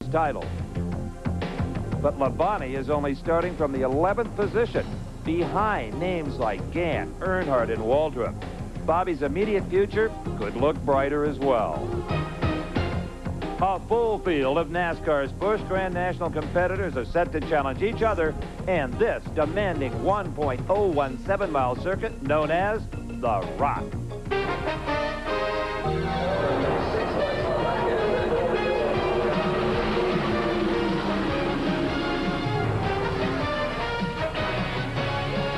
title. But Labonte is only starting from the 11th position, behind names like Gant, Earnhardt, and Waldrop. Bobby's immediate future could look brighter as well. A full field of NASCAR's Busch Grand National competitors are set to challenge each other in this demanding 1.017-mile circuit known as the Rock.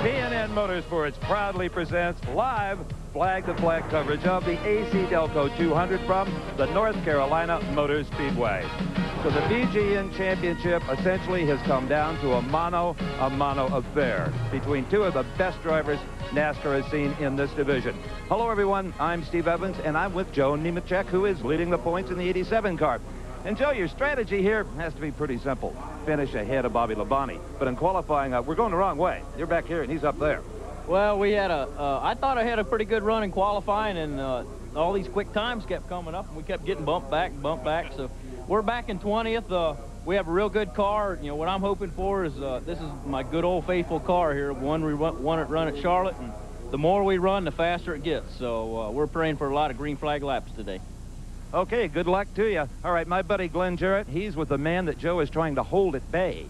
PNN Motorsports proudly presents live flag-to-flag coverage of the AC-Delco 200 from the North Carolina Motor Speedway. So the BGN Championship essentially has come down to a mano affair between two of the best drivers NASCAR has seen in this division. Hello, everyone. I'm Steve Evans, and I'm with Joe Nemechek, who is leading the points in the 87 car. And, Joe, your strategy here has to be pretty simple. Finish ahead of Bobby Labonte. But in qualifying, we're going the wrong way. You're back here, and he's up there. Well, we had I thought I had a pretty good run in qualifying, and all these quick times kept coming up, and we kept getting bumped back. So we're back in 20th. We have a real good car. You know, what I'm hoping for is this is my good old faithful car here, one we run at Charlotte, and the more we run, the faster it gets. So we're praying for a lot of green flag laps today. Okay, good luck to you. All right, my buddy Glenn Jarrett, he's with the man that Joe is trying to hold at bay.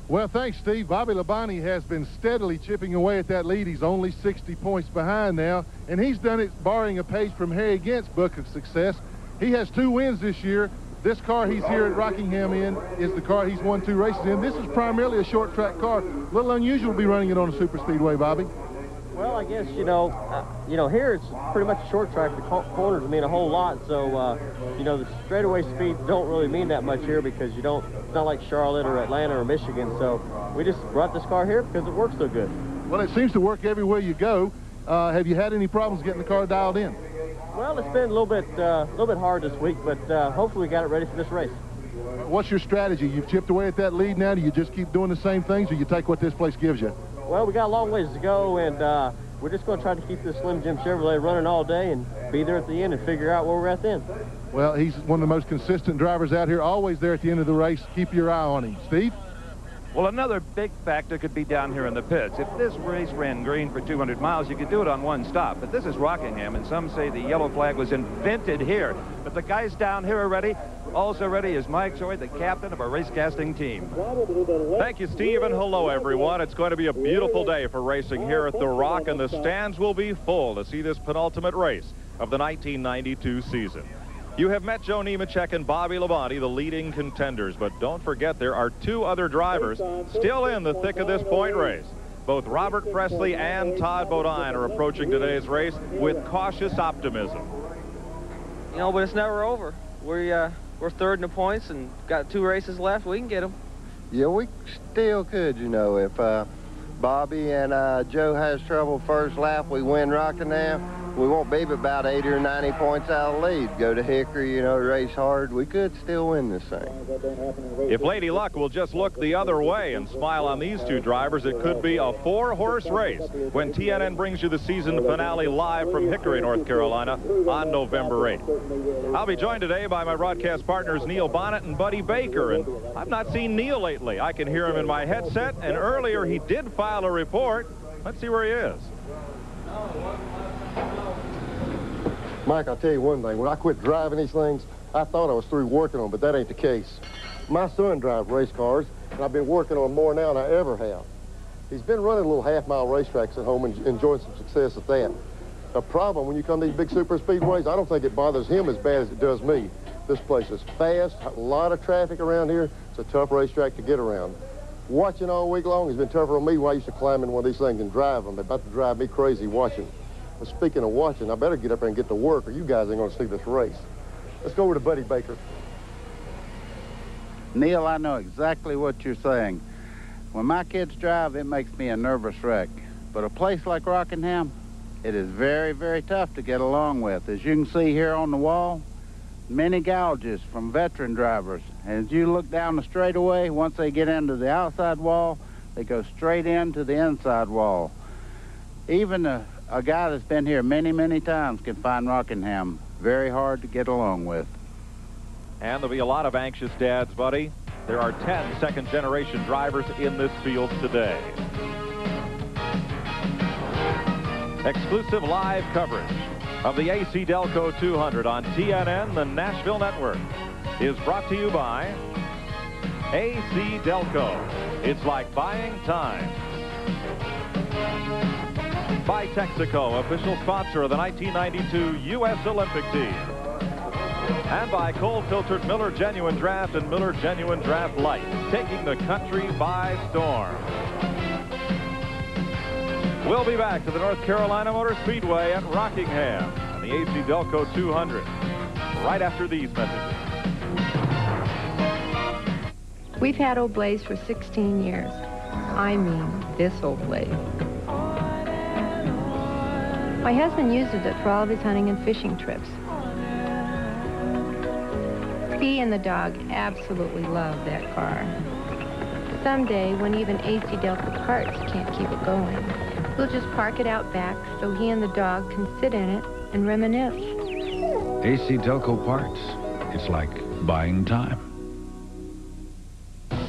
Well, thanks, Steve. Bobby Labonte has been steadily chipping away at that lead. He's only 60 points behind now, and he's done it borrowing a page from Harry Gant's book of success. He has 2 wins this year. This car he's here at Rockingham in is the car he's won 2 races in. This is primarily a short track car. A little unusual to be running it on a super speedway, Bobby. Well, I guess, you know, here it's pretty much a short track. The corners mean a whole lot. So, you know, the straightaway speeds don't really mean that much here because it's not like Charlotte or Atlanta or Michigan. So we just brought this car here because it works so good. Well, it seems to work everywhere you go. Have you had any problems getting the car dialed in? Well, it's been a little bit hard this week, but hopefully we got it ready for this race. What's your strategy? You've chipped away at that lead now. Do you just keep doing the same things, or you take what this place gives you? Well, we got a long ways to go, and we're just going to try to keep this Slim Jim Chevrolet running all day and be there at the end and figure out where we're at then. Well, he's one of the most consistent drivers out here, always there at the end of the race. Keep your eye on him. Steve? Well, another big factor could be down here in the pits. If this race ran green for 200 miles, you could do it on one stop. But this is Rockingham, and some say the yellow flag was invented here. But the guys down here are ready. Also ready is Mike Joy, the captain of our racecasting team. Thank you, Steve, and hello, everyone. It's going to be a beautiful day for racing here at the Rock, and the stands will be full to see this penultimate race of the 1992 season. You have met Joe Nemechek and Bobby Labonte, the leading contenders, but don't forget there are 2 other drivers still in the thick of this point race. Both Robert Presley and Todd Bodine are approaching today's race with cautious optimism. You know, but it's never over. We're third in the points and got 2 races left. We can get them. Yeah, we still could, you know. If Bobby and Joe has trouble first lap, we win Rockingham. We won't be but about 80 or 90 points out of the lead. Go to Hickory, you know, race hard. We could still win this thing. If Lady Luck will just look the other way and smile on these 2 drivers, it could be a 4-horse race when TNN brings you the season finale live from Hickory, North Carolina on November 8th. I'll be joined today by my broadcast partners Neil Bonnet and Buddy Baker, and I've not seen Neil lately. I can hear him in my headset, and earlier he did file a report. Let's see where he is. Mike, I'll tell you one thing. When I quit driving these things, I thought I was through working on them, but that ain't the case. My son drives race cars, and I've been working on them more now than I ever have. He's been running little half-mile racetracks at home and enjoying some success at that. The problem, when you come to these big super speedways, I don't think it bothers him as bad as it does me. This place is fast, a lot of traffic around here. It's a tough racetrack to get around. Watching all week long has been tougher on me when I used to climb in one of these things and drive them. They're about to drive me crazy watching. But speaking of watching, I better get up there and get to work, or you guys ain't going to see this race. Let's go over to Buddy Baker. Neil, I know exactly what you're saying. When my kids drive, it makes me a nervous wreck. But a place like Rockingham, it is very, very tough to get along with. As you can see here on the wall, many gouges from veteran drivers. And as you look down the straightaway, once they get into the outside wall, they go straight into the inside wall. Even a guy that's been here many, many times can find Rockingham very hard to get along with. And there'll be a lot of anxious dads, buddy. There are 10 second-generation drivers in this field today. Exclusive live coverage of the AC-Delco 200 on TNN, the Nashville Network, is brought to you by AC-Delco. It's like buying time. By Texaco, official sponsor of the 1992 U.S. Olympic team. And by cold-filtered Miller Genuine Draft and Miller Genuine Draft Light, taking the country by storm. We'll be back to the North Carolina Motor Speedway at Rockingham and the AC-Delco 200 right after these messages. We've had old Blaze for 16 years. I mean, this old Blaze. My husband uses it for all of his hunting and fishing trips. He and the dog absolutely love that car. Someday, when even AC-Delco parts can't keep it going, we'll just park it out back so he and the dog can sit in it and reminisce. AC-Delco parts. It's like buying time.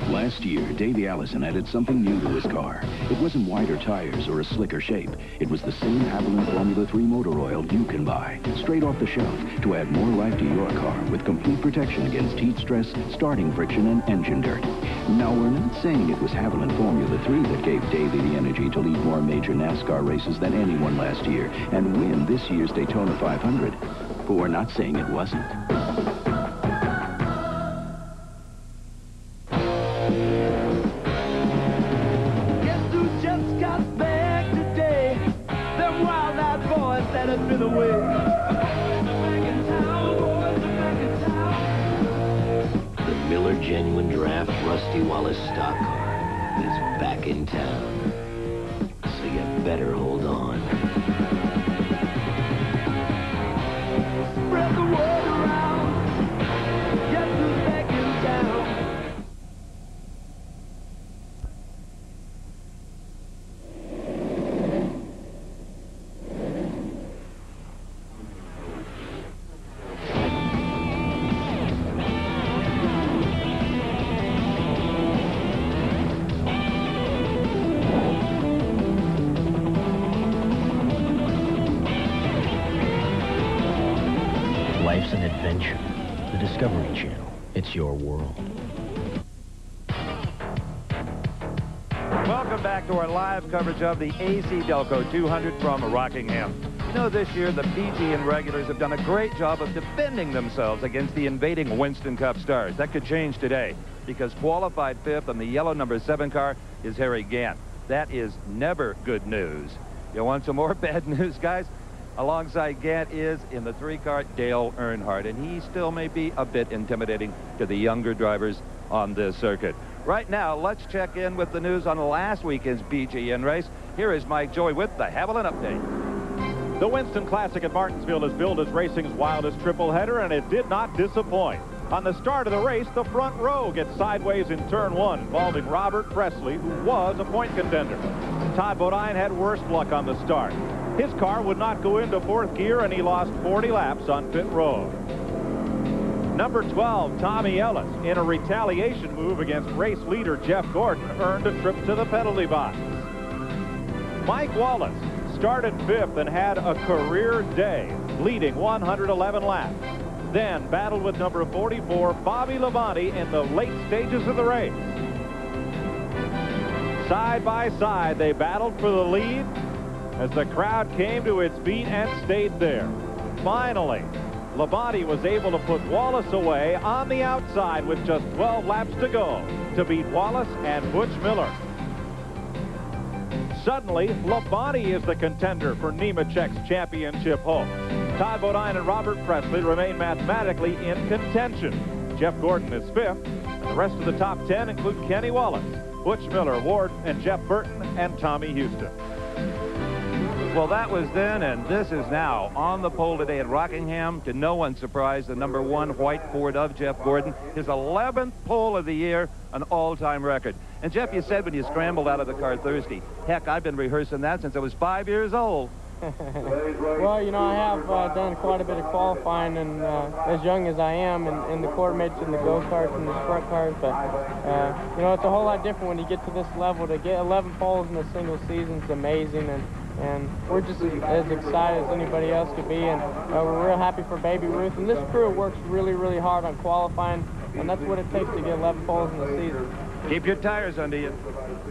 Last year, Davey Allison added something new to his car. It wasn't wider tires or a slicker shape. It was the same Haviland Formula 3 motor oil you can buy, straight off the shelf, to add more life to your car with complete protection against heat stress, starting friction, and engine dirt. Now, we're not saying it was Haviland Formula 3 that gave Davey the energy to lead more major NASCAR races than anyone last year and win this year's Daytona 500. But we're not saying it wasn't. The Miller Genuine Draft Rusty Wallace stock car is back in town. So you better hold on. Spread the word around. Guess who's back in town? Life's an adventure. The Discovery Channel. It's your world. Welcome back to our live coverage of the AC-Delco 200 from Rockingham. You know, this year the BGN regulars have done a great job of defending themselves against the invading Winston Cup stars. That could change today because qualified fifth on the yellow number 7 car is Harry Gant. That is never good news. You want some more bad news, guys? Alongside Gant is, in the 3-car, Dale Earnhardt, and he still may be a bit intimidating to the younger drivers on this circuit. Right now, let's check in with the news on last weekend's BGN race. Here is Mike Joy with the Haviland Update. The Winston Classic at Martinsville is billed as racing's wildest triple-header, and it did not disappoint. On the start of the race, the front row gets sideways in turn 1, involving Robert Presley, who was a point contender. Todd Bodine had worse luck on the start. His car would not go into 4th gear, and he lost 40 laps on pit road. Number 12, Tommy Ellis, in a retaliation move against race leader Jeff Gordon, earned a trip to the penalty box. Mike Wallace started 5th and had a career day, leading 111 laps. Then battled with number 44, Bobby Labonte, in the late stages of the race. Side by side, they battled for the lead as the crowd came to its feet and stayed there. Finally, Labonte was able to put Wallace away on the outside with just 12 laps to go to beat Wallace and Butch Miller. Suddenly, Labonte is the contender for Nemechek's championship hopes. Todd Bodine and Robert Presley remain mathematically in contention. Jeff Gordon is 5th, and the rest of the top 10 include Kenny Wallace, Butch Miller, Ward, and Jeff Burton, and Tommy Houston. Well, that was then, and this is now. On the pole today at Rockingham, to no one's surprise, the number 1 white Ford of Jeff Gordon, his 11th pole of the year, an all-time record. And Jeff, you said when you scrambled out of the car Thursday, heck, I've been rehearsing that since I was 5 years old. Well, you know, I have done quite a bit of qualifying, and as young as I am, in the quarter midgets and the go-karts and the sprint cars, but, you know, it's a whole lot different when you get to this level. To get 11 poles in a single season is amazing, and we're just as excited as anybody else could be, and we're real happy for Baby Ruth. And this crew works really, really hard on qualifying, and that's what it takes to get 11 poles in the season. Keep your tires under you.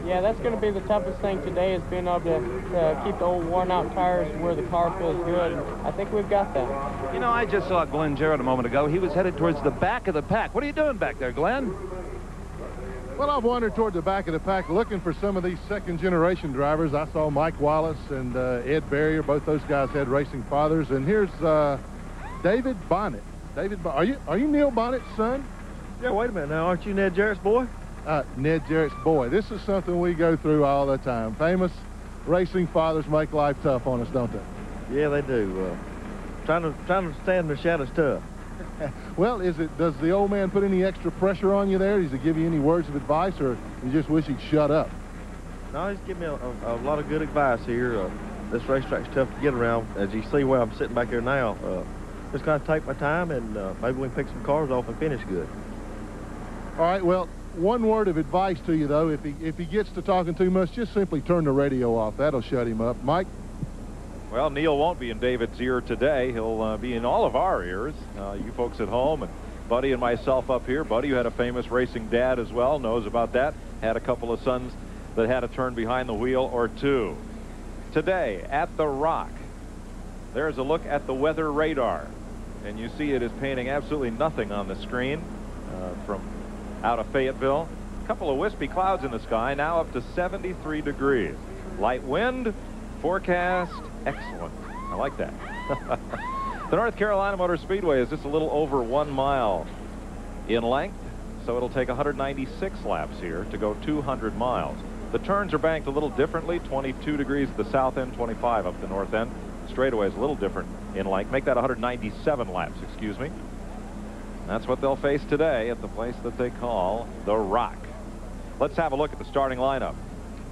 Yeah, that's going to be the toughest thing today, is being able to keep the old worn-out tires where the car feels good. I think we've got that. You know, I just saw Glenn Jarrett a moment ago. He was headed towards the back of the pack. What are you doing back there, Glenn? Well, I've wandered toward the back of the pack looking for some of these second-generation drivers. I saw Mike Wallace and Ed Barrier. Both those guys had racing fathers. And here's David Bonnet. Are you Neil Bonnet's son? Yeah, wait a minute now. Aren't you Ned Jarrett's boy? Ned Jarrett's boy. This is something we go through all the time. Famous racing fathers make life tough on us, don't they? Yeah, they do. Trying to stand the shadows tough. Well, does the old man put any extra pressure on you there? Does he give you any words of advice, or you just wish he'd shut up? No, he's giving me a lot of good advice here. This racetrack's tough to get around. As you see where I'm sitting back here now, just got to take my time, and maybe we can pick some cars off and finish good. All right, well, one word of advice to you, though. If he gets to talking too much, just simply turn the radio off. That'll shut him up. Mike? Well, Neil won't be in David's ear today. He'll be in all of our ears, you folks at home, and Buddy and myself up here. Buddy, who had a famous racing dad as well, knows about that. Had a couple of sons that had a turn behind the wheel or two. Today at the Rock, there's a look at the weather radar, and you see it is painting absolutely nothing on the screen from out of Fayetteville. A couple of wispy clouds in the sky, now up to 73 degrees. Light wind, forecast, excellent. I like that. The North Carolina Motor Speedway is just a little over 1 mile in length, so it'll take 196 laps here to go 200 miles. The turns are banked a little differently, 22 degrees at the south end, 25 up the north end. Straightaway is a little different in length. Make that 197 laps, excuse me. That's what they'll face today at the place that they call the Rock. Let's have a look at the starting lineup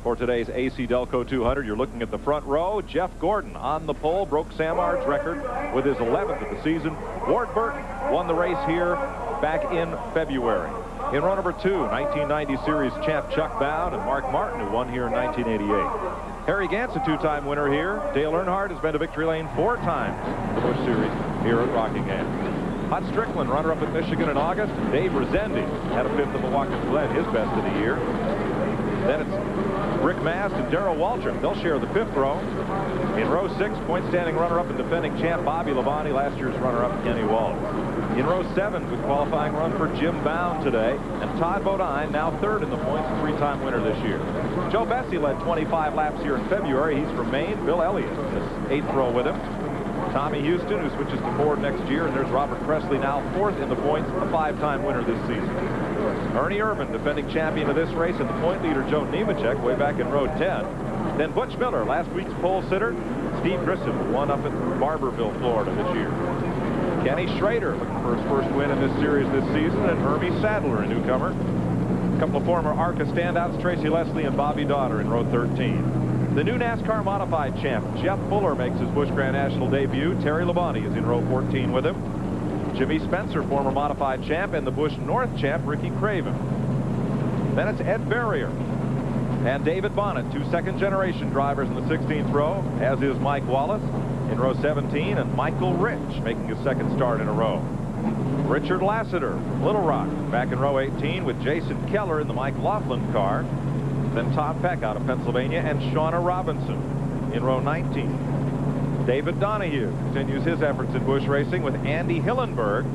for today's AC-Delco 200. You're looking at the front row. Jeff Gordon on the pole, broke Sam Ard's record with his 11th of the season. Ward Burton won the race here back in February. In row number 2, 1990 Series champ Chuck Bound and Mark Martin, who won here in 1988. Harry Gantz, a two-time winner here. Dale Earnhardt has been to victory lane 4 times in the Busch Series here at Rockingham. Hot Strickland, runner-up at Michigan in August. Dave Rezendi had a 5th of the Watkins Glen, his best of the year. Then it's Rick Mast and Darrell Waltrip. They'll share the 5th row. In row 6, point-standing runner-up and defending champ Bobby Labonte, last year's runner-up Kenny Wallace. In row 7, with qualifying run for Jim Bound today, and Todd Bodine, now 3rd in the points, a 3-time winner this year. Joe Bessie led 25 laps here in February. He's from Maine. Bill Elliott in his 8th row with him. Tommy Houston, who switches to Ford next year, and there's Robert Presley, now 4th in the points, a 5-time winner this season. Ernie Irvin, defending champion of this race, and the point leader Joe Nemechek way back in row 10. Then Butch Miller, last week's pole sitter. Steve Grissom won up at Barberville, Florida this year. Kenny Schrader looking for his first win in this series this season, and Hermie Sadler, a newcomer. A couple of former ARCA standouts, Tracy Leslie and Bobby Donner in row 13. The new NASCAR modified champ, Jeff Fuller, makes his Busch Grand National debut. Terry Labonte is in row 14 with him. Jimmy Spencer, former modified champ, and the Busch North champ, Ricky Craven. Then it's Ed Barrier and David Bonnet, 2 second-generation drivers in the 16th row, as is Mike Wallace in row 17, and Michael Rich making his 2nd start in a row. Richard Lassiter, Little Rock, back in row 18 with Jason Keller in the Mike Laughlin car. Then Todd Peck out of Pennsylvania, and Shauna Robinson in row 19. David Donahue continues his efforts in Busch racing with Andy Hillenberg,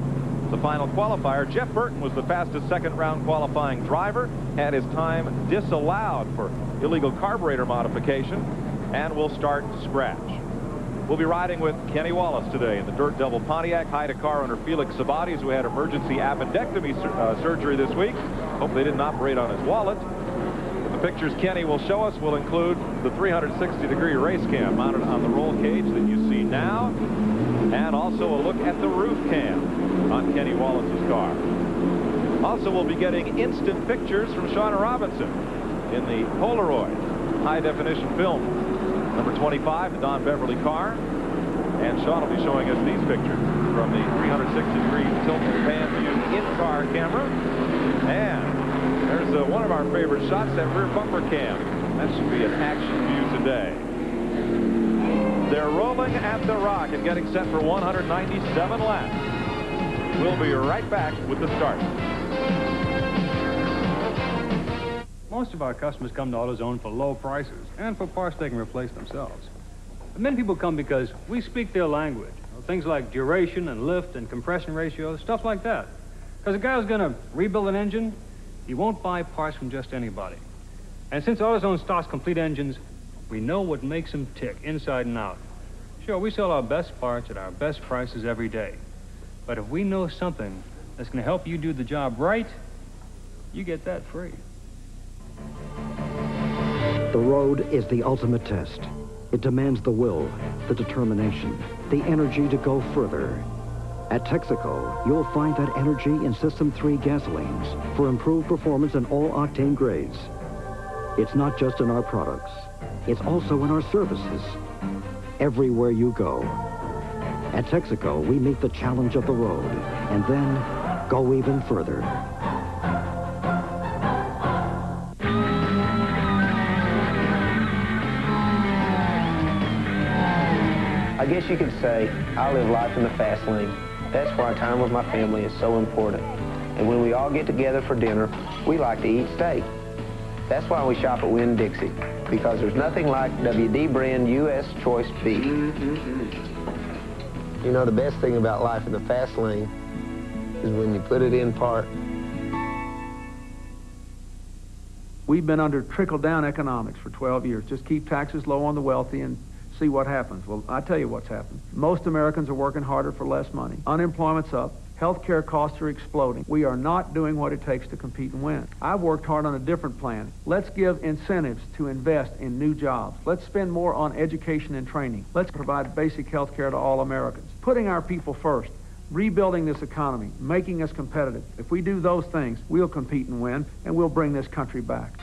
the final qualifier. Jeff Burton was the fastest second-round qualifying driver, had his time disallowed for illegal carburetor modification, and will start scratch. We'll be riding with Kenny Wallace today in the Dirt Devil Pontiac. Hired a car owner Felix Sabates, who had emergency appendectomy surgery this week. Hope they didn't operate on his wallet. The pictures Kenny will show us will include the 360-degree race cam mounted on the roll cage that you see now, and also a look at the roof cam on Kenny Wallace's car. Also, we'll be getting instant pictures from Shauna Robinson in the Polaroid high-definition film. Number 25, the Don Beverly car. And Sean will be showing us these pictures from the 360-degree tilt and pan view in-car camera. And there's one of our favorite shots, that rear bumper cam. That should be an action view today. They're rolling at the Rock and getting set for 197 laps. We'll be right back with the start. Most of our customers come to AutoZone for low prices and for parts they can replace themselves. But many people come because we speak their language. Things like duration and lift and compression ratios, stuff like that. Because a guy who's going to rebuild an engine, he won't buy parts from just anybody. And since AutoZone stocks complete engines, we know what makes them tick inside and out. Sure, we sell our best parts at our best prices every day. But if we know something that's going to help you do the job right, you get that free. The road is the ultimate test. It demands the will, the determination, the energy to go further. At Texaco, you'll find that energy in System 3 gasolines for improved performance in all octane grades. It's not just in our products. It's also in our services. Everywhere you go. At Texaco, we meet the challenge of the road and then go even further. I guess you could say I live life in the fast lane. That's why time with my family is so important. And when we all get together for dinner, we like to eat steak. That's why we shop at Winn-Dixie, because there's nothing like WD brand U.S. choice beef. You know, the best thing about life in the fast lane is when you put it in park. We've been under trickle-down economics for 12 years. Just keep taxes low on the wealthy and see what happens. Well, I tell you what's happened. Most Americans are working harder for less money. Unemployment's up. Healthcare costs are exploding. We are not doing what it takes to compete and win. I've worked hard on a different plan. Let's give incentives to invest in new jobs. Let's spend more on education and training. Let's provide basic health care to all Americans. Putting our people first, rebuilding this economy, making us competitive. If we do those things, we'll compete and win, and we'll bring this country back.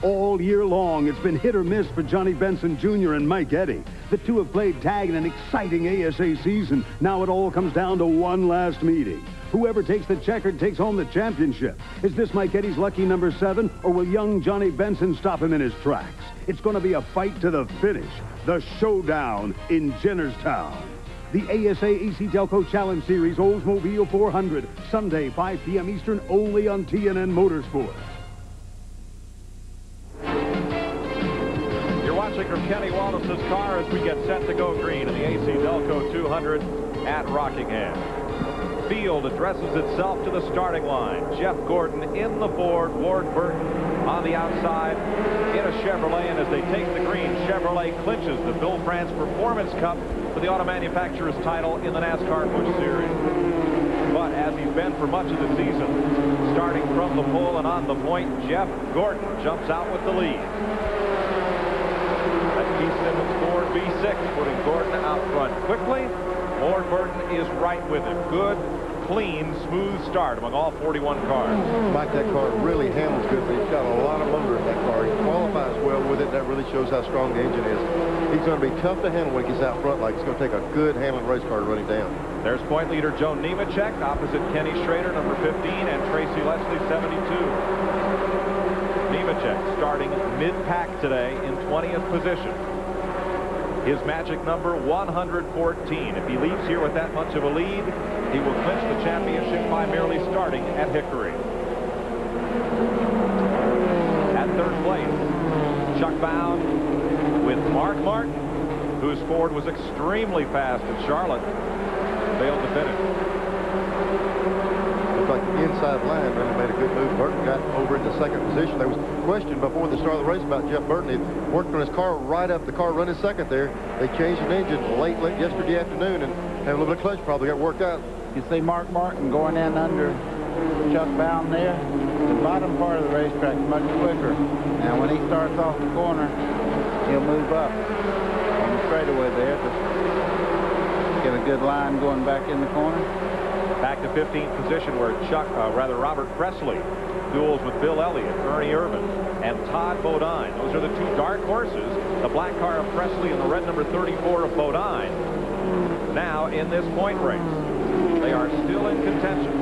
All year long, it's been hit or miss for Johnny Benson Jr. and Mike Eddy. The two have played tag in an exciting ASA season. Now it all comes down to one last meeting. Whoever takes the checkered takes home the championship. Is this Mike Eddy's lucky number 7, or will young Johnny Benson stop him in his tracks? It's going to be a fight to the finish. The showdown in Jennerstown. The ASA AC-Delco Challenge Series Oldsmobile 400, Sunday, 5 p.m. Eastern, only on TNN Motorsports. You're watching from Kenny Wallace's car as we get set to go green in the AC-Delco 200 at Rockingham. Field addresses itself to the starting line. Jeff Gordon in the Ford, Ward Burton on the outside in a Chevrolet, and as they take the green, Chevrolet clinches the Bill France Performance Cup for the Auto Manufacturers title in the NASCAR Busch Series. But as he's been for much of the season, starting from the pole and on the point, Jeff Gordon jumps out with the lead. That's Keith Simmons' Ford V6 putting Gordon out front quickly. Ward Burton is right with him. Good, clean, smooth start among all 41 cars. Mike, that car really handles good. He's got a lot of motor in that car. He qualifies well with it. That really shows how strong the engine is. He's going to be tough to handle when he gets out front. Like, it's going to take a good handling race car to run him down. There's point leader Joe Nemechek opposite Kenny Schrader, number 15, and Tracy Leslie, 72. Nemechek starting mid-pack today in 20th position. His magic number, 114. If he leaves here with that much of a lead, he will clinch the championship by merely starting at Hickory. At third place, Chuck Bound with Mark Martin, whose Ford was extremely fast at Charlotte. Failed to finish. Looks like the inside line really made a good move. Burton got over into second position. There was a question before the start of the race about Jeff Burton. He worked on his car right up the car running second there. They changed an engine late yesterday afternoon and had a little bit of clutch problem. Got worked out. You see Mark Martin going in under Chuck Bound there. The bottom part of the racetrack is much quicker. Now when he starts off the corner, he'll move up on the straightaway there to get a good line going back in the corner. Back to 15th position where Robert Presley duels with Bill Elliott, Ernie Irvan, and Todd Bodine. Those are the two dark horses, the black car of Presley and the red number 34 of Bodine. Now in this point race, they are still in contention.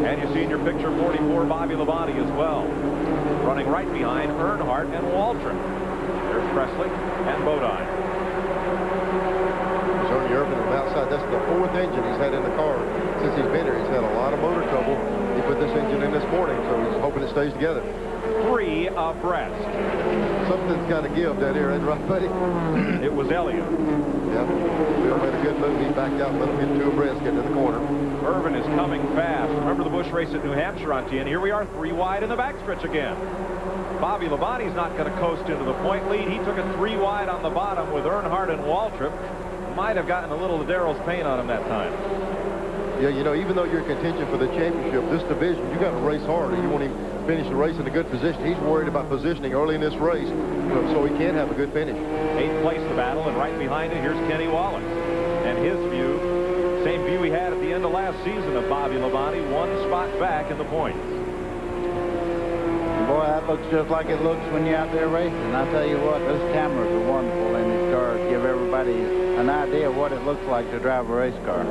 And you see in your picture 44 Bobby Labonte as well, running right behind Earnhardt and Waltrip. There's Presley and Bodine. Ernie Irvan on the outside. That's the fourth engine he's had in the car since he's been here. He's had a lot of motor trouble. He put this engine in this morning, so he's hoping it stays together. 3 abreast. Something's got to give down here, ain't it right, buddy? It was Elliott. Yep. Bill made a good move. He backed out and let him get 2 abreast, getting in the corner. Irvan is coming fast. Remember the Busch race at New Hampshire on TN. Here we are 3 wide in the backstretch again. Bobby Labonte's not going to coast into the point lead. He took it 3 wide on the bottom with Earnhardt and Waltrip. Might have gotten a little of Darrell's paint on him that time. Yeah, you know, even though you're in contention for the championship, this division, you got to race hard, or you want him to finish the race in a good position. He's worried about positioning early in this race, so he can have a good finish. 8th place the battle, and right behind it, here's Kenny Wallace. And his view, same view he had at the end of last season of Bobby Labonte, 1 spot back in the points. Boy, that looks just like it looks when you're out there racing. I tell you what, those cameras are wonderful in these cars. Give everybody an idea of what it looks like to drive a race car.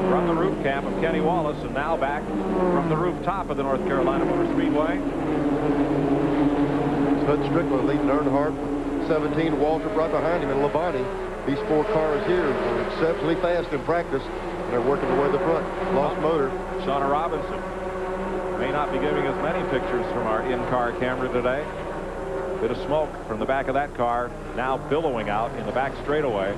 From the roof cam of Kenny Wallace, and now back from the rooftop of the North Carolina Motor Speedway. Hud Strickland leading Earnhardt, 17, Waltrip right behind him, and Labonte. These 4 cars here are exceptionally fast in practice. They're working their way to the front. Lost motor. Shauna Robinson may not be giving us many pictures from our in-car camera today. Bit of smoke from the back of that car, now billowing out in the back straightaway.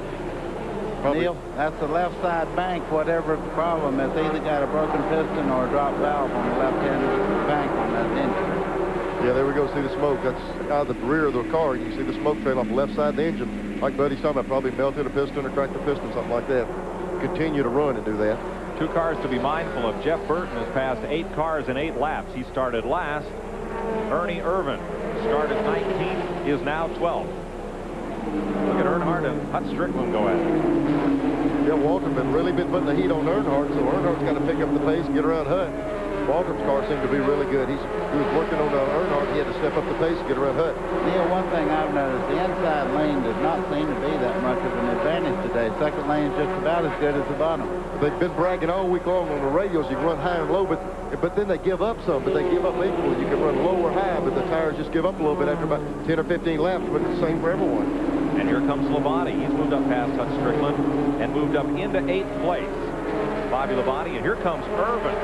Neil, that's the left side bank, whatever the problem. It's either got a broken piston or a drop valve on the left-hand bank on that engine. Yeah, there we go. See the smoke. That's out of the rear of the car. You can see the smoke trail off the left side of the engine. Like Buddy's talking about, probably melted a piston or cracked a piston, something like that. Continue to run and do that. 2 cars to be mindful of. Jeff Burton has passed 8 cars in 8 laps. He started last. Ernie Irvan started 19th, is now 12th. Look at Earnhardt and Hut Strickland go at it. Yeah, Waltrip has really been putting the heat on Earnhardt, so Earnhardt's got to pick up the pace and get around Hut. Waltrip's car seemed to be really good. He was working on Earnhardt. He had to step up the pace and get around Hut. Neil, one thing I've noticed, the inside lane does not seem to be that much of an advantage today. Second lane is just about as good as the bottom. They've been bragging all week long on the radios. You can run high and low, but then they give up some. But they give up equally. You can run low or high, but the tires just give up a little bit after about 10 or 15 laps, but it's the same for everyone. And here comes Labonte. He's moved up past Hut Strickland and moved up into 8th place. Bobby Labonte, and here comes Irvan.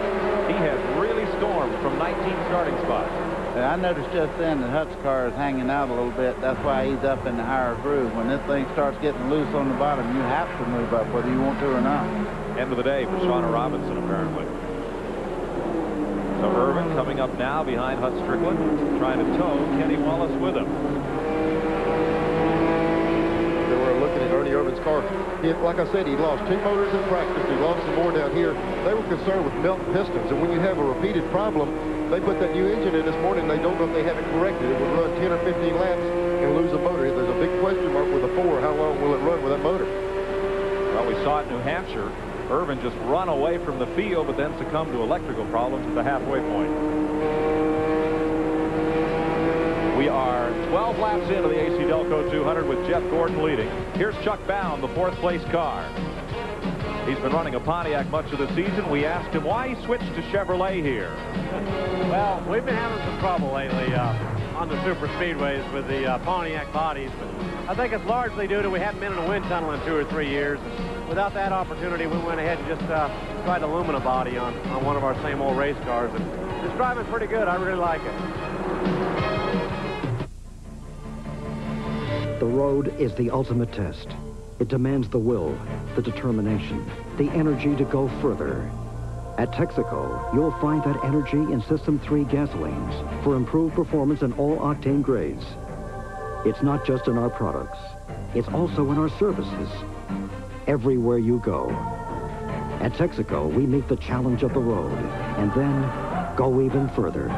He has really stormed from 19 starting spots. I noticed just then that Hut's car is hanging out a little bit. That's why he's up in the higher groove. When this thing starts getting loose on the bottom, you have to move up whether you want to or not. End of the day for Shauna Robinson, apparently. So Irvan coming up now behind Hut Strickland, trying to tow Kenny Wallace with him. They were looking at Ernie Irvan's car. Like I said, he lost 2 motors in practice. He lost some more down here. They were concerned with melting pistons, and when you have a repeated problem, they put that new engine in this morning. They don't know if they have it corrected. It would run 10 or 15 laps and lose a motor. There's a big question mark with a 4. How long will it run with that motor? Well, we saw it in New Hampshire. Irvan just run away from the field, but then succumbed to electrical problems at the halfway point. We are 12 laps into the AC-Delco 200 with Jeff Gordon leading. Here's Chuck Bound, the 4th place car. He's been running a Pontiac much of the season. We asked him why he switched to Chevrolet here. Well, we've been having some trouble lately on the super speedways with the Pontiac bodies. But I think it's largely due to we haven't been in a wind tunnel in 2 or 3 years. Without that opportunity, we went ahead and just tried a Lumina body on one of our same old race cars. And it's driving pretty good. I really like it. The road is the ultimate test. It demands the will, the determination, the energy to go further. At Texaco, you'll find that energy in System 3 gasolines for improved performance in all octane grades. It's not just in our products. It's also in our services. Everywhere you go. At Texaco, we meet the challenge of the road and then go even further.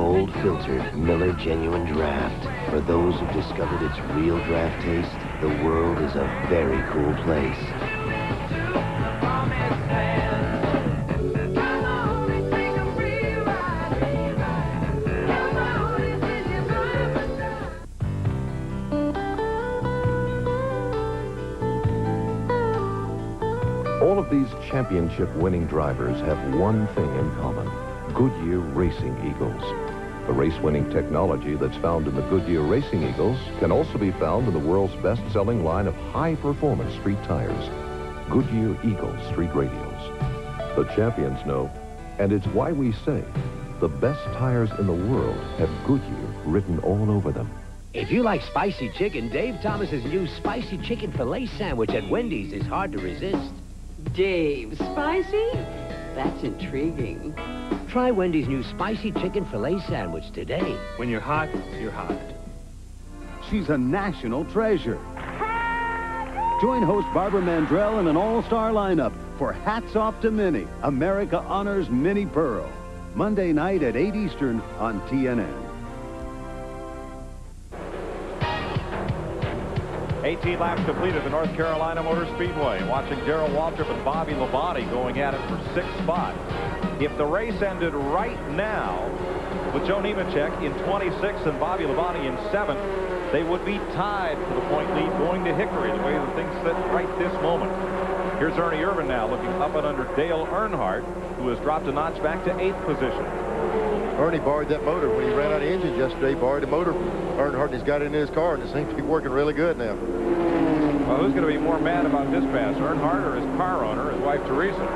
cold-filtered Miller Genuine Draft. For those who've discovered its real draft taste, the world is a very cool place. All of these championship-winning drivers have one thing in common: Goodyear Racing Eagles. The race-winning technology that's found in the Goodyear Racing Eagles can also be found in the world's best-selling line of high-performance street tires, Goodyear Eagle Street Radials. The champions know, and it's why we say the best tires in the world have Goodyear written all over them. If you like spicy chicken, Dave Thomas's new spicy chicken filet sandwich at Wendy's is hard to resist. Dave, spicy? That's intriguing. Try Wendy's new spicy chicken filet sandwich today. When you're hot, you're hot. She's a national treasure. Join host Barbara Mandrell in an all-star lineup for Hats Off to Minnie, America Honors Minnie Pearl. Monday night at 8 Eastern on TNN. 18 laps completed at the North Carolina Motor Speedway. Watching Darrell Waltrip and Bobby Labonte going at it for 6th spot. If the race ended right now with Joe Nemechek in 26th and Bobby Labonte in 7th, they would be tied for the point lead going to Hickory, the way the things sit right this moment. Here's Ernie Irvin now looking up and under Dale Earnhardt, who has dropped a notch back to 8th position. Ernie borrowed that motor when he ran out of engines yesterday. Borrowed the motor from Earnhardt, and he's got it in his car, and it seems to be working really good now. Well, who's going to be more mad about this pass, Earnhardt or his car owner, his wife Teresa?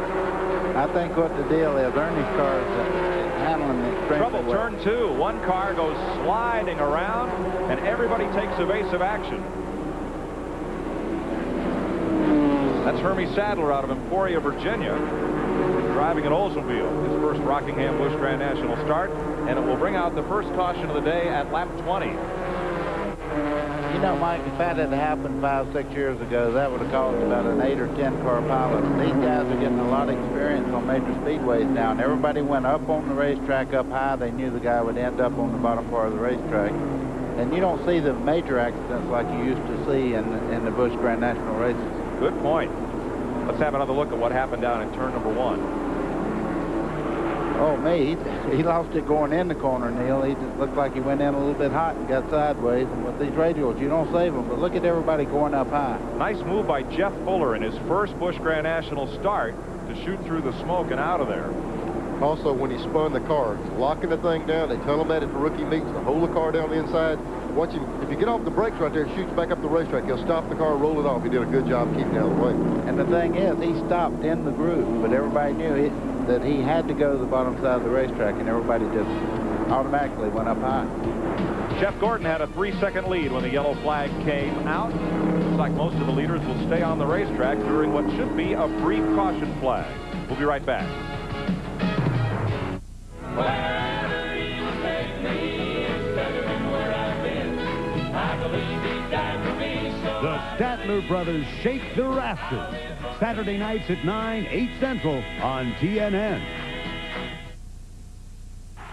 I think what the deal is, Ernie's car is handling it extremely Trouble well. turn 2. One car goes sliding around, and everybody takes evasive action. That's Hermie Sadler out of Emporia, Virginia, driving an Oldsmobile, his first Rockingham Busch Grand National start, and it will bring out the first caution of the day at lap 20. You know, Mike, if that had happened 5, 6 years ago, that would have cost about an 8 or 10 car pilot. These guys are getting a lot of experience on major speedways now, and everybody went up on the racetrack up high. They knew the guy would end up on the bottom part of the racetrack. And you don't see the major accidents like you used to see in the Busch Grand National races. Good point. Let's have another look at what happened down in turn number 1. Oh, me, he lost it going in the corner, Neil. He just looked like he went in a little bit hot and got sideways. And with these radials, you don't save them. But look at everybody going up high. Nice move by Jeff Fuller in his first Busch Grand National start to shoot through the smoke and out of there. Also, when he spun the car, locking the thing down, they tell him that at the rookie meets to hold the car down the inside. Watch him. If you get off the brakes right there, it shoots back up the racetrack. He'll stop the car, roll it off. He did a good job keeping it out of the way. And the thing is, he stopped in the groove, but everybody knew that he had to go to the bottom side of the racetrack, and everybody just automatically went up high. Jeff Gordon had a 3-second lead when the yellow flag came out. Looks like most of the leaders will stay on the racetrack during what should be a brief caution flag. We'll be right back. The Statler Brothers Shake the Rafters. Saturday nights at 9, 8 Central on TNN.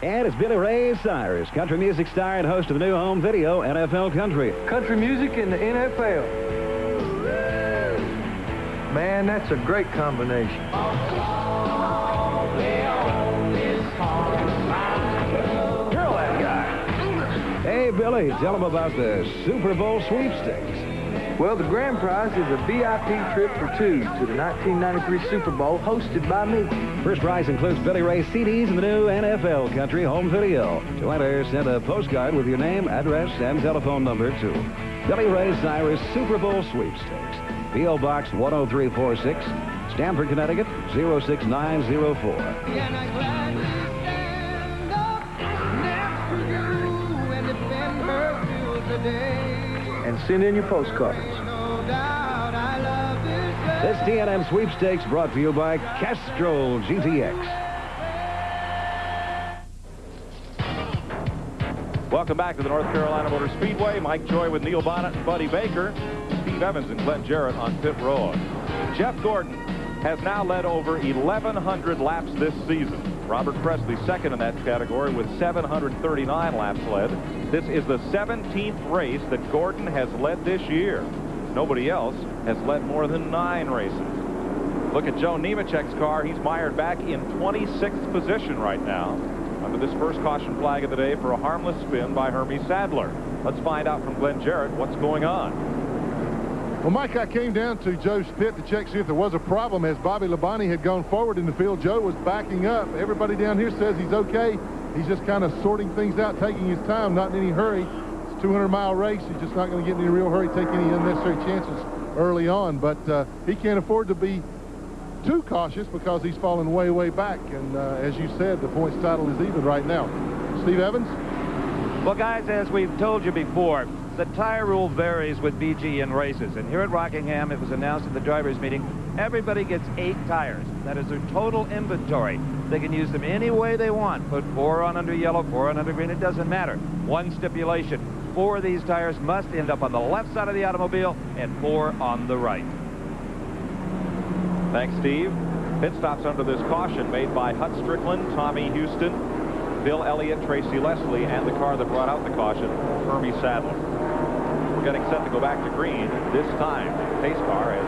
And it's Billy Ray Cyrus, country music star and host of the new home video, NFL Country. Country music in the NFL. Man, that's a great combination. Girl, that guy. Hey, Billy, tell him about the Super Bowl sweepstakes. Well, the grand prize is a VIP trip for 2 to the 1993 Super Bowl, hosted by me. First prize includes Billy Ray CDs and the new NFL Country home video. To enter, send a postcard with your name, address, and telephone number to Billy Ray Cyrus Super Bowl Sweepstakes. P.O. Box 10346, Stamford, Connecticut, 06904. And send in your postcards. This TNN sweepstakes brought to you by Castrol GTX. Welcome back to the North Carolina Motor Speedway. Mike Joy with Neil Bonnet and Buddy Baker. Steve Evans and Glenn Jarrett on pit road. Jeff Gordon has now led over 1,100 laps this season. Robert Presley second in that category with 739 laps led. This is the 17th race that Gordon has led this year. Nobody else has led more than 9 races. Look at Joe Nemechek's car. He's mired back in 26th position right now under this first caution flag of the day for a harmless spin by Hermie Sadler. Let's find out from Glenn Jarrett what's going on. Well, Mike, I came down to Joe's pit to check, see if there was a problem. As Bobby Labonte had gone forward in the field, Joe was backing up. Everybody down here says he's okay. He's just kind of sorting things out, taking his time, not in any hurry. It's a 200-mile race. He's just not going to get in any real hurry, take any unnecessary chances early on. But he can't afford to be too cautious because he's fallen way, way back. And as you said, the points title is even right now. Steve Evans? Well, guys, as we've told you before, the tire rule varies with BG in races. And here at Rockingham, it was announced at the drivers' meeting, everybody gets 8 tires. That is their total inventory. They can use them any way they want. Put 4 on under yellow, 4 on under green. It doesn't matter. One stipulation. 4 of these tires must end up on the left side of the automobile and 4 on the right. Thanks, Steve. Pit stops under this caution made by Hut Strickland, Tommy Houston, Bill Elliott, Tracy Leslie, and the car that brought out the caution, Hermie Sadler. We're getting set to go back to green. This time, the pace car has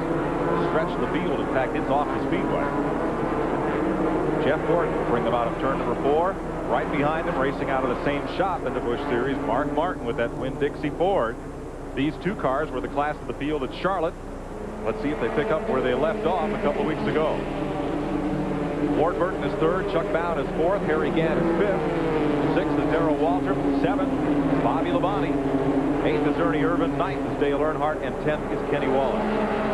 stretched the field. In fact, it's off the Speedway. Jeff Gordon will bring them out of turn number 4. Right behind him, racing out of the same shop in the Busch Series, Mark Martin with that Winn-Dixie Ford. These 2 cars were the class of the field at Charlotte. Let's see if they pick up where they left off a couple of weeks ago. Ward Burton is 3rd, Chuck Bound is 4th, Harry Gant is 5th, 6th is Darrell Waltrip, 7th, Bobby Labonte, 8th is Ernie Irvin, 9th is Dale Earnhardt, and 10th is Kenny Wallace.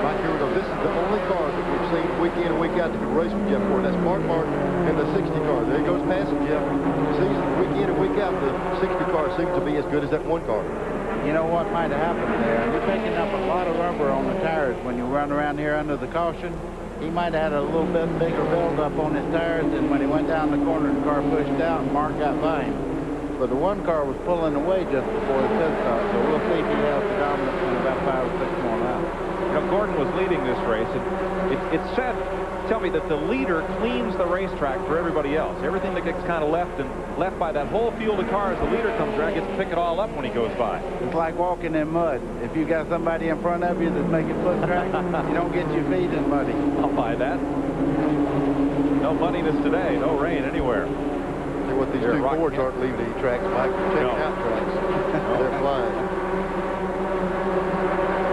Mike, here we go. This is the only car that we've seen week in and week out that can race with Jeff Gordon. That's Mark Martin and the 60 car. There he goes passing Jeff. Season week in and week out, the 60 car seems to be as good as that 1 car. You know what might have happened there? You're picking up a lot of rubber on the tires when you run around here under the caution. He might have had a little bit bigger build-up on his tires, and when he went down the corner, the car pushed out, and Mark got by him. But the 1 car was pulling away just before the pit stop, so we'll see if he has the dominance in about 5 or 6 more laps. You know, Gordon was leading this race, and it said, tell me that the leader cleans the racetrack for everybody else. Everything that gets kind of left by that whole field of cars, the leader comes around, gets to pick it all up when he goes by. It's like walking in mud. If you got somebody in front of you that's making foot tracks, you don't get your feet in muddy. I'll buy that. No muddiness today, no rain anywhere. See what these 2 Fords aren't leaving any tracks, Mike. They're checking out tracks. They're flying.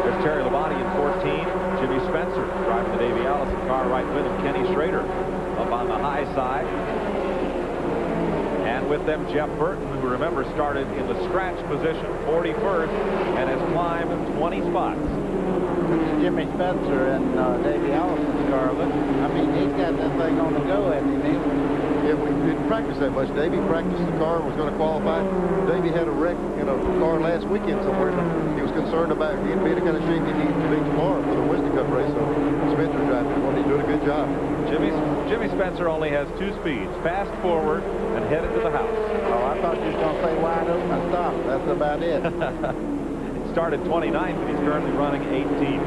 There's Terry Labonte in 14. Jimmy Spencer driving the Davey Allison car right with him. Kenny Schrader up on the high side. And with them, Jeff Burton, who remember started in the scratch position, 41st, and has climbed 20 spots. Jimmy Spencer and Davey Allison's car. Look, I mean, he's got that thing on the go, hasn't he? Yeah, we didn't practice that much. Davey practiced the car and was going to qualify. Davey had a wreck in a car last weekend somewhere. He was concerned about being the kind of shape he needs to be tomorrow for the Wisdom Cup race. So Spencer driving for him. He's doing a good job. Jimmy Spencer only has 2 speeds, fast forward and headed to the house. Oh, I thought you were going to say wide open and stop. That's about it. It started 29th, but he's currently running 18th.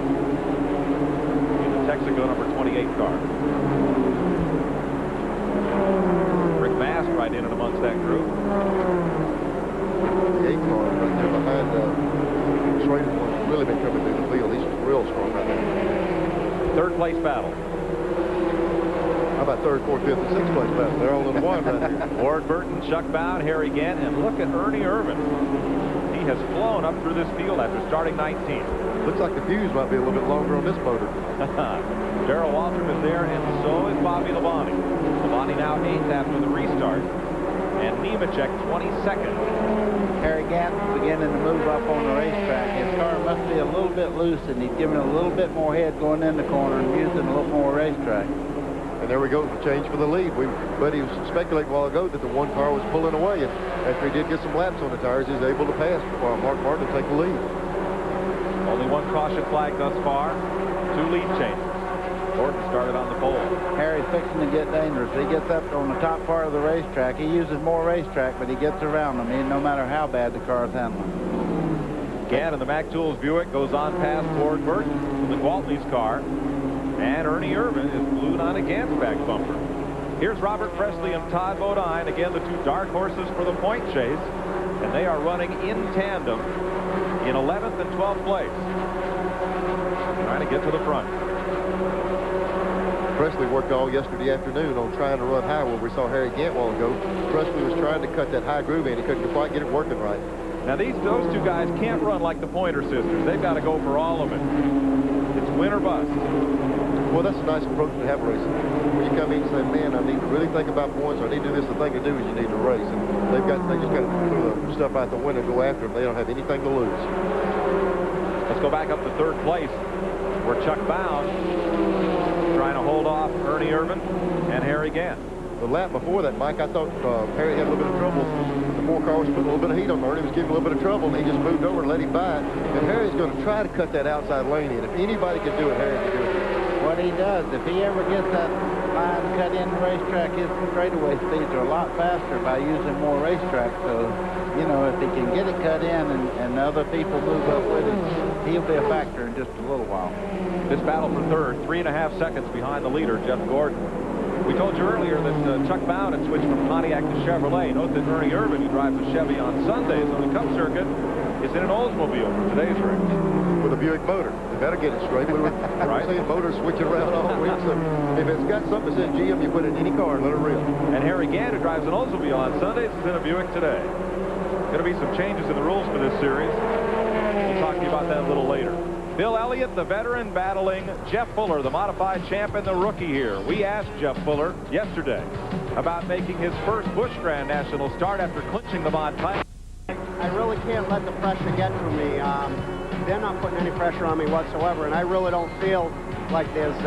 He's a Texaco number 28 car. Rick Mast right in and amongst that group. The 8 car right there behind Schrader one's really been coming through the field. He's real strong right there. 3rd place battle. How about 3rd, 4th, 5th, and 6th place battle? They're all in 1 right here. Ward Burton, Chuck Bound, Harry Gant, and look at Ernie Irvin. He has flown up through this field after starting 19th. Looks like the fuse might be a little bit longer on this motor. Darrell Waltrip is there, and so is Bobby Labonte. Labonte now 8th after the restart, and Nemechek 22nd. Harry Gant beginning to move up on the racetrack. His car must be a little bit loose, and he's giving it a little bit more head going in the corner and using a little more racetrack. And there we go, the change for the lead. Buddy was speculating a while ago that the 1 car was pulling away, and after he did get some laps on the tires, he was able to pass while Mark Martin take the lead. Only 1 caution flag thus far, 2 lead changes. Gordon started on the pole. Harry's fixing to get dangerous. He gets up on the top part of the racetrack. He uses more racetrack, but he gets around them, no matter how bad the car is handling. Gant in the Mac Tools Buick goes on past Ward Burton, the Gwaltney's car. And Ernie Irvin is glued on a Gant's back bumper. Here's Robert Presley and Todd Bodine, again the two dark horses for the point chase, and they are running in tandem in 11th and 12th place, trying to get to the front. Presley worked all yesterday afternoon on trying to run high where we saw Harry Gant a while ago. Presley was trying to cut that high groove in. He couldn't quite get it working right. Now those two guys can't run like the Pointer sisters. They've got to go for all of it. It's win or bust. Well, that's a nice approach to have racing. When you come in and say, man, I need to really think about points, or I need to do this, the thing to do is you need to race. And they just got to throw the stuff out the window and go after them. They don't have anything to lose. Let's go back up to 3rd place, where Chuck Bound trying to hold off Ernie Irvin and Harry Gant. The lap before that, Mike, I thought Harry had a little bit of trouble. The 4 car was putting a little bit of heat on Ernie. He was giving a little bit of trouble, and he just moved over and let him by it. And Harry's going to try to cut that outside lane in. If anybody can do it, Harry can do it. What he does, if he ever gets that line cut in the racetrack, his straightaway speeds are a lot faster by using more racetrack. So, you know, if he can get it cut in and other people move up with it, he'll be a factor in just a little while. This battle for 3rd, 3.5 seconds behind the leader, Jeff Gordon. We told you earlier that Chuck Bound had switched from Pontiac to Chevrolet. Note that Ernie Irvin, who drives a Chevy on Sundays on the Cup circuit, is in an Oldsmobile for today's race. With a Buick motor. They better get it straight. We were seeing motors switching around all week. So if it's got something that says GM, you put it in any car and let it rip. And Harry Gant, who drives an Oldsmobile on Sundays, is in a Buick today. Going to be some changes in the rules for this series. We'll talk to you about that a little later. Bill Elliott, the veteran, battling Jeff Fuller, the modified champ and the rookie here. We asked Jeff Fuller yesterday about making his first Busch Grand National start after clinching the mod title. I really can't let the pressure get to me. They're not putting any pressure on me whatsoever, and I really don't feel like there's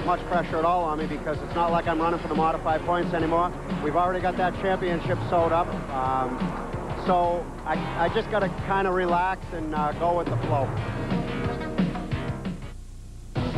much pressure at all on me because it's not like I'm running for the modified points anymore. We've already got that championship sewed up. So I just got to kind of relax and go with the flow.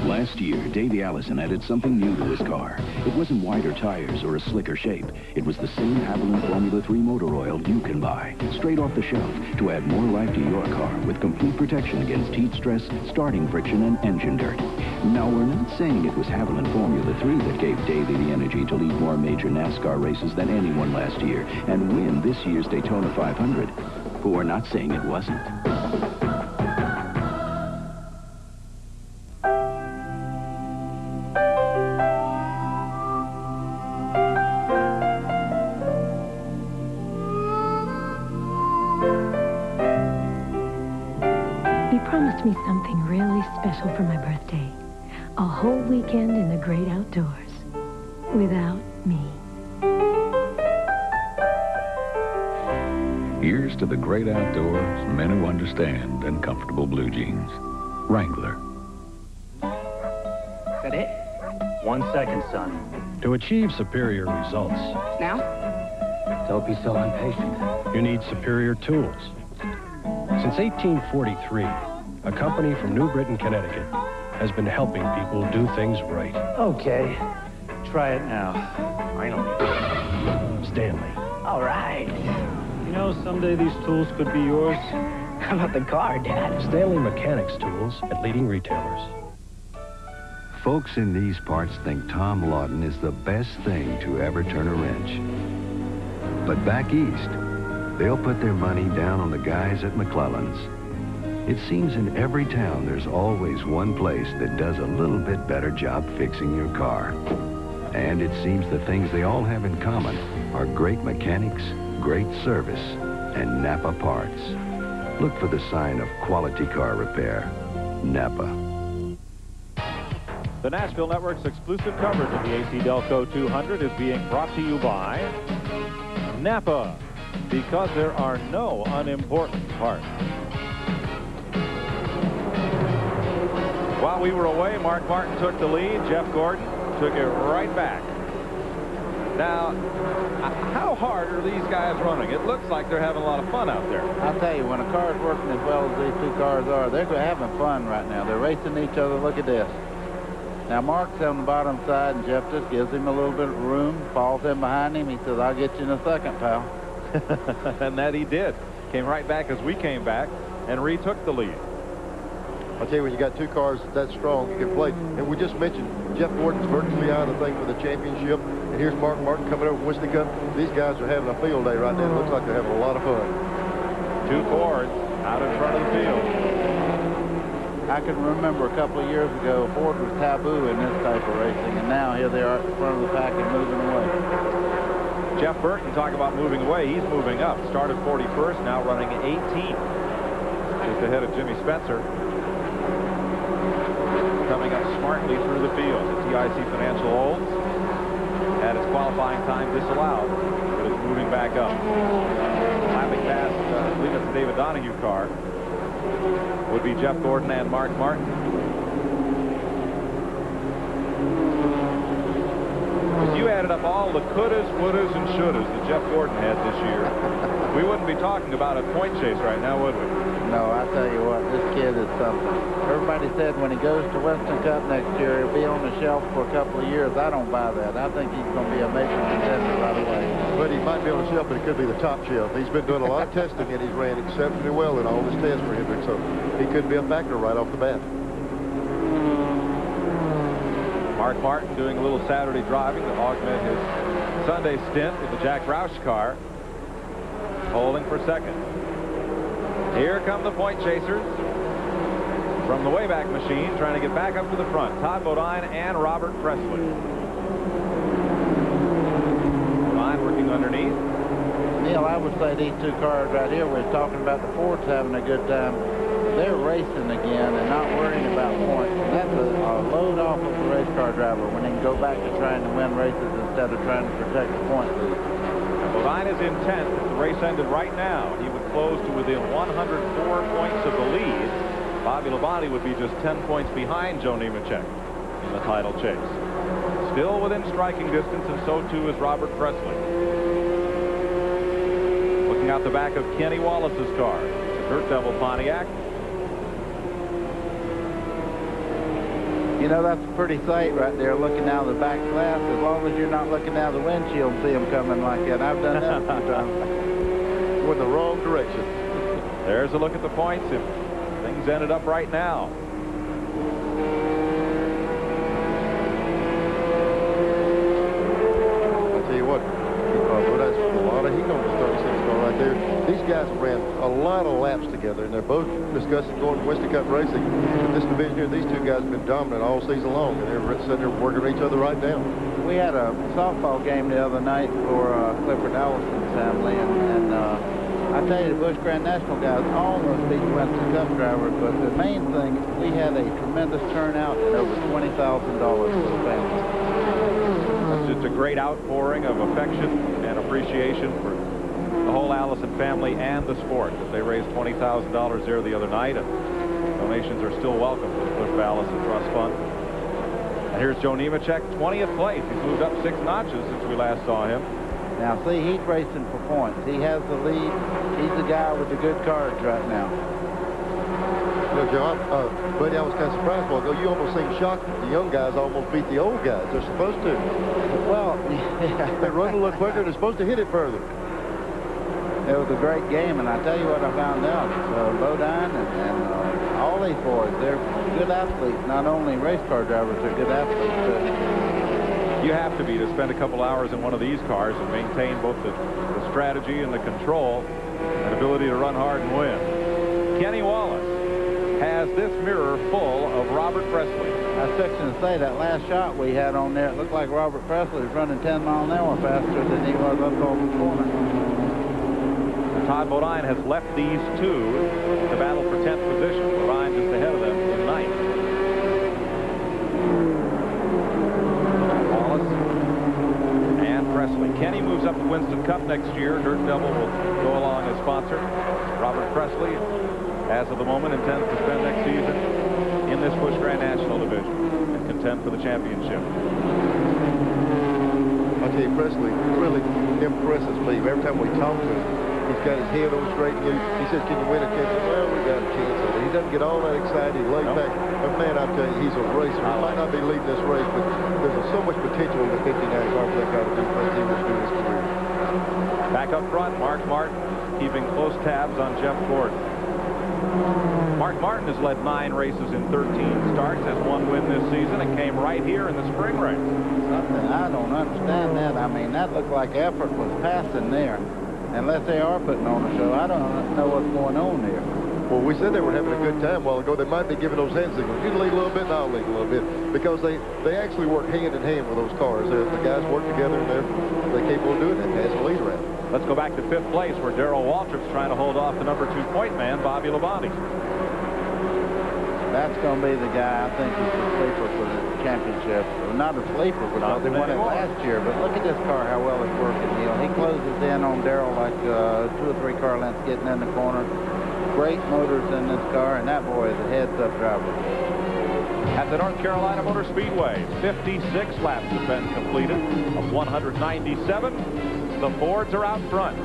Last year, Davey Allison added something new to his car. It wasn't wider tires or a slicker shape. It was the same Haviland Formula 3 motor oil you can buy, straight off the shelf, to add more life to your car with complete protection against heat stress, starting friction, and engine dirt. Now, we're not saying it was Haviland Formula 3 that gave Davey the energy to lead more major NASCAR races than anyone last year and win this year's Daytona 500. But we're not saying it wasn't. Me something really special for my birthday. A whole weekend in the great outdoors. Without me. Here's to the great outdoors, men who understand, and comfortable blue jeans. Wrangler. Is that it? 1 second, son. To achieve superior results, Now? don't be so impatient. You need superior tools. Since 1843, a company from New Britain, Connecticut, has been helping people do things right. Okay. Try it now. Finally. Stanley. All right. You know, someday these tools could be yours. How about the car, Dad? Stanley Mechanics tools at leading retailers. Folks in these parts think Tom Lawton is the best thing to ever turn a wrench. But back east, they'll put their money down on the guys at McClellan's. It seems in every town there's always one place that does a little bit better job fixing your car. And it seems the things they all have in common are great mechanics, great service, and Napa parts. Look for the sign of quality car repair. Napa. The Nashville Network's exclusive coverage of the AC-Delco 200 is being brought to you by Napa, because there are no unimportant parts. While we were away, Mark Martin took the lead. Jeff Gordon took it right back. Now, how hard are these guys running? It looks like they're having a lot of fun out there. I'll tell you, when a car's working as well as these two cars are, they're having fun right now. They're racing each other. Look at this. Now, Mark's on the bottom side, and Jeff just gives him a little bit of room, falls in behind him. He says, I'll get you in a second, pal. And that he did. Came right back as we came back and retook the lead. I'll tell you, when you got two cars that strong, you can play. And we just mentioned Jeff Gordon's virtually out of the thing for the championship. And here's Mark Martin coming over Winston Cup. These guys are having a field day right now. It looks like they're having a lot of fun. 2 Fords out in front of the field. I can remember a couple of years ago, Ford was taboo in this type of racing, and now here they are at the front of the pack and moving away. Jeff Burton, talk about moving away. He's moving up. Started 41st, now running 18th. Just ahead of Jimmy Spencer. Coming up smartly through the field. The TIC Financial Olds had its qualifying time disallowed, but it's moving back up. Lapping past, I believe it's the David Donahue car, would be Jeff Gordon and Mark Martin. If you added up all the couldas, wouldas, and shouldas that Jeff Gordon had this year, we wouldn't be talking about a point chase right now, would we? No, I tell you what, this kid is something. Everybody said when he goes to Winston Cup next year, he'll be on the shelf for a couple of years. I don't buy that. I think he's going to be a major contender right away. But he might be on the shelf, but it could be the top shelf. He's been doing a lot of testing, and he's ran exceptionally well in all his tests for Hendrick, so he could be a factor right off the bat. Mark Martin doing a little Saturday driving to augment his Sunday stint with the Jack Roush car, holding for second. Here come the point chasers from the Wayback Machine, trying to get back up to the front. Todd Bodine and Robert Presley. Bodine working underneath. Neil, I would say these 2 cars right here, we're talking about the Fords having a good time. They're racing again and not worrying about points. And that's a load off of a race car driver when they can go back to trying to win races instead of trying to protect the point lead. Bodine is in 10th. If the race ended right now, he would close to within 104 points of the lead. Bobby Labonte would be just 10 points behind Joe Nemechek in the title chase. Still within striking distance, and so too is Robert Presley. Looking out the back of Kenny Wallace's car, the Dirt Devil Pontiac. You know, that's a pretty sight right there, looking out of the back glass. As long as you're not looking out of the windshield, see them coming like that. I've done that a few times. Going the wrong direction. There's a look at the points if things ended up right now. I'll tell you what, that's a lot of heat on this 36 car right there. These guys ran a lot of laps together, and they're both discussing going to Winston Cup racing. In this division here, these 2 guys have been dominant all season long, and they're sitting there working each other right now. We had a softball game the other night for Clifford Allison's family, and I tell you, the Busch Grand National guys almost beat the Winston Cup drivers, but the main thing, we had a tremendous turnout and over $20,000 for the family. That's just a great outpouring of affection and appreciation for the whole Allison family and the sport. They raised $20,000 there the other night, and donations are still welcome to the Cliff Allison Trust Fund. And here's Joe Nemechek, 20th place. He's moved up 6 notches since we last saw him. Now, see, he's racing for points. He has the lead. He's the guy with the good cards right now. Well, John, buddy, I was kind of surprised a while ago. You almost seemed shocked that the young guys almost beat the old guys. They're supposed to. Well, they run a little quicker. They're supposed to hit it further. It was a great game, and I tell you what I found out. Bodine and all these boys, they're good athletes. Not only race car drivers, they're good athletes, too. You have to be to spend a couple hours in one of these cars and maintain both the strategy and the control and ability to run hard and win. Kenny Wallace has this mirror full of Robert Presley. I was fixing to say, that last shot we had on there, it looked like Robert Presley was running 10 miles an hour faster than he was up over the corner. Todd Bodine has left these 2 to battle for 10th position. Bodine just ahead of them in 9th. Presley. Kenny moves up to Winston Cup next year. Dirt Devil will go along as sponsor. Robert Presley, as of the moment, intends to spend next season in this Busch Grand National division and contend for the championship. I'll tell you, Presley really impresses me. Every time we talk to him, he's got his head on straight. He says, "Can you win a championship?" Well, we got a chance. He doesn't get all that excited. He lays back. But man, I tell you, he's a racer. He might not be leading this race, but there's so much potential in the 59 car for that guy to do what he was doing his career. Back up front, Mark Martin keeping close tabs on Jeff Gordon. Mark Martin has led 9 races in 13 starts, has 1 win this season, and came right here in the spring race. Something I don't understand that. I mean, that looked like effort was passing there. Unless they are putting on a show, I don't know what's going on there. Well, we said they were having a good time a while ago. They might be giving those hand signals. You lead a little bit, and I'll lead a little bit. Because they actually work hand in hand with those cars. The guys work together, and they're capable of doing that, passing the lead around. Let's go back to 5th place, where Darrell Waltrip's trying to hold off the number 2 point man, Bobby Labonte. That's going to be the guy I think is the sleeper for the championship. Well, not a sleeper because they won it last year, but look at this car, how well it's working, Neil. He closes in on Darrell like 2 or 3 car lengths getting in the corner. Great motors in this car, and that boy is a heads-up driver. At the North Carolina Motor Speedway, 56 laps have been completed of 197. The Fords are out front.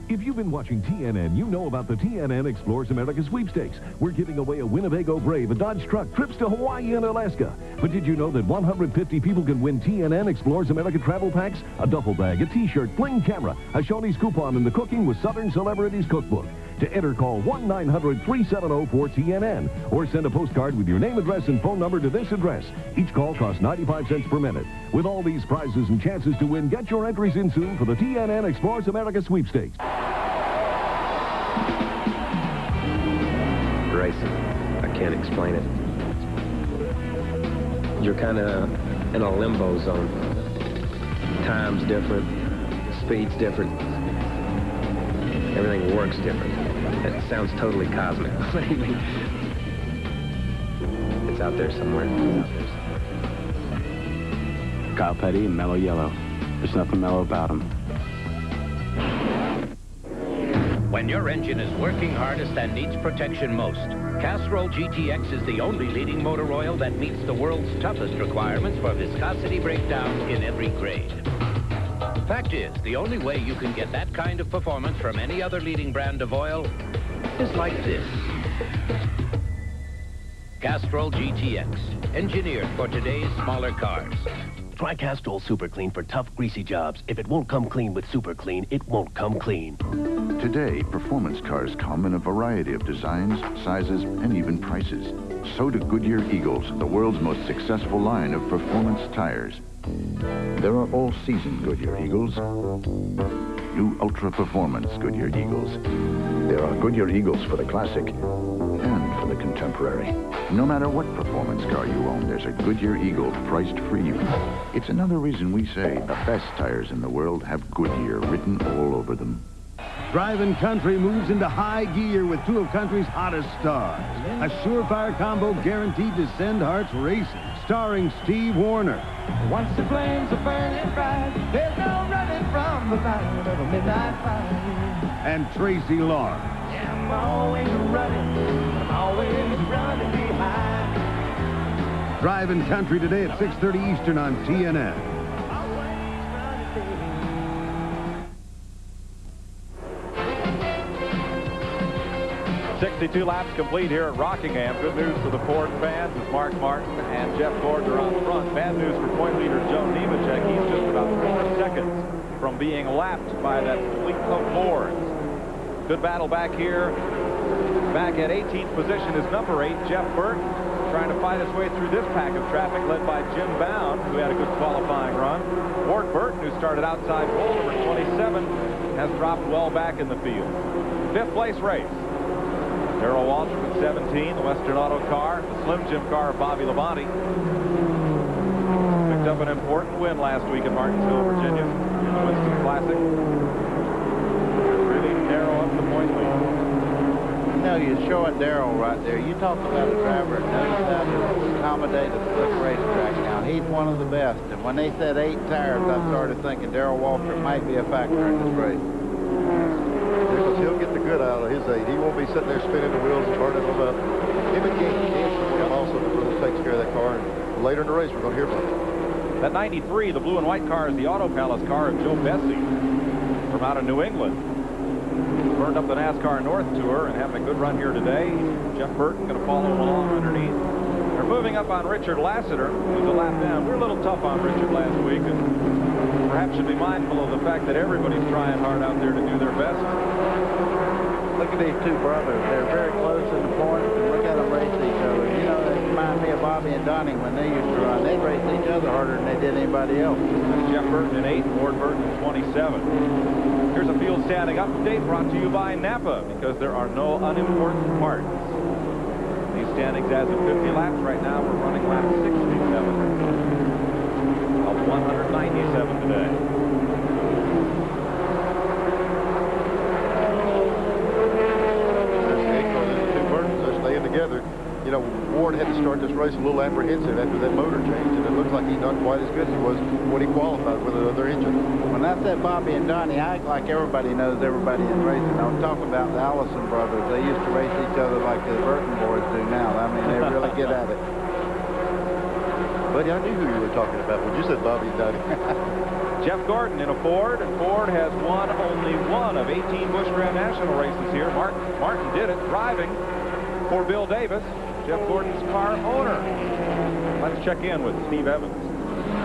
If you've been watching TNN, you know about the TNN Explores America Sweepstakes. We're giving away a Winnebago Brave, a Dodge truck, trips to Hawaii and Alaska. But did you know that 150 people can win TNN Explores America travel packs? A duffel bag, a t-shirt, bling camera, a Shoney's coupon, and the Cooking with Southern Celebrities cookbook. To enter, call 1-900-370-4TNN or send a postcard with your name, address, and phone number to this address. Each call costs 95 cents per minute. With all these prizes and chances to win, get your entries in soon for the TNN Explores America Sweepstakes. Racing. I can't explain it. You're kind of in a limbo zone. Time's different. Speed's different. Everything works different. It sounds totally cosmic. It's out there somewhere. Kyle Petty and Mellow Yellow. There's nothing mellow about them. When your engine is working hardest and needs protection most, Castrol GTX is the only leading motor oil that meets the world's toughest requirements for viscosity breakdown in every grade. Fact is, the only way you can get that kind of performance from any other leading brand of oil is like this. Castrol GTX, engineered for today's smaller cars. Try Castrol Super Clean for tough, greasy jobs. If it won't come clean with Super Clean, it won't come clean. Today, performance cars come in a variety of designs, sizes, and even prices. So do Goodyear Eagles, the world's most successful line of performance tires. There are all-season Goodyear Eagles, new ultra-performance Goodyear Eagles. There are Goodyear Eagles for the classic and for the contemporary. No matter what performance car you own, there's a Goodyear Eagle priced for you. It's another reason we say the best tires in the world have Goodyear written all over them. Driving Country moves into high gear with 2 of country's hottest stars. A surefire combo guaranteed to send hearts racing. Starring Steve Warner. Once the flames are burning bright, there's no running from the light of a midnight fire. And Tracy Lawrence. Yeah, I'm always running. I'm always running behind. Driving Country today at 6:30 Eastern on TNN. 62 laps complete here at Rockingham. Good news for the Ford fans as Mark Martin and Jeff Gordon are on front. Bad news for point leader Joe Nemechek. He's just about 4 seconds from being lapped by that fleet of Fords. Good battle back here. Back at 18th position is number 8, Jeff Burton, trying to fight his way through this pack of traffic, led by Jim Bound, who had a good qualifying run. Ward Burton, who started outside pole number 27, has dropped well back in the field. 5th place race. Darrell Waltrip at 17, the Western Auto car, the Slim Jim car of Bobby Labonte. Picked up an important win last week in Martinsville, Virginia, in the Winston Classic. Really narrow up the point lead. You know, you're showing Darrell right there. You talk about a driver that knows how to accommodate a slick racetrack. Now, he's one of the best. And when they said 8 tires, I started thinking Darrell Waltrip might be a factor in this race. Because he'll get the good out of his 8. He won't be sitting there spinning the wheels and burning them up. Him and Gaines also really takes care of that car. And later in the race, we're going to hear about it. That 93, the blue and white car, is the Auto Palace car of Joe Bessie from out of New England. Burned up the NASCAR North Tour and having a good run here today. Jeff Burton going to follow along underneath. They're moving up on Richard Lassiter, who's a lap down. We were a little tough on Richard last week, and perhaps should be mindful of the fact that everybody's trying hard out there to do their best. Look at these two brothers. They're very close in the points, and look at them race each other. You know, they remind me of Bobby and Donnie when they used to run. They'd race each other harder than they did anybody else. That's Jeff Burton in 8, Ward Burton in 27. Here's a field standing update brought to you by Napa, because there are no unimportant parts. These standings as of 50 laps right now, we're running lap 67 of 197 today. Together. You know, Ward had to start this race a little apprehensive after that motor change, and it looks like he's not quite as good as he was when he qualified with another engine. When I said Bobby and Donnie, I act like everybody knows everybody in racing. I'm talking about the Allison brothers. They used to race each other like the Burton boys do now. I mean, they really get at it. Buddy, I knew who you were talking about when you said Bobby and Donnie. Jeff Gordon in a Ford, and Ford has won only one of 18 Busch Grand National races here. Martin did it, driving for Bill Davis, Jeff Gordon's car owner. Let's check in with Steve Evans.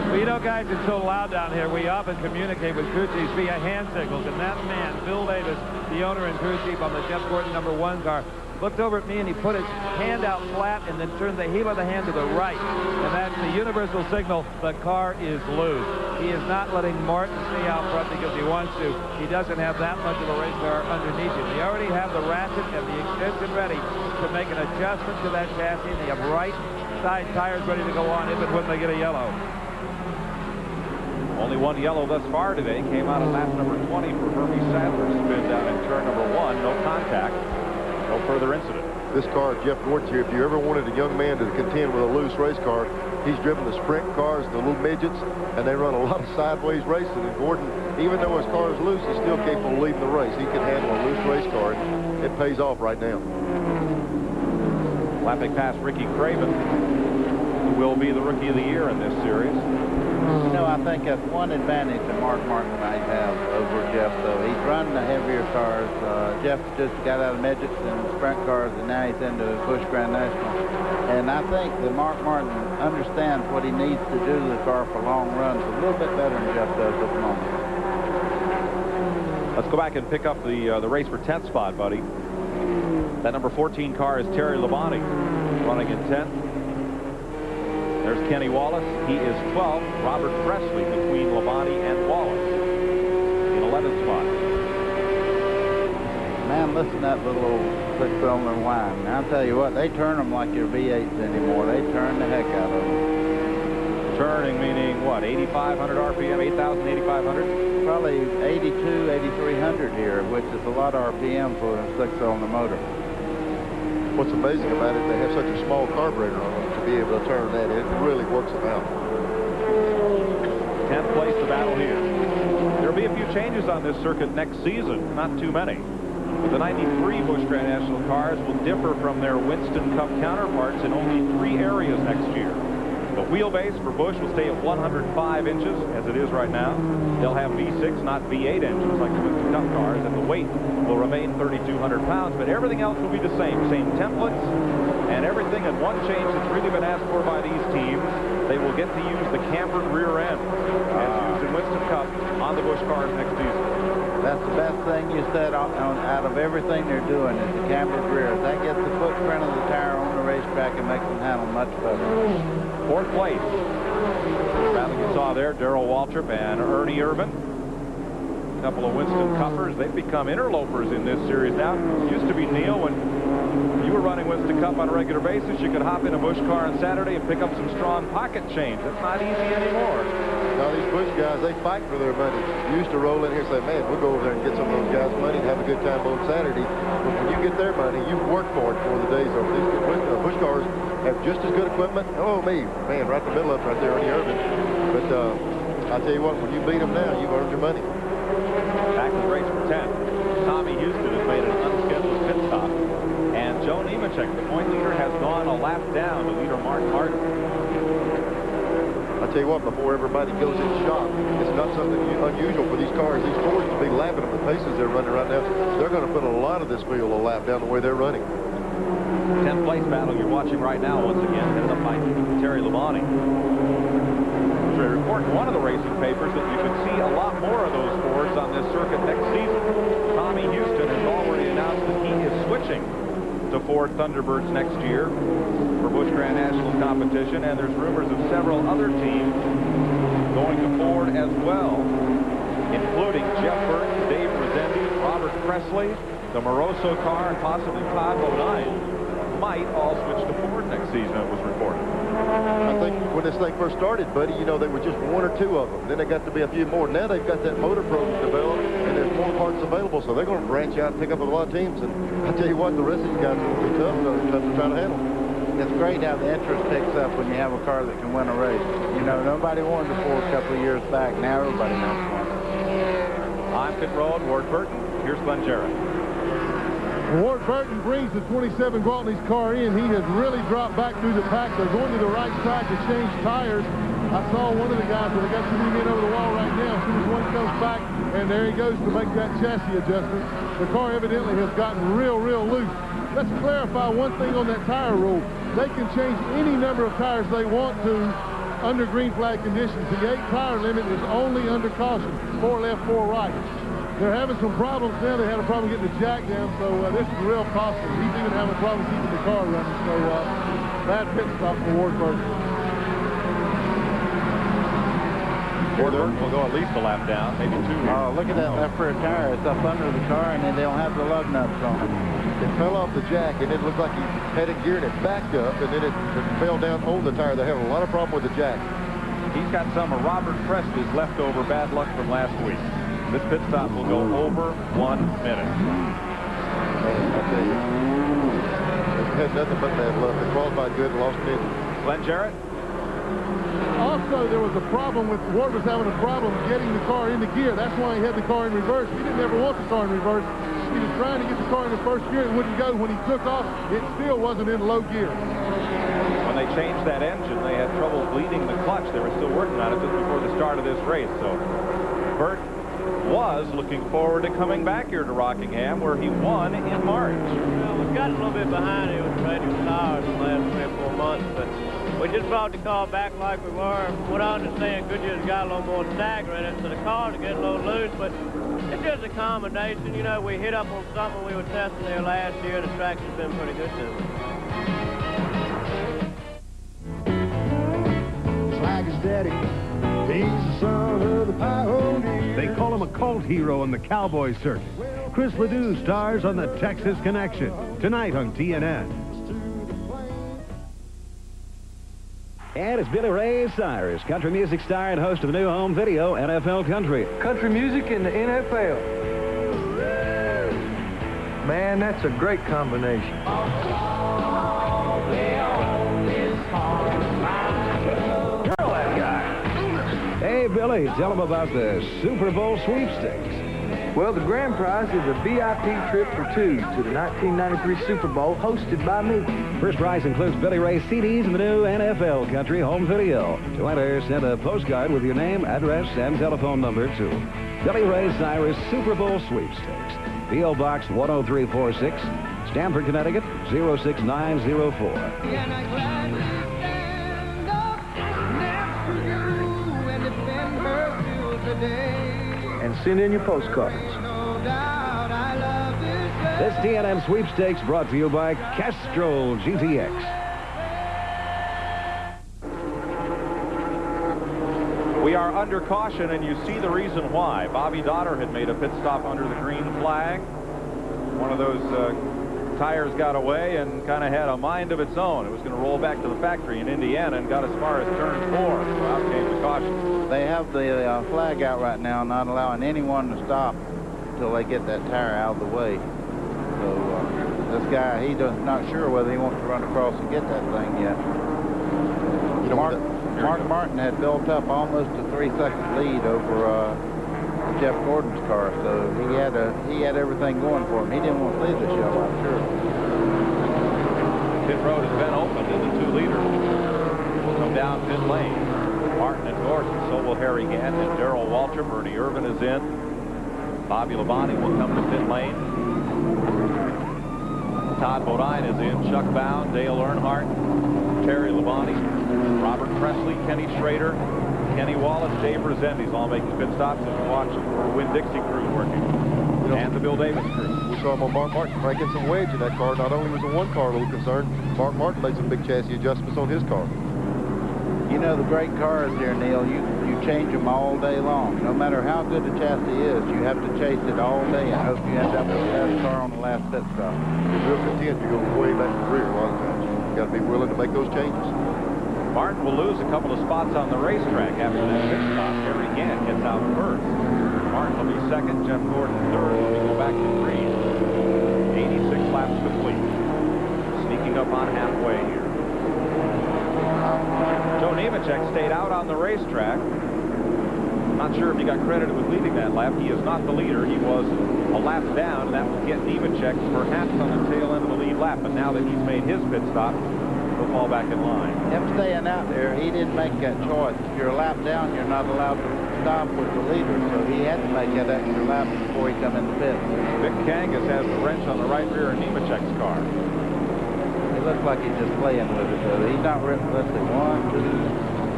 Well, you know, guys, it's so loud down here. We often communicate with crew chiefs via hand signals, and that man, Bill Davis, the owner and crew chief on the Jeff Gordon #1 car, looked over at me and he put his hand out flat and then turned the heel of the hand to the right. And that's the universal signal, the car is loose. He is not letting Martin stay out front because he wants to. He doesn't have that much of a race car underneath him. They already have the ratchet and the extension ready to make an adjustment to that chassis. And they have right side tires ready to go on if and when they get a yellow. Only one yellow thus far today. Came out of lap number 20 for Herbie Sadler's spin down in turn number 1. No contact. No further incident. This car, Jeff Gordon's here, if you ever wanted a young man to contend with a loose race car, he's driven the sprint cars, the little midgets, and they run a lot of sideways racing. And Gordon, even though his car is loose, he's still capable of leading the race. He can handle a loose race car, and it pays off right now. Lapping past Ricky Craven, who will be the Rookie of the Year in this series. You know, I think that's one advantage that Mark Martin might have over Jeff, though. He's running the heavier cars. Jeff just got out of midgets and sprint cars, and now he's into Busch Grand National. And I think that Mark Martin understands what he needs to do to the car for long runs a little bit better than Jeff does at the moment. Let's go back and pick up the race for 10th spot, buddy. That number 14 car is Terry Labonte, running in 10th. There's Kenny Wallace. He is 12th. Robert Presley between Labonte and Wallace in 11th spot. Man, listen to that little old six-cylinder whine. I'll tell you what, they turn them like they're V8s anymore. They turn the heck out of them. Turning meaning what, 8,500 RPM, 8,000, 8,500? Probably 82, 8,300 here, which is a lot of RPM for a six-cylinder motor. What's amazing about it, they have such a small carburetor on them to be able to turn that. It really works them out. 10th place to battle here. There'll be a few changes on this circuit next season, not too many. But the 93 Busch Grand National cars will differ from their Winston Cup counterparts in only 3 areas next year. The wheelbase for Busch will stay at 105 inches, as it is right now. They'll have V6, not V8 engines like the Winston Cup cars, and the weight will remain 3,200 pounds, but everything else will be the same. Same templates and everything, and one change that's really been asked for by these teams, they will get to use the cambered rear end, as used in Winston Cup, on the Busch cars next season. That's the best thing you said out of everything they're doing is the cambered rear. That gets the footprint of the tire on the racetrack and makes them handle much better. 4th place. Battle you saw there, Darrell Waltrip and Ernie Irvin. A couple of Winston Cuppers. They've become interlopers in this series now. It used to be, Neil, when you were running Winston Cup on a regular basis, you could hop in a Busch car on Saturday and pick up some strong pocket change. That's not easy anymore. Now, these Busch guys, they fight for their money. You used to roll in here and say, man, we'll go over there and get some of those guys' money and have a good time on Saturday. But when you get their money, you work for it for the days over. These Busch cars have just as good equipment. Oh, me, man, right in the middle of it right there, Ernie Irvin. But I'll tell you what, when you beat them now, you've earned your money. Back to the race for 10. Tommy Houston has made an unscheduled pit stop. And Joe Nemechek, the point leader, has gone a lap down to leader Mark Martin. I'll tell you what, before everybody goes in shock, it's not something unusual for these cars. These Fords to be lapping at the paces they're running right now. They're going to put a lot of this field a lap down the way they're running. 10th place battle you're watching right now, once again, headed up by Terry Labonte. they report in one of the racing papers that you could see a lot more of those Fords on this circuit next season. Tommy Houston has already announced that he is switching to Ford Thunderbirds next year for Busch Grand National competition, and there's rumors of several other teams going to Ford as well, including Jeff Burton, Dave Rezendi, Robert Presley, the Moroso car, and possibly Todd Bodine might all switch to Ford next season, it was reported. I think when this thing first started, buddy, you know, there were just one or two of them. Then there got to be a few more. Now they've got that motor program developed, and there's more parts available, so they're going to branch out and pick up a lot of teams. And I tell you what, the rest of these guys are going to be tough to try to handle. It's great how the interest picks up when you have a car that can win a race. You know, nobody wanted the Ford a couple of years back. Now everybody knows one. On pit road, Ward Burton. Here's Glenn Jarrett. Ward Burton brings the 27 Gwaltney's car in. He has really dropped back through the pack. They're going to the right track to change tires. I saw one of the guys, but they got too many men over the wall right now. As soon as one comes back, and there he goes to make that chassis adjustment. The car evidently has gotten real loose. Let's clarify one thing on that tire rule. They can change any number of tires they want to under green flag conditions. The 8 tire limit is only under caution, 4 left, 4 right. They're having some problems now. They had a problem getting the jack down, so this is real costly. He's even having a problem keeping the car running, so bad pit stop for Ward Burton. Ward Burton will go at least a lap down, maybe 2. Oh, look at that left rear tire. It's up under the car, and then they don't have the lug nuts on it. It fell off the jack, and it looked like he had it geared, and it backed up, and then it fell down on the tire. They're having a lot of problem with the jack. He's got some of Robert Presley's leftover bad luck from last week. This pit stop will go over 1 minute. I tell you, it had nothing but bad luck. They qualified good and lost it. Glenn Jarrett? Also, there was a problem with, Ward was having a problem getting the car into gear. That's why he had the car in reverse. He didn't ever want the car in reverse. He was trying to get the car in the first gear. It wouldn't go. When he took off, it still wasn't in low gear. When they changed that engine, they had trouble bleeding the clutch. They were still working on it just before the start of this race. So Burt was looking forward to coming back here to Rockingham, where he won in March. Well, we've gotten a little bit behind here with trading tires in the last 3 or 4 months, but we just brought the car back like we were. From what I understand, Goodyear's got a little more stagger in it, so the cars are getting a little loose, but it's just a combination. You know, we hit up on something we were testing there last year. The track's been pretty good to us. Slag is daddy. He's the son of the pioneer. They call him a cult hero on the cowboy circuit. Chris Ledoux stars on the Texas Connection tonight on TNN. And it's Billy Ray Cyrus, country music star and host of the new home video, NFL Country. Country music in the NFL. Man, that's a great combination. Hey, Billy, tell them about the Super Bowl sweepstakes. Well, the grand prize is a VIP trip for 2 to the 1993 Super Bowl, hosted by me. First prize includes Billy Ray's CDs and the new NFL Country home video. To enter, send a postcard with your name, address, and telephone number to Billy Ray Cyrus Super Bowl sweepstakes. P.O. Box 10346, Stamford, Connecticut 06904. And send in your postcards. This TNN sweepstakes brought to you by Castrol GTX. We are under caution, and you see the reason why. Bobby Dotter had made a pit stop under the green flag. One of those tires got away and kind of had a mind of its own. It was going to roll back to the factory in Indiana and got as far as turn 4. So out came the caution. They have the flag out right now, not allowing anyone to stop until they get that tire out of the way. So this guy, he's not sure whether he wants to run across and get that thing yet. You know, Mark Martin had built up almost a 3-second lead over Jeff Gordon's car, so he had everything going for him. He didn't want to leave the show, I'm sure. Pit road has been opened, and the 2 leaders will come down pit lane. Martin and Gorson, so will Harry Gant and Darrell Waltrip. Ernie Irvin is in. Bobby Labonte will come to pit lane. Todd Bodine is in. Chuck Bound, Dale Earnhardt, Terry Labonte, Robert Presley, Kenny Schrader, Kenny Wallace, Dave Resendiz all making pit stops as we watch the Winn-Dixie crew working. And the Bill Davis crew. We saw him on Mark Martin cranking some wedge in that car. Not only was the one car a little concerned, Mark Martin made some big chassis adjustments on his car. You know, the great cars there, Neil, you change them all day long. No matter how good the chassis is, you have to chase it all day and hope you end up with the best car on the last pit stop. You're real content. You go way back to the rear a lot of times. You got to be willing to make those changes. Martin will lose a couple of spots on the racetrack after that pit stop. Harry Gant gets out first. Martin will be second. Jeff Gordon third. We go back to green. 86 laps complete. Sneaking up on halfway here. Joe Nemechek stayed out on the racetrack. Not sure if he got credited with leading that lap. He is not the leader. He was a lap down, and that will get Nemechek perhaps on the tail end of the lead lap. But now that he's made his pit stop, he'll fall back in line. Him staying out there, he didn't make that choice. If you're a lap down, you're not allowed to stop with the leader, so he had to make that extra lap before he come in the pit. Vic Kangas has the wrench on the right rear of Nemechek's car. He looks like he's just playing with it, though. He's not ripping. Let's see, 1, 2.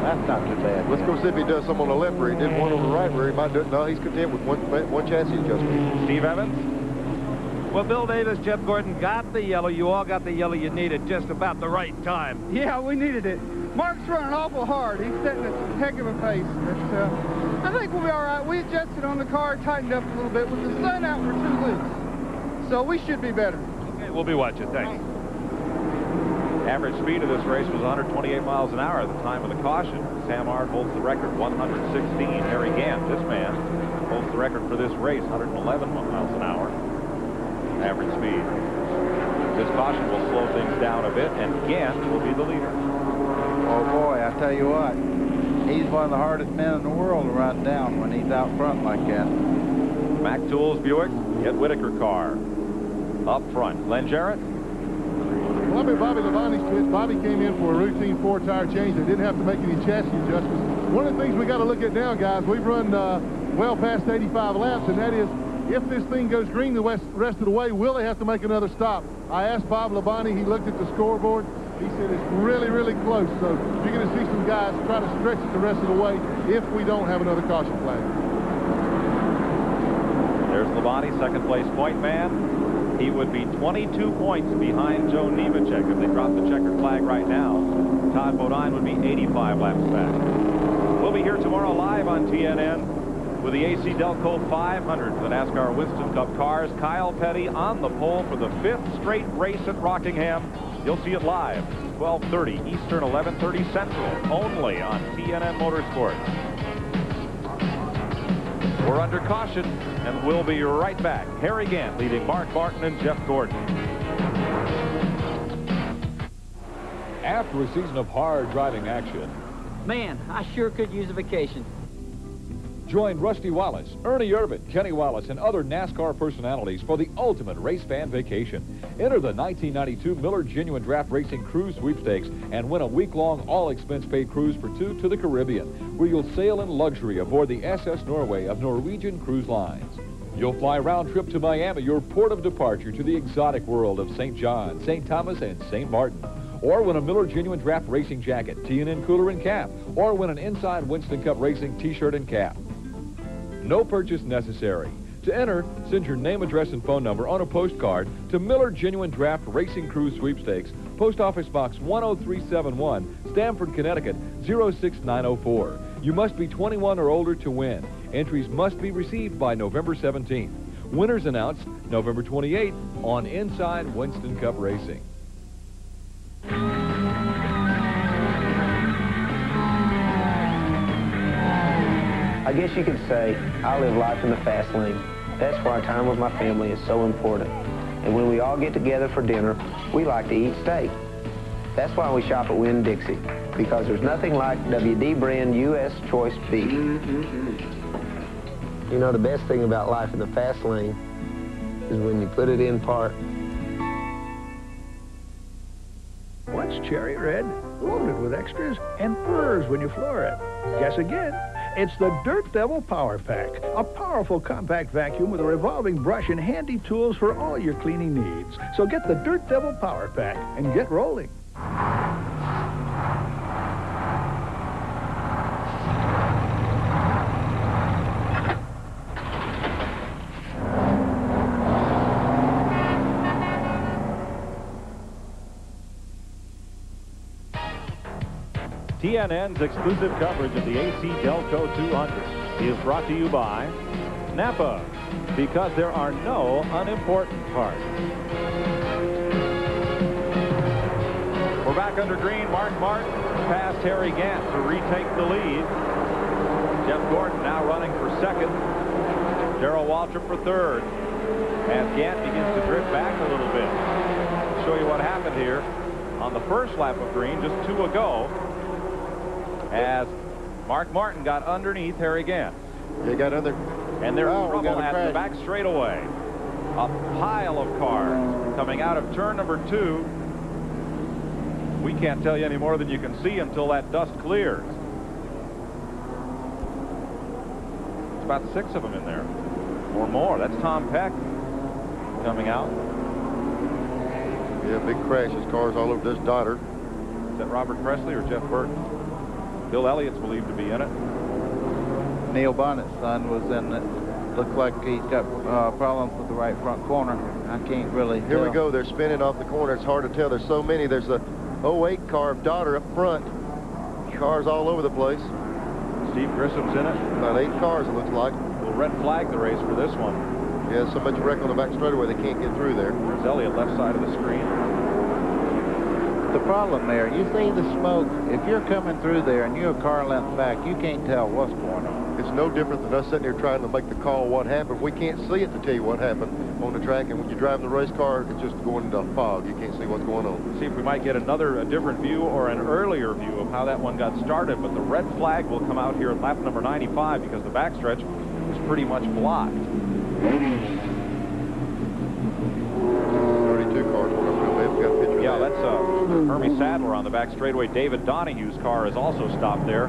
That's not too bad. Let's go see if he does some on the left rear. He did one on the right rear. He might do it. No, he's content with one chassis adjustment. Steve Evans? Well, Bill Davis, Jeff Gordon got the yellow. You all got the yellow you needed just about the right time. Yeah, we needed it. Mark's running awful hard. He's setting a heck of a pace. But I think we'll be all right. We adjusted on the car, tightened up a little bit. With the sun out, we're too loose. So we should be better. Okay, we'll be watching. Thanks. Average speed of this race was 128 miles an hour at the time of the caution. Sam Ard holds the record, 116. Harry Gant, this man, holds the record for this race, 111 miles an hour. Average speed. This caution will slow things down a bit, and Gant will be the leader. Oh, boy, I tell you what. He's one of the hardest men in the world to run down when he's out front like that. Mac Tools Buick, Ed Whitaker car. Up front, Len Jarrett. Well, I'm in Bobby Labonte's pits. Bobby came in for a routine 4-tire change. They didn't have to make any chassis adjustments. One of the things we got to look at now, guys, we've run well past 85 laps, and that is if this thing goes green the rest of the way, will they have to make another stop? I asked Bob Labonte. He looked at the scoreboard. He said it's really, really close. So you're going to see some guys try to stretch it the rest of the way if we don't have another caution flag. There's Labonte, second place point man. He would be 22 points behind Joe Nemechek if they drop the checkered flag right now. Todd Bodine would be 85 laps back. We'll be here tomorrow live on TNN with the AC-Delco 500 for the NASCAR Winston Cup cars. Kyle Petty on the pole for the 5th straight race at Rockingham. You'll see it live, 12:30 Eastern, 11:30 Central, only on TNN Motorsports. We're under caution, and we'll be right back. Harry Gant leading Mark Martin and Jeff Gordon. After a season of hard driving action, man, I sure could use a vacation. Join Rusty Wallace, Ernie Irvan, Kenny Wallace, and other NASCAR personalities for the ultimate race fan vacation. Enter the 1992 Miller Genuine Draft Racing Cruise Sweepstakes and win a week-long all-expense-paid cruise for 2 to the Caribbean, where you'll sail in luxury aboard the SS Norway of Norwegian Cruise Lines. You'll fly round trip to Miami, your port of departure to the exotic world of St. John, St. Thomas, and St. Martin. Or win a Miller Genuine Draft Racing jacket, T&N cooler and cap. Or win an Inside Winston Cup Racing t-shirt and cap. No purchase necessary. To enter, send your name, address, and phone number on a postcard to Miller Genuine Draft Racing Cruise Sweepstakes, Post Office Box 10371, Stamford, Connecticut 06904. You must be 21 or older to win. Entries must be received by November 17th. Winners announced November 28th on Inside Winston Cup Racing. I guess you could say I live life in the fast lane. That's why time with my family is so important. And when we all get together for dinner, we like to eat steak. That's why we shop at Winn-Dixie, because there's nothing like WD brand U.S. choice beef. You know, the best thing about life in the fast lane is when you put it in park. What's cherry red? Loaded with extras and purrs when you floor it. Guess again. It's the Dirt Devil Power Pack, a powerful compact vacuum with a revolving brush and handy tools for all your cleaning needs. So get the Dirt Devil Power Pack and get rolling. TNN's exclusive coverage of the AC-Delco 200 is brought to you by Napa, because there are no unimportant parts. We're back under green. Mark Martin past Harry Gant to retake the lead. Jeff Gordon now running for second. Darrell Waltrip for third. As Gant begins to drift back a little bit. I'll show you what happened here on the first lap of green just 2 ago, as Mark Martin got underneath Harry Gant. They got under. And they're in trouble at the back straightaway. A pile of cars coming out of turn number 2. We can't tell you any more than you can see until that dust clears. It's about 6 of them in there, or more. That's Tom Peck coming out. Yeah, big crash. His car's all over this daughter. Is that Robert Presley or Jeff Burton? Bill Elliott's believed to be in it. Neil Bonnet's son was in it. Looks like he's got problems with the right front corner. I can't really Here tell. we go. They're spinning off the corner. It's hard to tell. There's so many. There's a 08 car of daughter up front. Cars all over the place. Steve Grissom's in it. About 8 cars, it looks like. We'll red flag the race for this one. Yeah, so much wreck on the back straightaway they can't get through there. There's Elliott, left side of the screen. The problem there, you see the smoke. If you're coming through there and you're a car length back, you can't tell what's going on. It's no different than us sitting here trying to make the call what happened. We can't see it to tell you what happened on the track, and when you drive the race car, it's just going into fog. You can't see what's going on. See if we might get a different view or an earlier view of how that one got started, but the red flag will come out here at lap number 95 because the backstretch is pretty much blocked. 32 cars. We've got a picture Yeah, of that. that's Hermie Sadler on the back straightaway. David Donahue's car is also stopped there.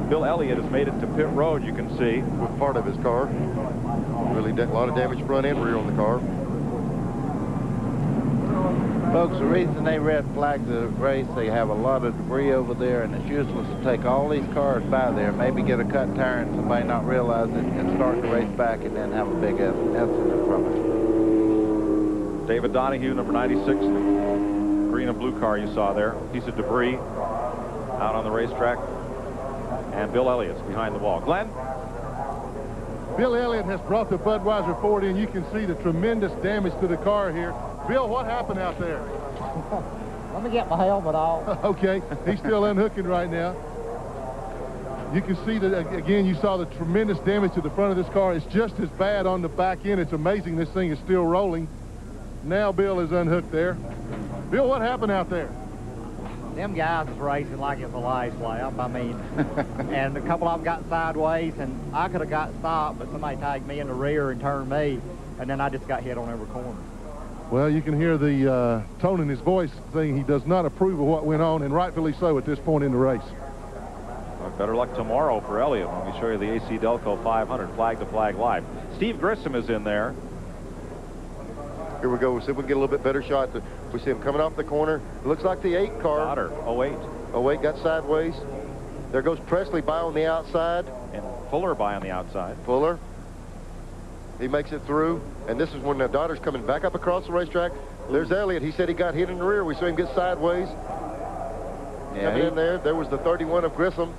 Bill Elliott has made it to pit road, you can see. With part of his car. Really a lot of damage front and rear on the car. Folks, the reason they red flag the race, they have a lot of debris over there, and it's useless to take all these cars by there, maybe get a cut tire and somebody not realize it and start the race back and then have a big incident from it. David Donahue, number 96, the green and blue car you saw there. Piece of debris out on the racetrack. And Bill Elliott's behind the wall. Glenn? Bill Elliott has brought the Budweiser Ford in. You can see the tremendous damage to the car here. Bill, what happened out there? Let me get my helmet off. Okay, he's still unhooking right now. You can see that, again, you saw the tremendous damage to the front of this car. It's just as bad on the back end. It's amazing this thing is still rolling. Now Bill is unhooked there. Bill, what happened out there? Them guys was racing like it was the last lap. I mean, and a couple of them got sideways, and I could have got stopped, but somebody tagged me in the rear and turned me, and then I just got hit on every corner. Well, you can hear the tone in his voice saying he does not approve of what went on, and rightfully so at this point in the race. Well, better luck tomorrow for Elliott when we show you the AC-Delco 500 flag-to-flag live. Steve Grissom is in there. Here we go. We'll see if we can get a little bit better shot. We see him coming off the corner. It looks like the 8 car. Otter, 08. 08 got sideways. There goes Presley by on the outside. And Fuller by on the outside. Fuller. He makes it through. And this is when the daughter's coming back up across the racetrack. There's Elliott. He said he got hit in the rear. We saw him get sideways. Yeah, coming in there. There was the 31 of Grissom.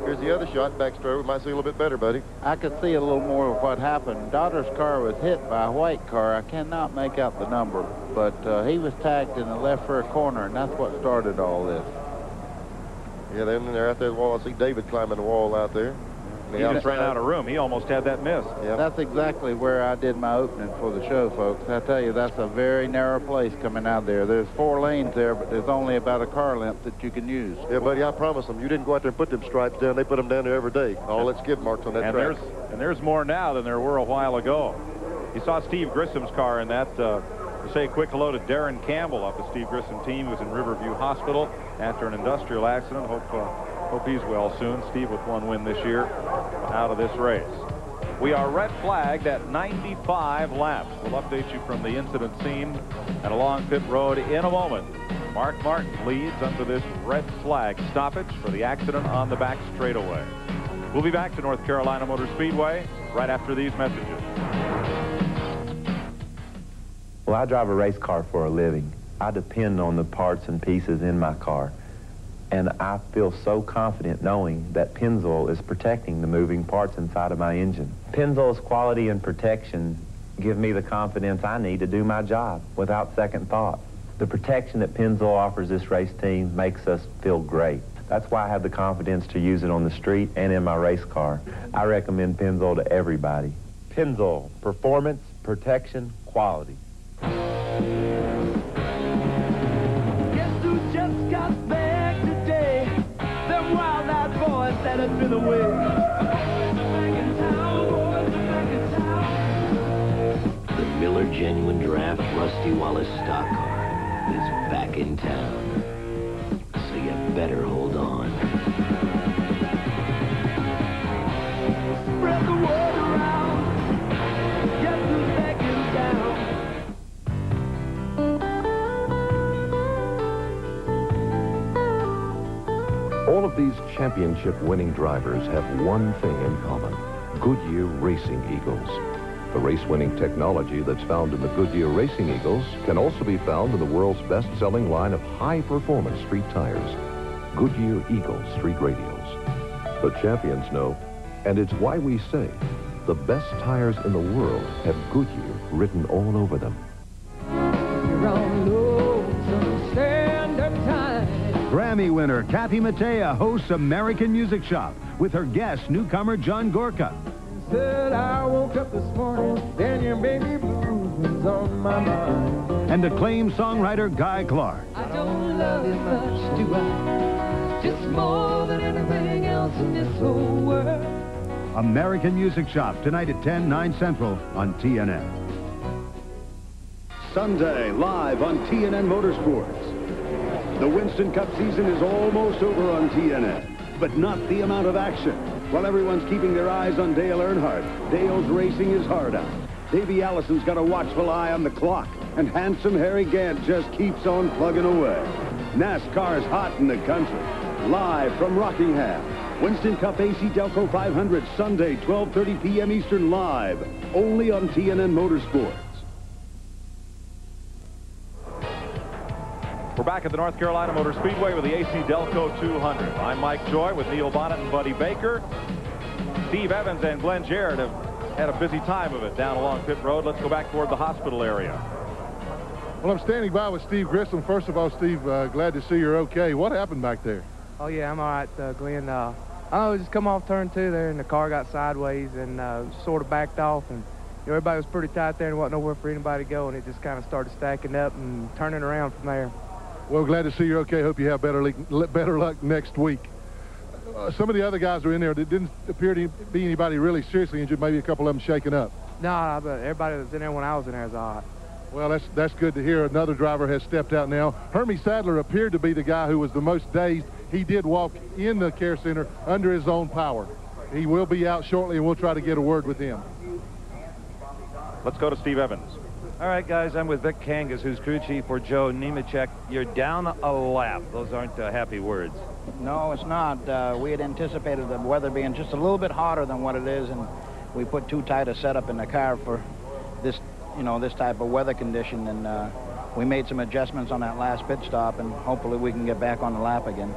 Here's the other shot back straight. We might see a little bit better, buddy. I could see a little more of what happened. Daughter's car was hit by a white car. I cannot make out the number, but he was tagged in the left rear corner, and that's what started all this. Yeah, then they're out there at the wall. I see David climbing the wall out there. He just ran out of room. He almost had that miss. Yeah. That's exactly where I did my opening for the show, folks. I tell you, that's a very narrow place coming out there. There's 4 lanes there, but there's only about a car length that you can use. Yeah, buddy, I promise them. You didn't go out there and put them stripes down. They put them down there every day. All that skid marks on that track. And there's more now than there were a while ago. You saw Steve Grissom's car in that. To say a quick hello to Darren Campbell off the Steve Grissom team, who's in Riverview Hospital after an industrial accident. Hope he's well soon. Steve with 1 win this year out of this race. We are red flagged at 95 laps. We'll update you from the incident scene and along pit road in a moment. Mark Martin leads under this red flag stoppage for the accident on the back straightaway. We'll be back to North Carolina Motor Speedway right after these messages. Well, I drive a race car for a living. I depend on the parts and pieces in my car. And I feel so confident knowing that Pennzoil is protecting the moving parts inside of my engine. Pennzoil's quality and protection give me the confidence I need to do my job without second thought. The protection that Pennzoil offers this race team makes us feel great. That's why I have the confidence to use it on the street and in my race car. I recommend Pennzoil to everybody. Pennzoil, performance, protection, quality. Guess who just got back today? Them wild-eyed boys that had been away. The Miller Genuine Draft Rusty Wallace stock car is back in town. So you better hold on. Spread the word around. Guess who's back in town? All of these championship-winning drivers have one thing in common: Goodyear Racing Eagles. The race-winning technology that's found in the Goodyear Racing Eagles can also be found in the world's best-selling line of high-performance street tires, Goodyear Eagle Street Radials. The champions know, and it's why we say the best tires in the world have Goodyear written all over them. You're on low, standard time. Grammy winner Kathy Mattea hosts American Music Shop with her guest, newcomer John Gorka. Said I woke up this morning, then your baby blues was on my mind. And acclaimed songwriter Guy Clark. I don't love you much, do I? Just more than anything else in this whole world. American Music Shop, tonight at 10, 9 Central on TNN. Sunday, live on TNN Motorsports. The Winston Cup season is almost over on TNN, but not the amount of action. While everyone's keeping their eyes on Dale Earnhardt, Dale's racing his heart out. Davey Allison's got a watchful eye on the clock, and handsome Harry Gant just keeps on plugging away. NASCAR's hot in the country. Live from Rockingham, Winston Cup AC-Delco 500, Sunday, 12:30 p.m. Eastern, live, only on TNN Motorsports. We're back at the North Carolina Motor Speedway with the AC-Delco 200. I'm Mike Joy with Neil Bonnet and Buddy Baker. Steve Evans and Glenn Jarrett have had a busy time of it down along pit road. Let's go back toward the hospital area. Well, I'm standing by with Steve Grissom. First of all, Steve, glad to see you're okay. What happened back there? Oh, yeah, I'm all right, Glenn. I just come off turn 2 there, and the car got sideways and sort of backed off. And everybody was pretty tight there and wasn't nowhere for anybody to go, and it just kind of started stacking up and turning around from there. Well, glad to see you're okay. Hope you have better luck next week. Some of the other guys were in there. There didn't appear to be anybody really seriously injured, maybe a couple of them shaken up. No, but everybody that was in there when I was in there is all right. Well, that's good to hear. Another driver has stepped out now. Hermie Sadler appeared to be the guy who was the most dazed. He did walk in the care center under his own power. He will be out shortly, and we'll try to get a word with him. Let's go to Steve Evans. All right, guys, I'm with Vic Kangas, who's crew chief for Joe Nemechek. You're down a lap. Those aren't happy words. No, it's not. We had anticipated the weather being just a little bit hotter than what it is, and we put too tight a setup in the car for this, this type of weather condition, and we made some adjustments on that last pit stop, and hopefully we can get back on the lap again.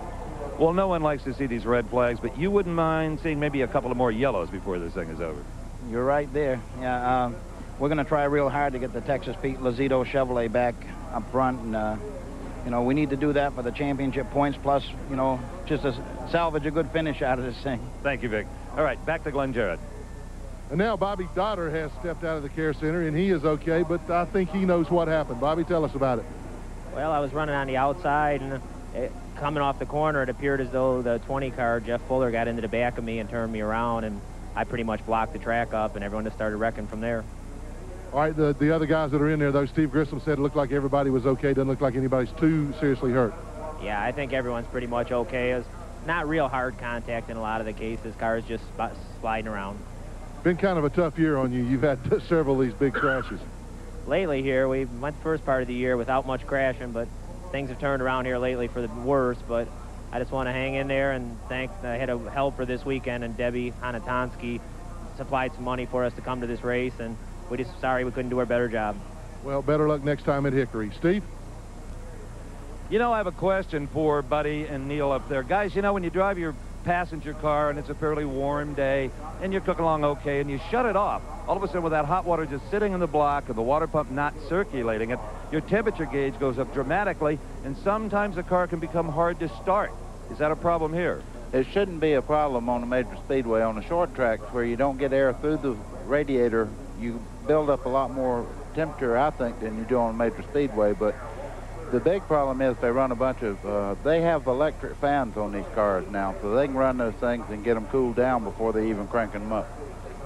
Well, no one likes to see these red flags, but you wouldn't mind seeing maybe a couple of more yellows before this thing is over. You're right there. Yeah, we're going to try real hard to get the Texas Pete Lazito Chevrolet back up front, and we need to do that for the championship points, plus, just to salvage a good finish out of this thing. Thank you, Vic. All right, back to Glenn Jarrett. And now Bobby Dotter has stepped out of the care center, and he is okay, but I think he knows what happened. Bobby, tell us about it. Well, I was running on the outside, and coming off the corner, it appeared as though the 20 car, Jeff Fuller, got into the back of me and turned me around, and I pretty much blocked the track up, and everyone just started wrecking from there. All right, the other guys that are in there, though, Steve Grissom said it looked like everybody was okay. Doesn't look like anybody's too seriously hurt. Yeah, I think everyone's pretty much okay. It's not real hard contact in a lot of the cases. Cars just sliding around. Been kind of a tough year on you. You've had several of these big crashes. Lately here, we went the first part of the year without much crashing, but things have turned around here lately for the worse. But I just want to hang in there and thank the head of helper this weekend, and Debbie Hanatonsky supplied some money for us to come to this race, and we're just sorry we couldn't do our better job. Well, better luck next time at Hickory. Steve? You know, I have a question for Buddy and Neil up there. Guys, you know, when you drive your passenger car and it's a fairly warm day and you're cooking along okay and you shut it off, all of a sudden with that hot water just sitting in the block and the water pump not circulating it, your temperature gauge goes up dramatically, and sometimes the car can become hard to start. Is that a problem here? It shouldn't be a problem on a major speedway. On the short tracks where you don't get air through the radiator, you build up a lot more temperature, I think, than you do on a major speedway. But the big problem is they run a bunch of, they have electric fans on these cars now, so they can run those things and get them cooled down before they even cranking them up.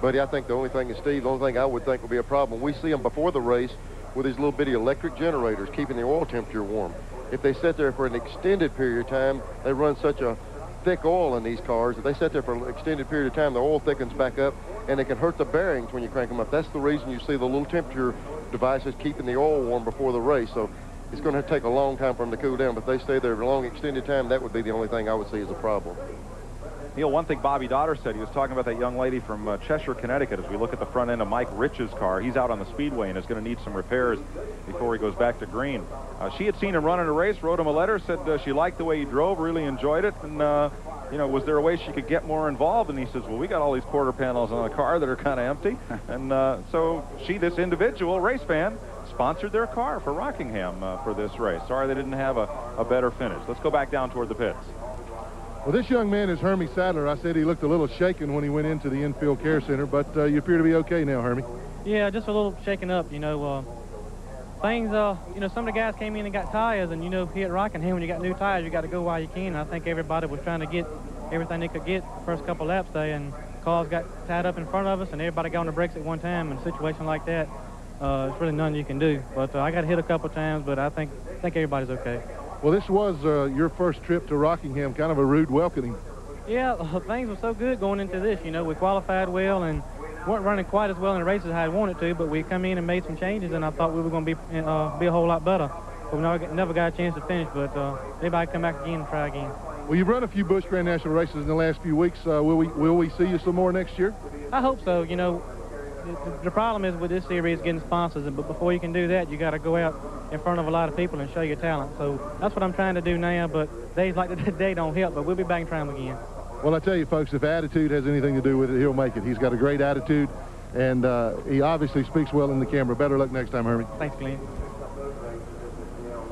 Buddy, I think the only thing is, Steve, the only thing I would think would be a problem, we see them before the race with these little bitty electric generators keeping the oil temperature warm. If they sit there for an extended period of time, they run such a thick oil in these cars. If they sit there for an extended period of time, the oil thickens back up, and it can hurt the bearings when you crank them up. That's the reason you see the little temperature devices keeping the oil warm before the race. So it's going to take a long time for them to cool down, but if they stay there for a long extended time, that would be the only thing I would see as a problem. Neil, one thing Bobby Dotter said, he was talking about that young lady from Cheshire, Connecticut, as we look at the front end of Mike Rich's car. He's out on the Speedway and is going to need some repairs before he goes back to green. She had seen him run in a race, wrote him a letter, said she liked the way he drove, really enjoyed it, and, you know, was there a way she could get more involved? And he says, well, we got all these quarter panels on the car that are kind of empty. And so she, this individual race fan, sponsored their car for Rockingham for this race. Sorry they didn't have a better finish. Let's go back down toward the pits. Well, this young man is Hermie Sadler. I said he looked a little shaken when he went into the infield care center, but you appear to be okay now, Hermie. Yeah, just a little shaken up, you know. Things, you know, some of the guys came in and got tires, and, you know, here at Rockingham, when you got new tires, you got to go while you can. I think everybody was trying to get everything they could get first couple laps there, and cars got tied up in front of us, and everybody got on the brakes at one time. In a situation like that, it's really nothing you can do. But I got hit a couple times, but I think everybody's okay. Well, this was your first trip to Rockingham, kind of a rude welcoming. Yeah, things were so good going into this. You know, we qualified well and weren't running quite as well in the races as I wanted to, but we come in and made some changes, and I thought we were going to be a whole lot better. But we never got a chance to finish, but maybe I can come back again and try again. Well, you've run a few Busch Grand National races in the last few weeks. Will we see you some more next year? I hope so. You know, the problem is with this series getting sponsors, but before you can do that, you got to go out in front of a lot of people and show your talent. So that's what I'm trying to do now, but days like today don't help, but we'll be back and try them again. Well, I tell you, folks, if attitude has anything to do with it, he'll make it. He's got a great attitude, and he obviously speaks well in the camera. Better luck next time, Hermie. Thanks, Glenn.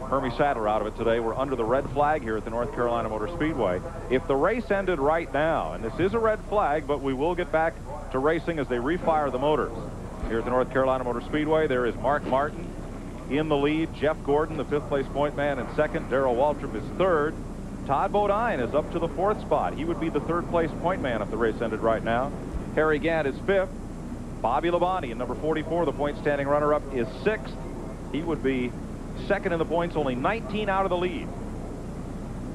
Hermie Sadler out of it today. We're under the red flag here at the North Carolina Motor Speedway. If the race ended right now, and this is a red flag, but we will get back to racing as they refire the motors. Here at the North Carolina Motor Speedway, there is Mark Martin in the lead. Jeff Gordon, the fifth-place point man, in second. Darrell Waltrip is third. Todd Bodine is up to the fourth spot. He would be the third-place point man if the race ended right now. Harry Gant is fifth. Bobby Labonte in number 44, the point-standing runner-up, is sixth. He would be second in the points, only 19 out of the lead.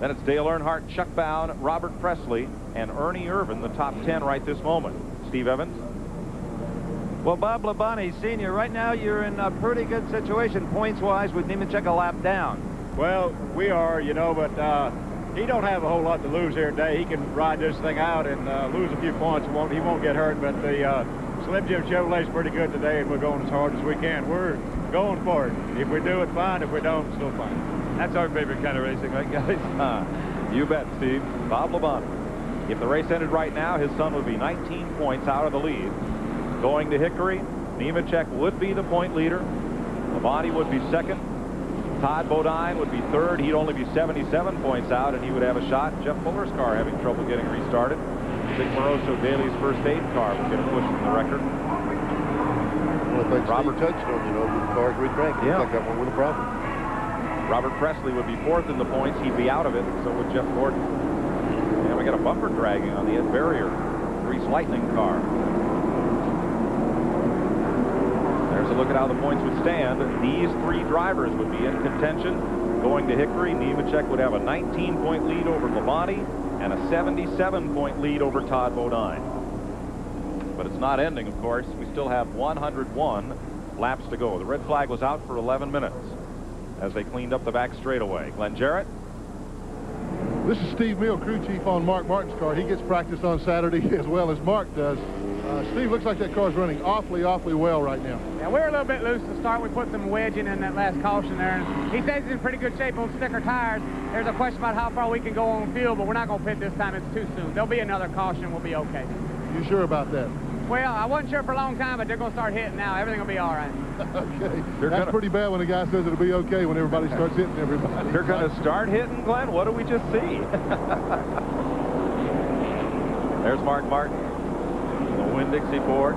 Then it's Dale Earnhardt, Chuck Bown, Robert Presley, and Ernie Irvin, the top 10 right this moment. Steve Evans. Well, Bob Labonte, Sr., right now you're in a pretty good situation points-wise with Nemechek a lap down. Well, we are, you know, but he don't have a whole lot to lose here today. He can ride this thing out and lose a few points. He won't get hurt, but the Slim Jim Chevrolet's pretty good today, and we're going as hard as we can. We're going for it. If we do it, fine. If we don't, still fine. That's our favorite kind of racing, right, guys? You bet, Steve. Bob Labonte. If the race ended right now, his son would be 19 points out of the lead. Going to Hickory, Nemechek would be the point leader. Labonte would be second. Todd Bodine would be third. He'd only be 77 points out, and he would have a shot. Jeff Fuller's car having trouble getting restarted. Vic Moroso Daly's first aid car would get a push from the record. Well, I think Robert touched on, you know, the cars re-cranking. Yeah. I think that one with a problem. Robert Presley would be fourth in the points. He'd be out of it. So would Jeff Gordon. And we got a bumper dragging on the Ed Barrier Grease Lightning car. There's a look at how the points would stand. These three drivers would be in contention. Going to Hickory, Nemechek would have a 19-point lead over Labonte and a 77-point lead over Todd Bodine. But it's not ending, of course. We still have 101 laps to go. The red flag was out for 11 minutes as they cleaned up the back straightaway. Glenn Jarrett. This is Steve Mill, crew chief on Mark Martin's car. He gets practice on Saturday as well as Mark does. Steve, looks like that car's running awfully well right now. Yeah, we were a little bit loose to start. We put some wedging in that last caution there. And he says he's in pretty good shape on sticker tires. There's a question about how far we can go on field, but we're not going to pit this time. It's too soon. There'll be another caution. We'll be okay. You sure about that? Well, I wasn't sure for a long time, but they're going to start hitting now. Everything will be all right. Okay. That's pretty bad when a guy says it'll be okay when everybody starts hitting everybody. They're going to start hitting, Glenn? What do we just see? There's Mark Martin, the Winn-Dixie Ford.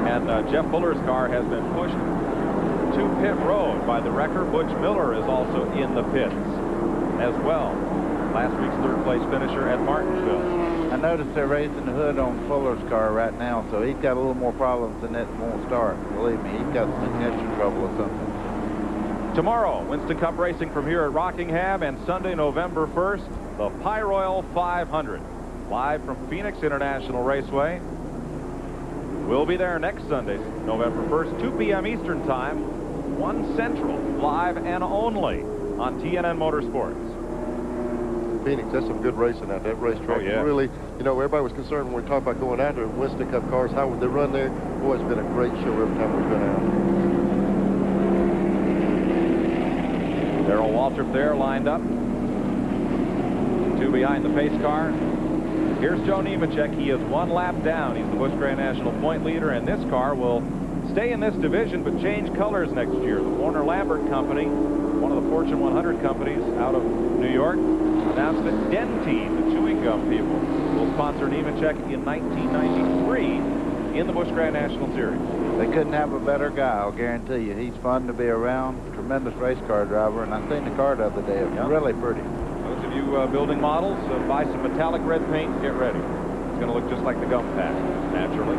And Jeff Fuller's car has been pushed to pit road by the wrecker. Butch Miller is also in the pits as well. Last week's third-place finisher at Martinsville. I noticed they're raising the hood on Fuller's car right now, so he's got a little more problems than that won't start. Believe me, he's got some ignition trouble or something. Tomorrow, Winston Cup racing from here at Rockingham, and Sunday, November 1st, the Pyroil 500. Live from Phoenix International Raceway. We'll be there next Sunday, November 1st, 2 p.m. Eastern Time, 1 Central, live and only on TNN Motorsports. Phoenix, that's some good racing out there. That racetrack. Oh, yeah. Really, you know, everybody was concerned when we talked about going after Winston Cup cars. How would they run there? Boy, it's been a great show every time we've been out. Darrell Waltrip there lined up. 2 behind the pace car. Here's Joe Nemechek. He is 1 lap down. He's the Busch Grand National point leader, and this car will stay in this division but change colors next year. The Warner Lambert Company, one of the Fortune 100 companies out of New York, announced that Dentyne, the chewing gum people, will sponsor Nemechek in 1993 in the Busch Grand National Series. They couldn't have a better guy, I'll guarantee you. He's fun to be around, tremendous race car driver, and I seen the car the other day. It's really pretty. Those of you building models, buy some metallic red paint and get ready. It's going to look just like the gum pack, naturally.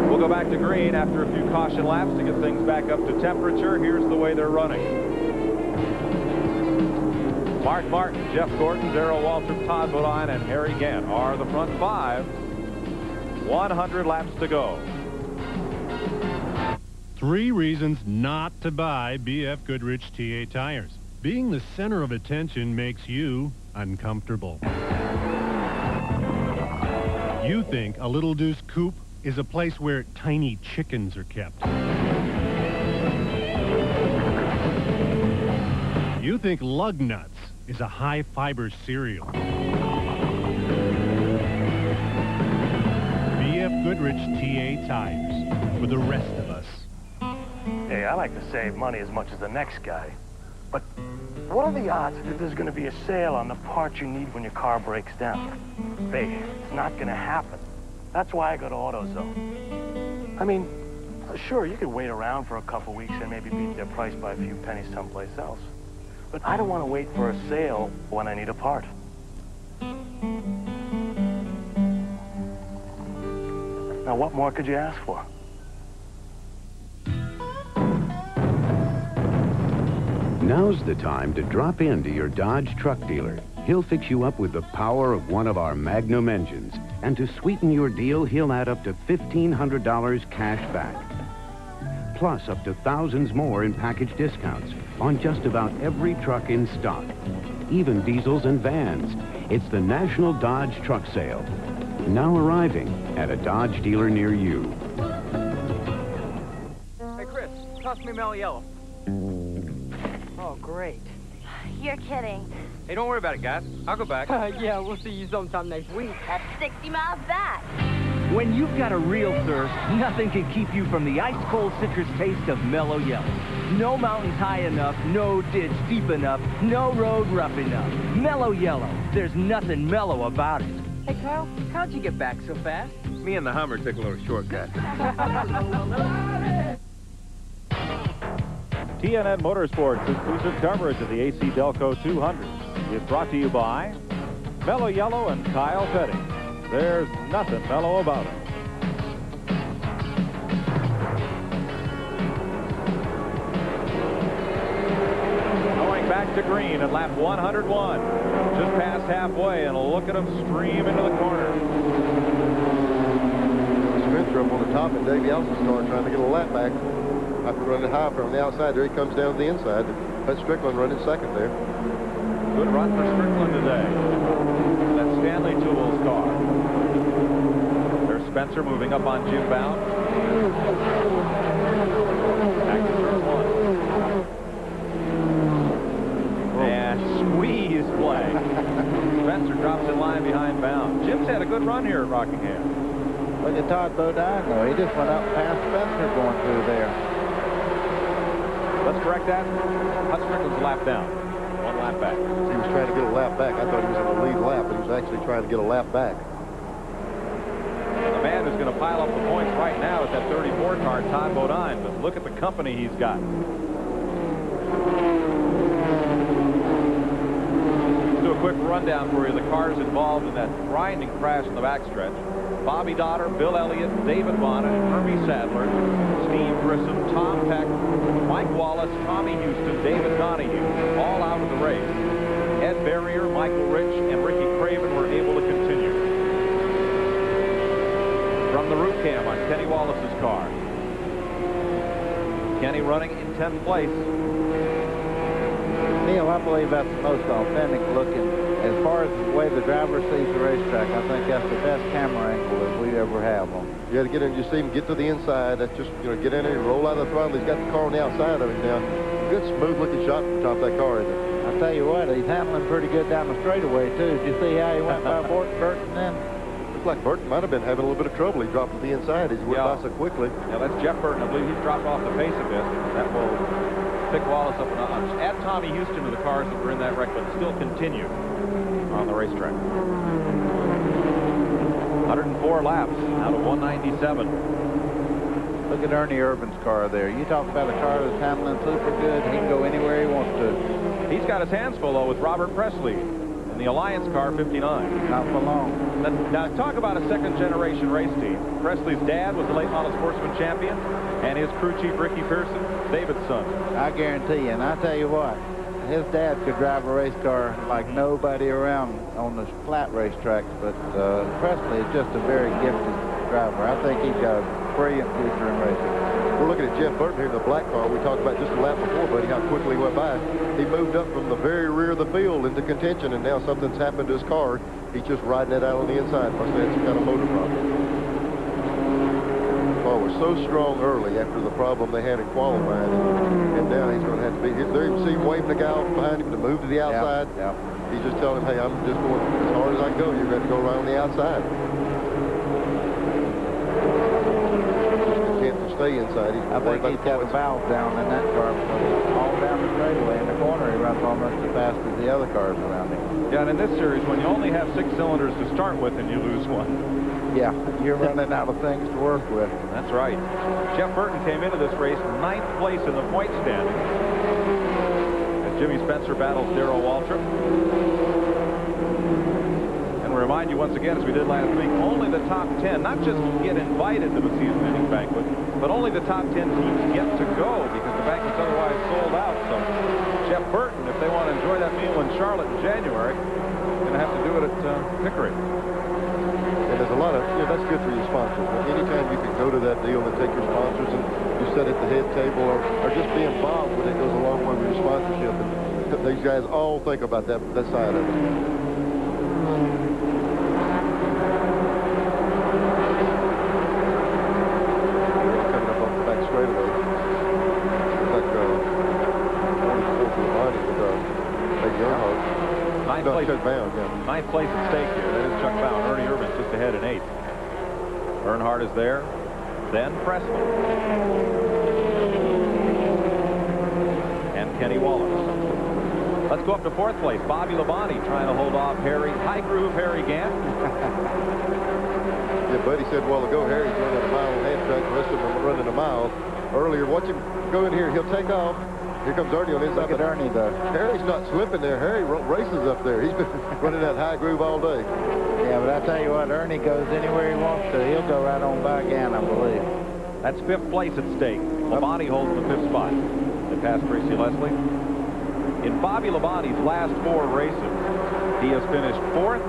We'll go back to green after a few caution laps to get things back up to temperature. Here's the way they're running. Mark Martin, Jeff Gordon, Darrell Waltrip, Todd Bodine, and Harry Gant are the front 5. 100 laps to go. 3 reasons not to buy BF Goodrich TA tires. Being the center of attention makes you uncomfortable. You think a Little Deuce Coupe is a place where tiny chickens are kept. You think Lug Nuts is a high-fiber cereal. BF Goodrich TA tires for the rest of us. Hey, I like to save money as much as the next guy. But what are the odds that there's going to be a sale on the parts you need when your car breaks down? Hey, it's not going to happen. That's why I go to AutoZone. I mean, sure, you could wait around for a couple weeks and maybe beat their price by a few pennies someplace else. But I don't want to wait for a sale when I need a part. Now, what more could you ask for? Now's the time to drop into your Dodge truck dealer. He'll fix you up with the power of one of our Magnum engines. And to sweeten your deal, he'll add up to $1,500 cash back. Plus up to thousands more in package discounts on just about every truck in stock. Even diesels and vans. It's the National Dodge Truck Sale. Now arriving at a Dodge dealer near you. Hey, Chris, toss me mellow yellow. Oh, great. You're kidding. Hey, don't worry about it, guys. I'll go back. Yeah, we'll see you sometime next week. That's 60 miles back. When you've got a real thirst, nothing can keep you from the ice-cold citrus taste of Mellow Yellow. No mountains high enough, no ditch deep enough, no road rough enough. Mellow Yellow. There's nothing mellow about it. Hey, Kyle, how'd you get back so fast? Me and the Hummer took a little shortcut. TNN Motorsports exclusive coverage of the AC-Delco 200 is brought to you by Mellow Yellow and Kyle Petty. There's nothing mellow about it. Going back to green at lap 101. Just past halfway, and look at him stream into the corner. Spencer up on the top, and Davey Allison's car trying to get a lap back. After running high from the outside, there he comes down to the inside. That's Strickland running second there. Good run for Strickland today. That Stanley Tools car. There's Spencer moving up on Jim Bound. Back to turn 1. And squeeze play. Spencer drops in line behind Bound. Jim's had a good run here at Rockingham. Look at Todd Bodine, though. He just went up past Spencer going through there. Let's correct that. Hut Strickland's a lap down. 1 lap back. He was trying to get a lap back. I thought he was in the lead lap, but he was actually trying to get a lap back. The man who's going to pile up the points right now is that 34 car, Todd Bodine. But look at the company he's got. Let's do a quick rundown for you. The cars involved in that grinding crash in the backstretch. Bobby Dotter, Bill Elliott, David Bonnet, Hermie Sadler, Steve Grissom, Tom Peck, Mike Wallace, Tommy Houston, David Donahue, all out of the race. Ed Barrier, Michael Rich, and Ricky Craven were able to continue. From the root cam on Kenny Wallace's car. Kenny running in 10th place. Neil, I believe that's the most authentic looking. As far as the way the driver sees the racetrack, I think that's the best camera angle that we'd ever have on. You got to get in. You see him get to the inside. That's just, you know, get in there and roll out of the throttle. He's got the car on the outside of him now. Good, smooth-looking shot from the top of that car, isn't it? I'll tell you what, he's handling pretty good down the straightaway, too. Did you see how he went by Burton then? Looked like Burton might have been having a little bit of trouble. He dropped to the inside as he went by so quickly. Yeah, that's Jeff Burton. I believe he's dropped off the pace a bit. That will pick Wallace up a notch. Add Tommy Houston to the cars that were in that wreck, but still continue on the racetrack. 104 laps out of 197. Look at Ernie Irvin's car there. You talk about a car that's handling super good. He can go anywhere he wants to. He's got his hands full, though, with Robert Presley in the Alliance car 59. Not for long. Now, talk about a second-generation race team. Presley's dad was the late model sportsman champion, and his crew chief, Ricky Pearson, David's son. I guarantee you, and I tell you what, his dad could drive a race car like nobody around on the flat racetracks, but Presley is just a very gifted driver. I think he's got a brilliant future in racing. We're looking at Jeff Burton here in the black car. We talked about just a lap before, buddy, how quickly he went by. He moved up from the very rear of the field into contention, and now something's happened to his car. He's just riding it out on the inside. Must have had some kind of motor problem. The car was so strong early after the problem they had in qualifying, and now he's going to have to be here. There you see him waving the guy off behind him to move to the outside. Yeah. He's just telling him, hey, I'm just going as hard as I can go. You're going to go around the outside. Stay inside. I think he's got a valve down in that car. All down the straightaway in the corner, he runs almost as fast as the other cars around him. Yeah, and in this series, when you only have 6 cylinders to start with and you lose one. Yeah, you're running out of things to work with. That's right. Jeff Burton came into this race 9th place in the point standing. As Jimmy Spencer battles Darrell Waltrip. And we remind you once again, as we did last week, only the top 10, not just get invited to the season-ending banquet, but only the top 10 teams get to go because the banquet's otherwise sold out. So Jeff Burton, if they want to enjoy that meal in Charlotte in January, going to have to do it at Pickering. And there's a lot of, you know, that's good for your sponsors. Anytime you can go to that deal and take your sponsors and you sit at the head table or just be involved with it goes a long way with your sponsorship. And these guys all think about that side of it. Ninth place at stake here. That is Chuck Bound. Ernie Irvin's just ahead in 8th. Earnhardt is there. Then Presley. And Kenny Wallace. Let's go up to 4th place. Bobby Labonte trying to hold off Harry. High groove Harry Gant. Yeah, Buddy said a while ago, Harry's running a mile on half track. The rest of them are running a mile. Earlier, watch him go in here. He'll take off. Here comes Ernie on his side. Look at Ernie, though. Harry's not slipping there. Harry races up there. He's been running that high groove all day. Yeah, but I tell you what, Ernie goes anywhere he wants to. He'll go right on by again, I believe. That's 5th place at stake. Labonte holds the 5th spot. They passed Tracy Leslie. In Bobby Labonte's last 4 races, he has finished 4th,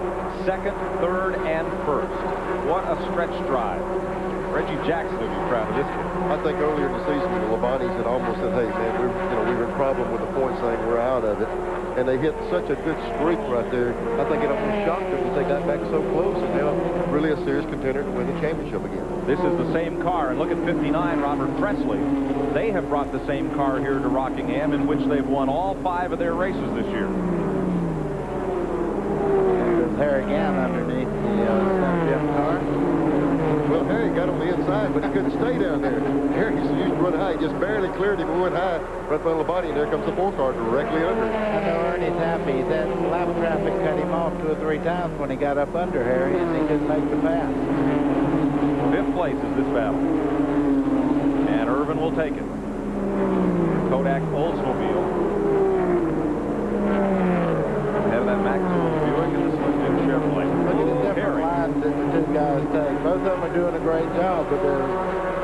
2nd, 3rd, and 1st. What a stretch drive. Reggie Jackson would be proud of this kid. I think earlier in the season, the Labontes had almost said, hey, man, we were in problem with the points thing. We're out of it. and they hit such a good streak right there. I think it almost shocked them that they got back so close, and now really a serious contender to win the championship again. This is the same car, and look at 59, Robert Presley. They have brought the same car here to Rockingham, in which they've won all 5 of their races this year. There's Harry again underneath the Jim car. Well, Harry got on the inside, but he couldn't stay down there. Harry used to run high. He just barely cleared him and went high right by the body, and there comes the 4-car directly under him. I know Ernie's happy. That lap traffic cut him off 2 or 3 times when he got up under Harry, and he couldn't make the pass. 5th place is this battle. And Irvin will take it. Kodak Oldsmobile. Ahead of that Maxwell Buick and the Slim Jim Chevrolet. Look at the different lines that the 2 guys take. Both of them are doing a great job, but there's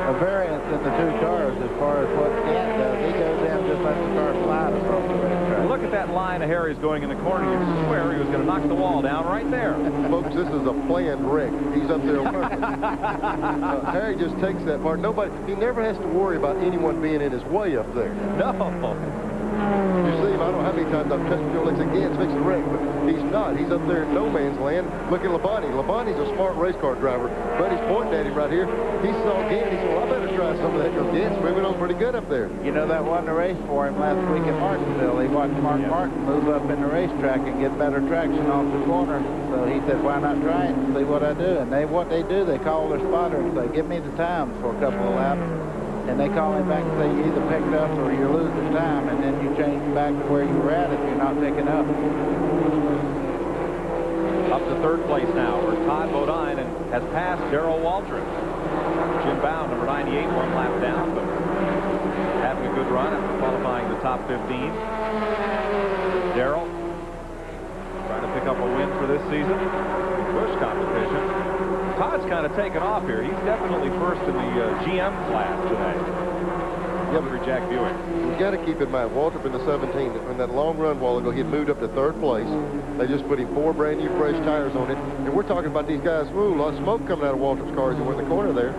a variance in the 2 cars as far as what Gant does. He goes in just lets the car slide across the racetrack. Look at that line of Harry's going in the corner. You swear he was going to knock the wall down right there. Folks, this is a planned wreck. He's up there working. Harry just takes that part. He never has to worry about anyone being in his way up there. No. You see him, I don't know how many times I've touched Joe Lex again, it's fixing to wreck, but he's not. He's up there in no man's land. Look at Labonte. Labonte's a smart race car driver. Buddy's pointing at him right here. He saw Gant. He said, well, I better try some of that because Gant's moving on pretty good up there. You know, that won the race for him last week at Martinsville. He watched Mark Martin move up in the racetrack and get better traction off the corner. So he said, why not try it and see what I do? And what they do, they call their spotter and say, give me the times for a couple of laps. And they call him back and say, you either picked up or you're losing time, and then you change back to where you were at if you're not picking up. Up to 3rd place now, where Todd Bodine has passed Darrell Waldron. Jim Bound, number 98, 1 lap down, but having a good run after qualifying the top 15. Darrell trying to pick up a win for this season. Busch competition. Todd's kind of taken off here. He's definitely first in the GM class today. Hillary Jack Buick. You've got to keep in mind, Waltrip in the 17, in that long run while ago, he had moved up to 3rd place. They just put him 4 brand new fresh tires on it. And we're talking about these guys, ooh, a lot of smoke coming out of Waltrip's car as he went in the corner there.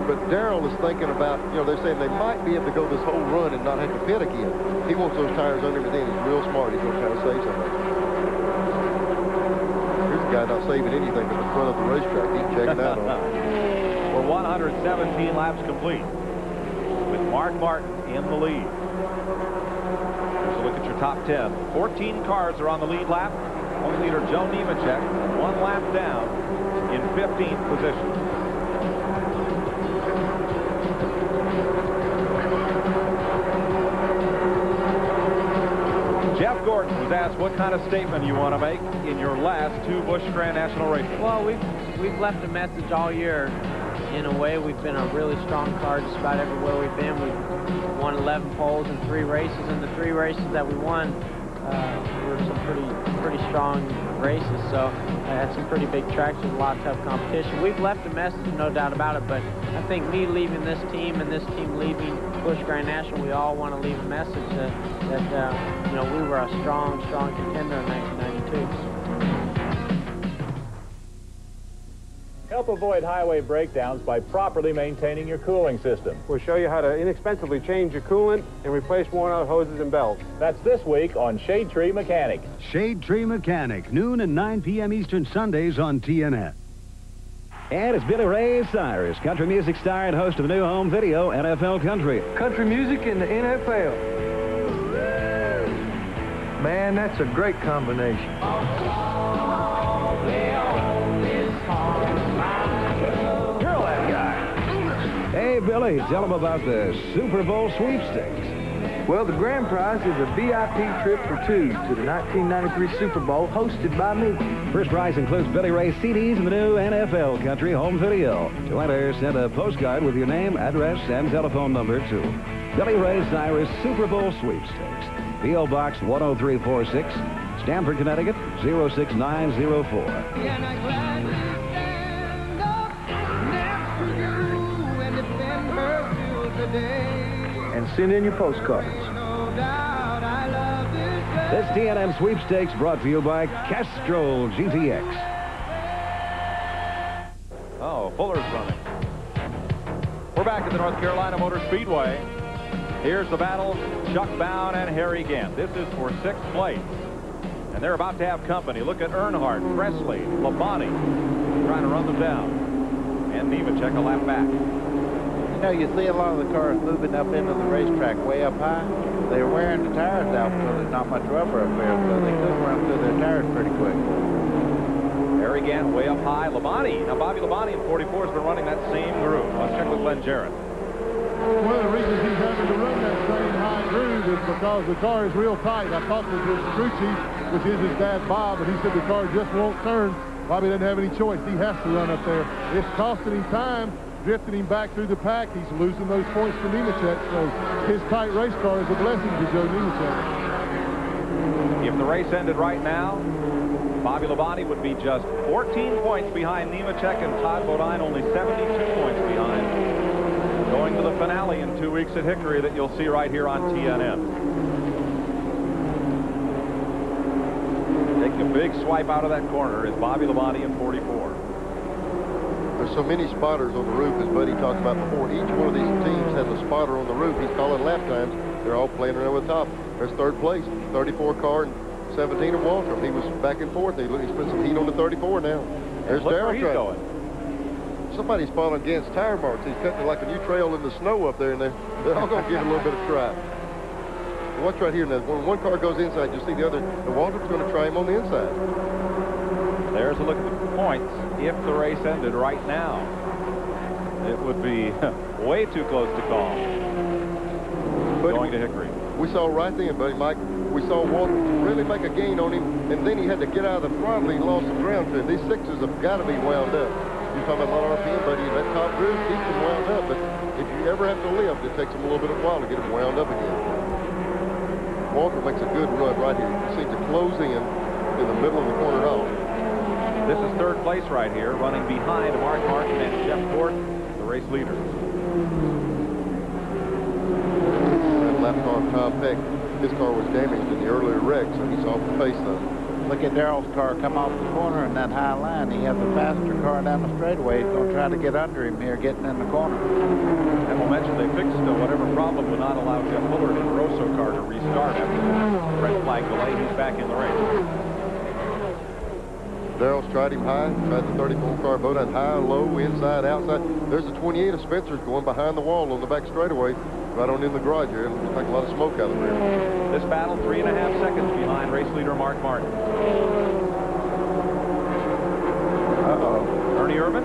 But Darrell is thinking about, they're saying they might be able to go this whole run and not have to pit again. He wants those tires under him, and then he's real smart. He's going to try to save something. Guy not saving anything but the front of the racetrack. He's checking out on it. We're 117 laps complete with Mark Martin in the lead. Here's a look at your top 10. 14 cars are on the lead lap. Point leader Joe Nemechek 1 lap down in 15th position. Jeff Gordon was asked what kind of statement you want to make in your last 2 Busch Grand National races. Well, we've left a message all year. In a way, we've been a really strong car just about everywhere we've been. We've won 11 poles in 3 races, and the 3 races that we won were some pretty strong races. So I had some pretty big tracks with a lot of tough competition. We've left a message, no doubt about it, but I think me leaving this team and this team leaving Busch Grand National, we all want to leave a message that we were a strong contender in 1992. Help avoid highway breakdowns by properly maintaining your cooling system. We'll show you how to inexpensively change your coolant and replace worn-out hoses and belts. That's this week on Shade Tree Mechanic. Shade Tree Mechanic, noon and 9 p.m. Eastern Sundays on TNN. And it's Billy Ray Cyrus, country music star and host of the new home video, NFL Country. Country music in the NFL. Man, that's a great combination. Hey, Billy, tell them about the Super Bowl sweepstakes. Well, the grand prize is a VIP trip for 2 to the 1993 Super Bowl, hosted by me. First prize includes Billy Ray CDs and the new NFL Country home video. To enter, send a postcard with your name, address, and telephone number to Billy Ray Cyrus Super Bowl sweepstakes. P.O. Box 10346, Stamford, Connecticut 06904. And send in your postcards. This TNN sweepstakes brought to you by Castrol GTX. Oh, Fuller's running. We're back at the North Carolina Motor Speedway. Here's the battle, Chuck Bound and Harry Gant. This is for 6th place. And they're about to have company. Look at Earnhardt, Presley, Labonte trying to run them down. And Nemechek a lap back. You know, you see a lot of the cars moving up into the racetrack way up high. They're wearing the tires out, so there's not much rubber up there, so they could run through their tires pretty quick. Harry Gant way up high. Labonte. Now, Bobby Labonte in 44 has been running that same groove. Let's check with Glenn Jarrett. One of the reasons he's having to run that same high groove is because the car is real tight. I talked with his crew chief, which is his dad, Bob, and he said the car just won't turn. Bobby doesn't have any choice. He has to run up there. It's costing him time, drifting him back through the pack. He's losing those points to Nemechek, so his tight race car is a blessing to Joe Nemechek. If the race ended right now, Bobby Labonte would be just 14 points behind Nemechek, and Todd Bodine only 72 points behind. Going to the finale in 2 weeks at Hickory that you'll see right here on TNN. Taking a big swipe out of that corner is Bobby Labonte in 44. There's so many spotters on the roof, as Buddy talked about before. Each one of these teams has a spotter on the roof. He's calling lap times. They're all playing around the top. There's 3rd place, 34 car and 17 of Waltrip. He was back and forth. He's put some heat on the 34 now. There's Darryl going. Somebody's falling against tire marks. He's cutting like a new trail in the snow up there, and they're all going to get a little bit of try. Watch right here. Now, when one car goes inside, you see the other. The Waltrip's going to try him on the inside. There's a look at the points. If the race ended right now, it would be way too close to call. Going to Hickory. We saw right then, buddy Mike, we saw Waltrip really make a gain on him, and then he had to get out of the throttle. He lost some ground to him. These 6s have got to be wound up. You're talking about low RPM, buddy. That top groove keeps them wound up, but if you ever have to lift, it takes them a little bit of a while to get them wound up again. Waltrip makes a good run right here. You can see the close in the middle of the corner at all. This is 3rd place right here, running behind Mark Martin and Jeff Gordon, the race leaders. That lap car, Tom Peck, his car was damaged in the earlier wreck, so he's off the pace though. Look at Darrell's car come off the corner in that high line. He has a faster car down the straightaway. He's going to try to get under him here, getting in the corner. And we'll mention they fixed whatever problem would not allow Jeff Bullard in the Rosso car to restart after the red flag delay. He's back in the race. Darrell's tried him high, tried the 34 car, Bodine high, low, inside, outside. There's the 28 of Spencer's going behind the wall on the back straightaway, right on in the garage here. It looks like a lot of smoke out of there. This battle 3.5 seconds behind race leader Mark Martin. Uh-oh. Ernie Irvin?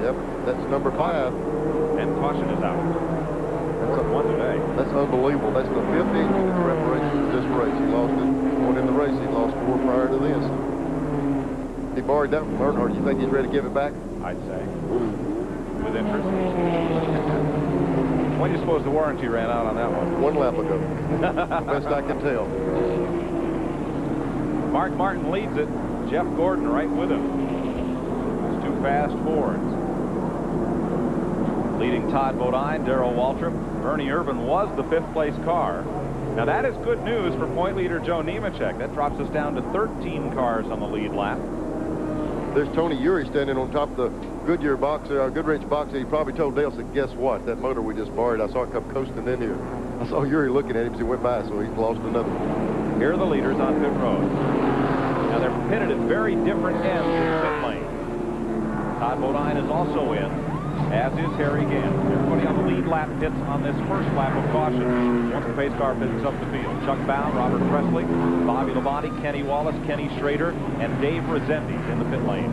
Yep, that's number 5. And caution is out. That's one today. That's unbelievable. That's the 5th engine in preparation for this race. He lost it going in the race. He lost 4 prior to this. He borrowed that from Earnhardt. You think he's ready to give it back? I'd say. With interest. When do you suppose the warranty ran out on that one? 1 lap ago. Best I can tell. Mark Martin leads it. Jeff Gordon right with him. Those 2 fast Fords. Leading Todd Bodine, Darrell Waltrip. Ernie Irvin was the 5th place car. Now that is good news for point leader Joe Nemechek. That drops us down to 13 cars on the lead lap. There's Tony Urey standing on top of the Goodyear box, Goodrich box. He probably told Dale, said, guess what? That motor we just borrowed, I saw it come coasting in here. I saw Urey looking at him as he went by, so he's lost another one. Here are the leaders on pit road. Now they're pitted at very different ends of the pit lane. Todd Bodine is also in, as is Harry Gant. Everybody on the lead lap pits on this first lap of caution once the pace car picks up the field. Chuck Bound, Robert Presley, Bobby Labonte, Kenny Wallace, Kenny Schrader, and Dave Rezendes in the pit lane.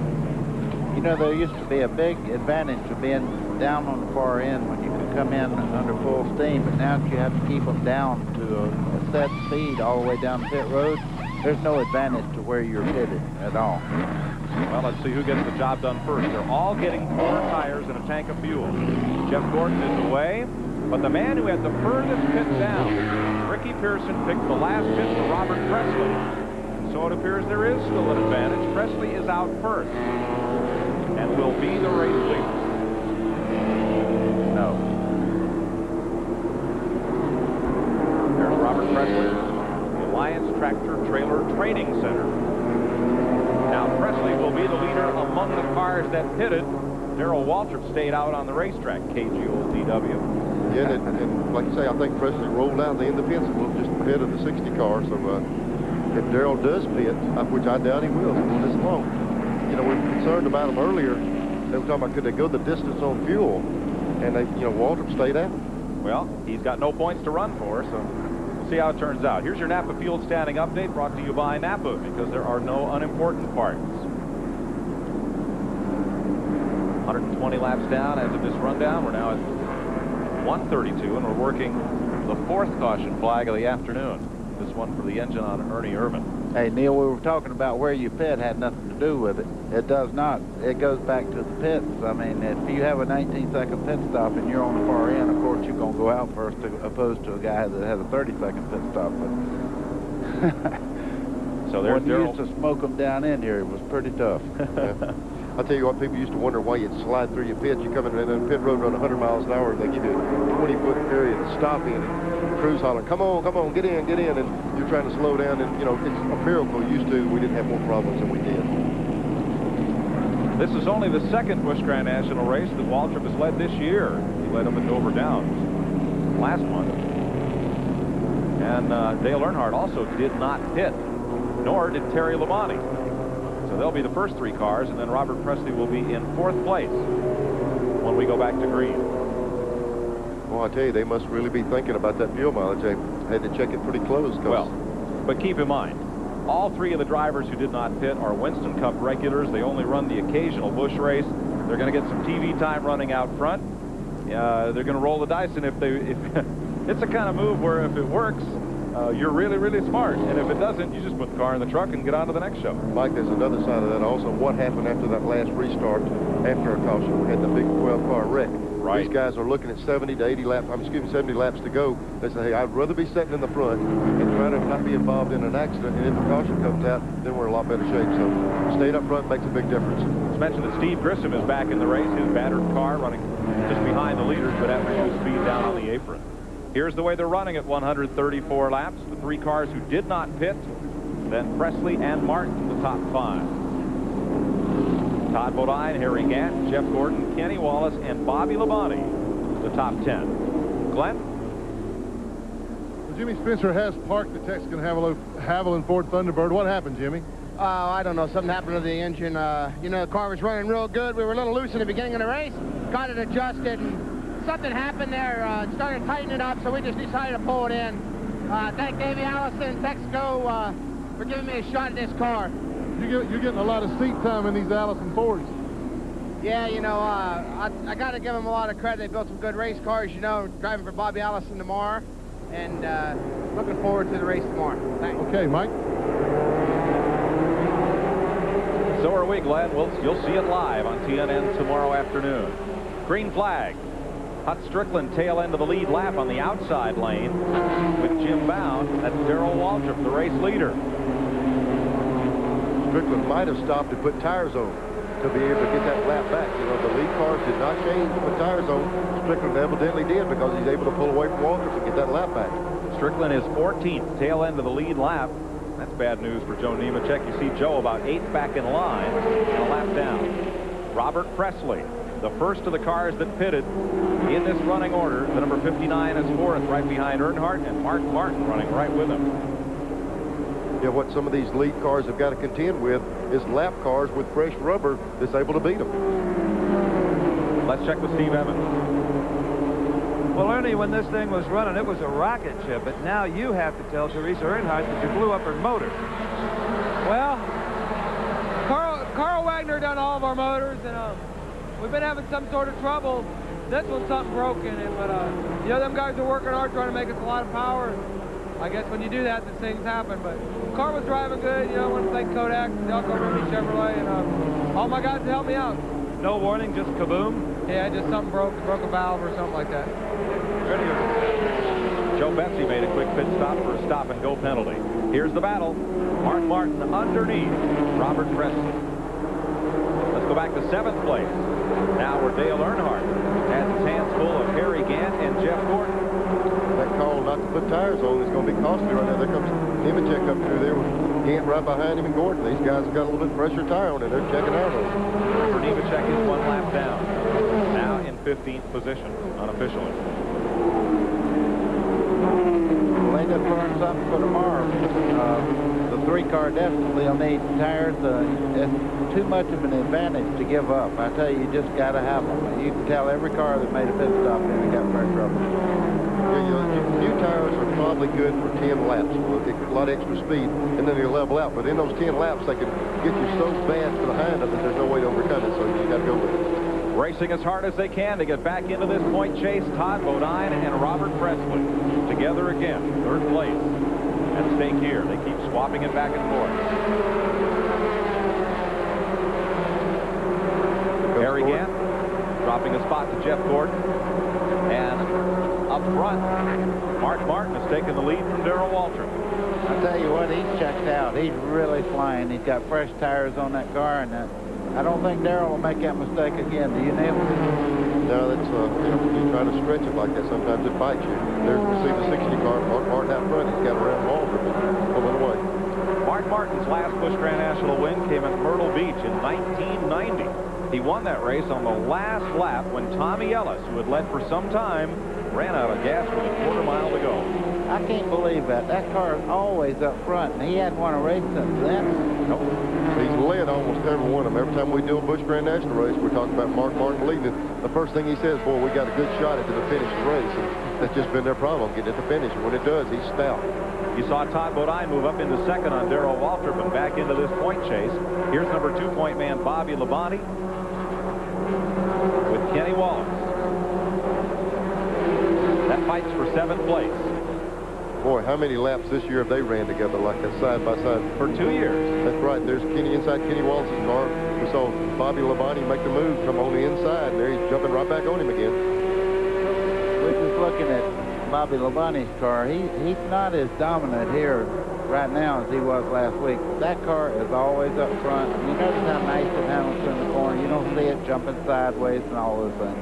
You know, there used to be a big advantage of being down on the far end when you could come in under full steam, but now you have to keep them down to a set speed all the way down the pit road. There's no advantage to where you're pitted at all. Well, let's see who gets the job done first. They're all getting 4 tires and a tank of fuel. Jeff Gordon is away, but the man who had the furthest pit down, Ricky Pearson, picked the last pit for Robert Presley. So it appears there is still an advantage. Presley is out first and will be the race leader. No. There's Robert Presley, the Alliance Tractor Trailer Training Center. Now Presley will be the leader among the cars that pitted. Darrell Waltrip stayed out on the racetrack, KGOLDW. Yeah, and like you say, I think Presley rolled out the end of the fence a little just ahead of the 60 car. So if Darrell does pit, which I doubt he will, he's going this long. You know, we were concerned about him earlier. They were talking about could they go the distance on fuel, and they, you know, Waltrip stayed out. Well, he's got no points to run for, so we'll see how it turns out. Here's your Napa Field Standing Update brought to you by Napa, because there are no unimportant parts. 120 laps down as of this rundown. We're now at 132, and we're working the 4th caution flag of the afternoon. This one for the engine on Ernie Irvin. Hey, Neil, we were talking about where you pit had nothing to do with it. It does not. It goes back to the pits. I mean, if you have a 19-second pit stop and you're on the far end, of course, you're going to go out first, opposed to a guy that has a 30-second pit stop. But so there's when you used to smoke them down in here, it was pretty tough. Yeah. I'll tell you what, people used to wonder why you'd slide through your pit. You come in the pit road running 100 miles an hour, and they give you a 20-foot period to stop in, and crews hollering, come on, get in, and you're trying to slow down, and, you know, it's a miracle. Used to, we didn't have more problems than we did. This is only the 2nd Busch Grand National race that Waltrip has led this year. He led them at Dover Downs last one. And Dale Earnhardt also did not pit, nor did Terry Labonte. So they'll be the first 3 cars, and then Robert Presley will be in 4th place when we go back to green. Well, I tell you, they must really be thinking about that fuel mileage. They had to check it pretty close. Well, but keep in mind, all 3 of the drivers who did not pit are Winston Cup regulars. They only run the occasional Busch race. They're going to get some TV time running out front. They're going to roll the dice, and if it's a kind of move where if it works, you're really, really smart. And if it doesn't, you just put the car in the truck and get on to the next show. Mike, there's another side of that also. What happened after that last restart after a caution? We had the big 12-car wreck. Right. These guys are looking at 70 to 80 laps, 70 laps to go. They say, hey, I'd rather be sitting in the front and try to not be involved in an accident. And if the caution comes out, then we're in a lot better shape. So staying up front makes a big difference. Let's mention that Steve Grissom is back in the race. His battered car running just behind the leaders, but having reduced speed down on the apron. Here's the way they're running at 134 laps. The 3 cars who did not pit, then Presley and Martin, the top 5. Todd Bodine, Harry Gant, Jeff Gordon, Kenny Wallace, and Bobby Labonte, the top 10. Glenn? Well, Jimmy Spencer has parked the Texaco Haviland Ford Thunderbird. What happened, Jimmy? I don't know. Something happened to the engine. You know, the car was running real good. We were a little loose in the beginning of the race. Got it adjusted, and something happened there. It started tightening up, so we just decided to pull it in. Thank Davey Allison, Texaco, for giving me a shot at this car. You're getting a lot of seat time in these Allison Fords. Yeah, you know, I got to give them a lot of credit. They built some good race cars, you know, driving for Bobby Allison tomorrow, and looking forward to the race tomorrow. Thanks. Okay, Mike. So are we, Glenn. You'll see it live on TNN tomorrow afternoon. Green flag. Hut Strickland tail end of the lead lap on the outside lane with Jim Bound. That's Darrell Waltrip, the race leader. Strickland might have stopped to put tires on to be able to get that lap back. You know, the lead cars did not change to put tires on. Strickland evidently did because he's able to pull away from Waltrip to get that lap back. Strickland is 14th, tail end of the lead lap. That's bad news for Joe Nemechek. You see Joe about 8th back in line and a lap down. Robert Presley, the first of the cars that pitted in this running order. The number 59 is 4th, right behind Earnhardt, and Mark Martin running right with him. Yeah, what some of these lead cars have got to contend with is lap cars with fresh rubber that's able to beat them. Let's check with Steve Evans. Well, Ernie, when this thing was running, it was a rocket ship, but now you have to tell Teresa Earnhardt that you blew up her motor. Well, Carl Wagner done all of our motors, and we've been having some sort of trouble. This one's something broke in it, but you know, them guys are working hard trying to make us a lot of power. And I guess when you do that, these things happen. But the car was driving good. You know, I want to thank Kodak, Delco, Remy, Chevrolet, and all my guys to help me out. No warning, just kaboom? Yeah, just something broke a valve or something like that. Ready? Joe Betsy made a quick pit stop for a stop-and-go penalty. Here's the battle. Mark Martin underneath Robert Presley. Let's go back to 7th place. Now where Dale Earnhardt has his hands full of Harry Gant and Jeff Gordon. That call not to put tires on is going to be costly right now. There comes Nemechek up through there with Gant right behind him and Gordon. These guys have got a little bit fresher tire on it. They're checking out on it. For Nemechek is 1 lap down. Now in 15th position, unofficially. Well, they just learned something for tomorrow. The 3-car definitely will need tires. It's too much of an advantage to give up. I tell you, you just got to have them. You can tell every car that made a pit stop in and got fresh rubber. Yeah, new tires are probably good for 10 laps. A lot of extra speed, and then you level out. But in those 10 laps, they can get you so fast to the behind of it, there's no way to overcome it, so you got to go with it. Racing as hard as they can to get back into this point chase. Todd Bodine and Robert Presley together again, 3rd place. At stake here, they keep swapping it back and forth. Harry Gant dropping a spot to Jeff Gordon. And up front, Mark Martin has taken the lead from Darrell Waltrip. I tell you what, he's checked out. He's really flying. He's got fresh tires on that car, and I don't think Darrell will make that mistake again. Do you, Neil? No, that's, when you try to stretch it like that, sometimes it bites you. There's the 60 car, Mark Martin out front. He's got around Waltrip and pull it away. Mark Martin's last Busch Grand National win came at Myrtle Beach in 1990. He won that race on the last lap when Tommy Ellis, who had led for some time, ran out of gas with a quarter mile to go. I can't believe that. That car is always up front, and he hadn't won a race since then. Nope. He's led almost every one of them. Every time we do a Busch Grand National race, we're talking about Mark Martin leading it. The first thing he says, boy, we got a good shot at the finish of the race. And that's just been their problem, getting at the finish. And when it does, he's stout. You saw Todd Bodine move up into 2nd on Darrell Waltrip and back into this point chase. Here's number 2-point man Bobby Labonte with Kenny Wallace. That fights for 7th place. Boy, how many laps this year have they ran together like that side by side? For 2 years. That's right. There's Kenny inside Kenny Wallace's car. We saw Bobby Labonte make the move from on the inside, and there he's jumping right back on him again. We're just looking at Bobby Labonte's car. He's not as dominant here right now as he was last week. That car is always up front. You notice how nice it handles in the corner. You don't see it jumping sideways and all those things.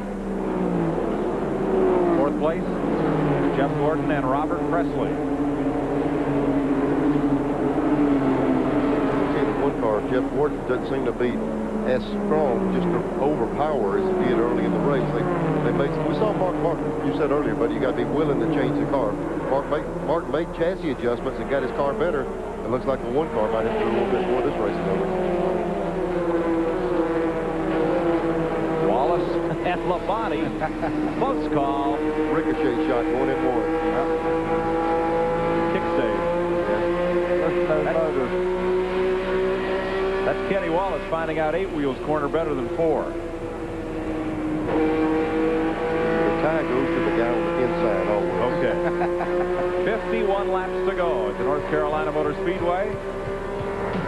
4th place, Jeff Gordon and Robert Presley. See, the one car, Jeff Gordon doesn't seem to be as strong, just to overpower as he did early in the race. We saw Mark Martin, you said earlier, but you got to be willing to change the car. Mark made chassis adjustments and got his car better. It looks like the one car might have to do a little bit more this race is over. Wallace and Labonte, close call. Ricochet shot going in one. Kick save. That's Kenny Wallace finding out 8 wheels corner better than 4. The tie goes to the guy on the inside always. Okay. 51 laps to go at the North Carolina Motor Speedway.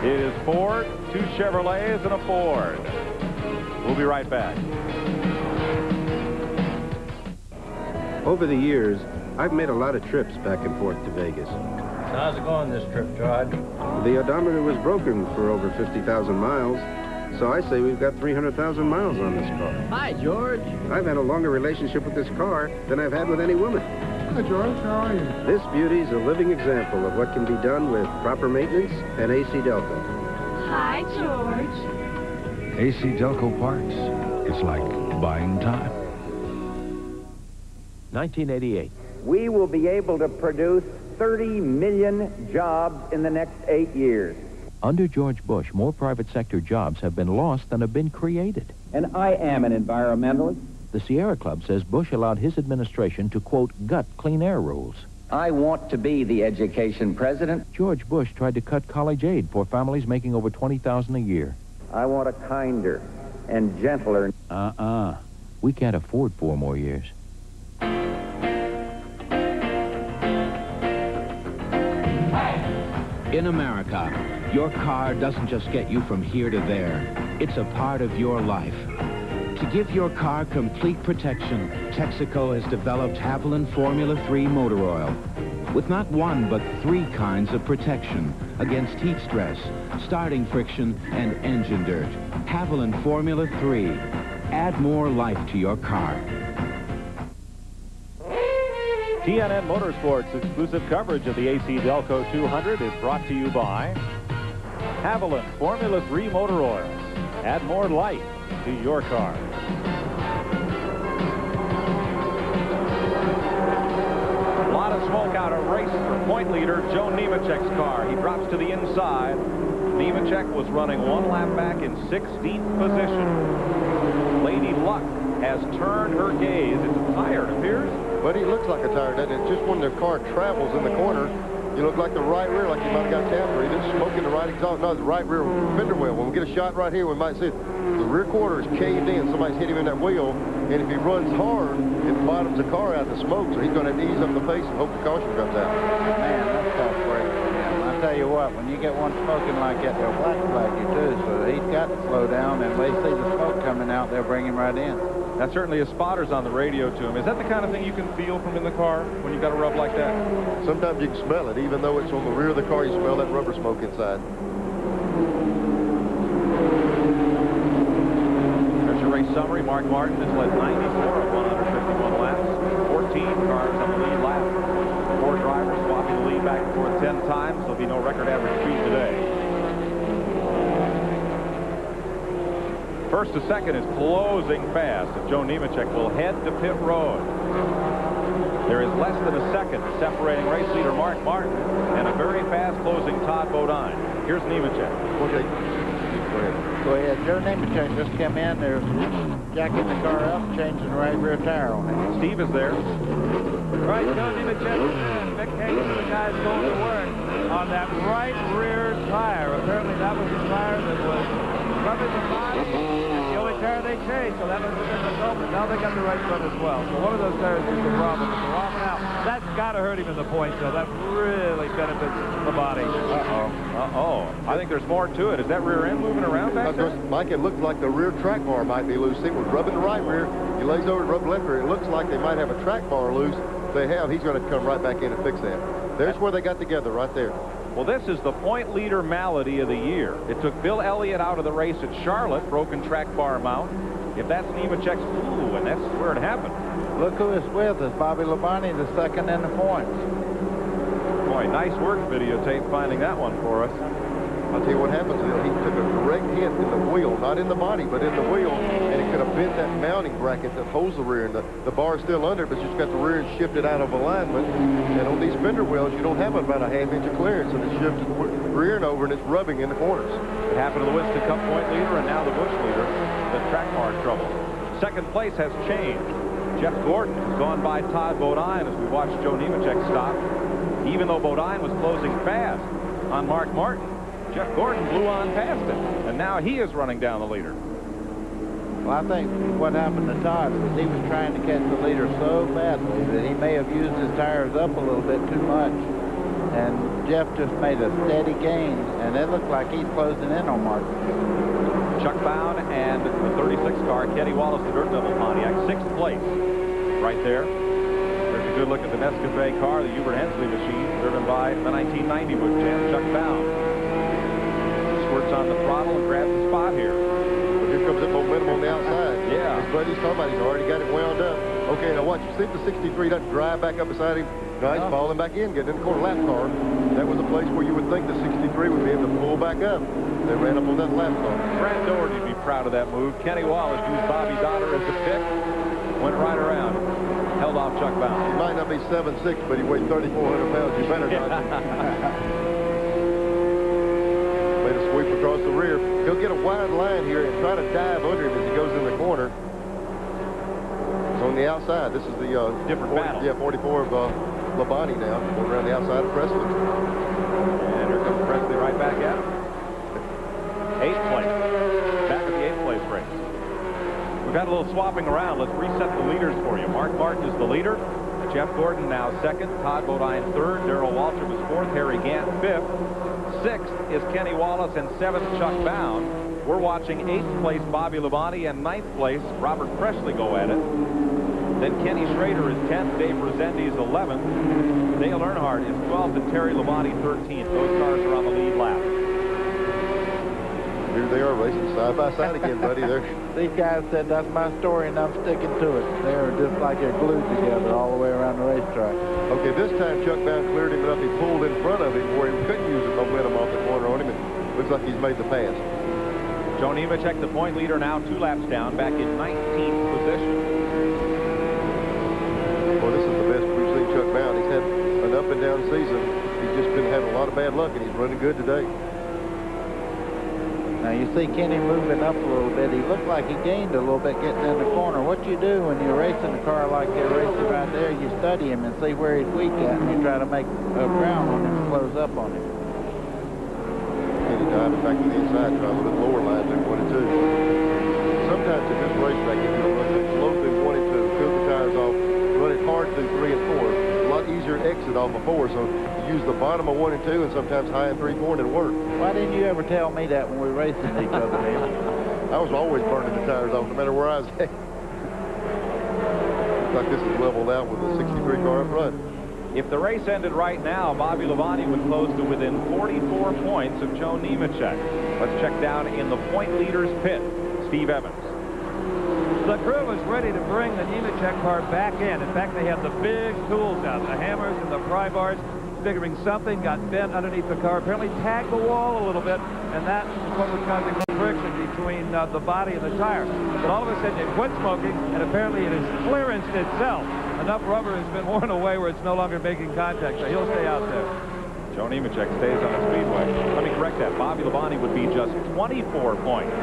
It is Ford, 2 Chevrolets, and a Ford. We'll be right back. Over the years, I've made a lot of trips back and forth to Vegas. How's it going this trip, George? The odometer was broken for over 50,000 miles, so I say we've got 300,000 miles on this car. Hi, George. I've had a longer relationship with this car than I've had with any woman. Hi, George. How are you? This beauty's a living example of what can be done with proper maintenance and AC-Delco. Hi, George. AC-Delco parts. It's like buying time. 1988. We will be able to produce 30 million jobs in the next 8 years. Under George Bush, more private sector jobs have been lost than have been created. And I am an environmentalist. The Sierra Club says Bush allowed his administration to, quote, gut clean air rules. I want to be the education president. George Bush tried to cut college aid for families making over $20,000 a year. I want a kinder and gentler. We can't afford 4 more years. In America, your car doesn't just get you from here to there. It's a part of your life. To give your car complete protection, Texaco has developed Haviland Formula 3 motor oil. With not 1, but 3 kinds of protection against heat stress, starting friction, and engine dirt. Haviland Formula 3. Add more life to your car. TNN Motorsports exclusive coverage of the AC-Delco 200 is brought to you by Haviland Formula 3 motor oil. Add more life to your car. A lot of smoke out a race for point leader Joe Nemechek's car. He drops to the inside. Nemechek was running one lap back in 16th position. Lady Luck has turned her gaze. It's a tire, it appears. But he looks like a tire, doesn't it? Just when the car travels in the corner, you look like the right rear, like you might have got tapped, or either smoking the right exhaust. No, the right rear fender well. When we get a shot right here, we might see it. The rear quarter is caved in. Somebody's hit him in that wheel, and if he runs hard, it bottoms the car out to smoke, so he's going to have to ease up the pace and hope the caution comes out. Man, that's tough break for him. I tell you what, when you get one smoking like that, they'll flag you too, so he's got to slow down, and when they see the smoke coming out, they'll bring him right in. That certainly is spotters on the radio to him. Is that the kind of thing you can feel from in the car when you got a rub like that? Sometimes you can smell it. Even though it's on the rear of the car, you smell that rubber smoke inside. There's your race summary. Mark Martin has led 94 of 151 laps. 14 cars on the lead lap. 4 drivers swapping the lead back and forth 10 times. There'll be no record average speed today. First to second is closing fast. Joe Nemechek will head to pit road. There is less than a second separating race leader Mark Martin and a very fast closing Todd Bodine. Here's Nemechek. Okay. Go ahead. Joe Nemechek just came in. They're jacking the car up, changing the right rear tire on it. Steve is there. Right, Joe Nemechek and Mick Hagan, the guys going to work on that right rear tire. Apparently that was the tire that was rubbing the body. The only tire they changed, so that was the result, but now they got the right one as well. So one of those tires is the problem. But they're off now. That's got to hurt him in the points, though. That really benefits the body. I think there's more to it. Is that rear end moving around back there? Mike, it looks like the rear track bar might be loose. See, we're rubbing the right rear. He lays over to rub the left rear. It looks like they might have a track bar loose. If they have, he's going to come right back in and fix that. There's where they got together, right there. Well, this is the point leader malady of the year. It took Bill Elliott out of the race at Charlotte, broken track bar mount. If that's Nemechek's, ooh, and that's where it happened. Look who it's with. It's Bobby Labonte, the second in the points. Boy, nice work, videotape, finding that one for us. I'll tell you what happens. He took a direct hit in the wheel, not in the body, but in the wheel, and it could have bent that mounting bracket that holds the rear, and the bar is still under, but you just got the rear shifted out of alignment. And on these fender wells, you don't have about a half-inch of clearance, and it's shifted the rear and over, and it's rubbing in the corners. It happened to the Winston Cup point leader, and now the Busch leader, the track bar trouble. Second place has changed. Jeff Gordon has gone by Todd Bodine as we watch Joe Nemechek stop. Even though Bodine was closing fast on Mark Martin, Jeff Gordon blew on past him, and now he is running down the leader. Well, I think what happened to Todd was he was trying to catch the leader so badly that he may have used his tires up a little bit too much. And Jeff just made a steady gain, and it looked like he's closing in on Martin. Chuck Bound and the 36 car, Kenny Wallace, the Dirt Devil Pontiac, 6th place right there. There's a good look at the Nescafe car, the Hubert Hensley machine, driven by the 1990 Busch champ, Chuck Bound. Squirts on the throttle and grabs the spot here. Well, here comes that momentum on the outside. Yeah. His buddy's talking about he's already got it wound up. Okay, now watch. You see the 63 doesn't drive back up beside him. No, he's falling back in, getting in the corner. Lap car. That was a place where you would think the 63 would be able to pull back up. They ran up on that lap car. Brad Doherty would be proud of that move. Kenny Wallace used Bobby Donner as the pick. Went right around. Held off Chuck Bound. He might not be 7'6", but he weighed 3,400 pounds. You better not. Made a sweep across the rear. He'll get a wide line here and try to dive under him as he goes in the corner. It's on the outside. This is the different battle. Yeah, 44 of Labonte now. Going around the outside of Presley. And here comes Presley right back at him. 8th place. Back at the 8th place race. We've got a little swapping around. Let's reset the leaders for you. Mark Martin is the leader. Jeff Gordon now 2nd. Todd Bodine 3rd. Darrell Walter was 4th. Harry Gant 5th. 6th is Kenny Wallace, and 7th Chuck Bound. We're watching 8th place Bobby Labonte and 9th place Robert Presley go at it. Then Kenny Schrader is 10th. Dave Resendiz 11th. Dale Earnhardt is 12th, and Terry Labonte 13th. Those cars are on the lead lap. Here they are racing side by side again, buddy. These guys said, that's my story, and I'm sticking to it. They're just like they're glued together all the way around the racetrack. Okay, this time Chuck Bound cleared him enough. He pulled in front of him where he couldn't use the momentum off the corner on him. It looks like he's made the pass. Joe Nemechek, the point leader, now 2 laps down, back in 19th position. Well, this is the best we've seen Chuck Bound. He's had a down season. He's just been having a lot of bad luck, and he's running good today. Now you see Kenny moving up a little bit. He looked like he gained a little bit getting in the corner. What you do when you're racing a car like they're racing right there, you study him and see where he's weak at, and you try to make a ground on him and close up on him. Kenny diving back to the inside, trying a little bit lower line than 1 and 2. Sometimes in this racetrack, if you run it slow through 1 and 2, cool the tires off, run it hard through 3 and 4, a lot easier to exit off of 4. So use the bottom of 1 and 2 and sometimes high in 3, 4, and it'll work. Why didn't you ever tell me that when we were racing each other, man? I was always burning the tires off, no matter where I was at. Looks like this is leveled out with a 63 car up front. If the race ended right now, Bobby Labonte would close to within 44 points of Joe Nemechek. Let's check down in the point leaders pit. Steve Evans. The crew was ready to bring the Nemechek car back in. In fact, they had the big tools out, the hammers and the pry bars, figuring something got bent underneath the car, apparently tagged the wall a little bit, and that is what was causing the friction between the body and the tire. But all of a sudden, it quit smoking, and apparently it has clearanced itself. Enough rubber has been worn away where it's no longer making contact, so he'll stay out there. Joe Nemechek stays on the speedway. Let me correct that. Bobby Labonte would be just 24 points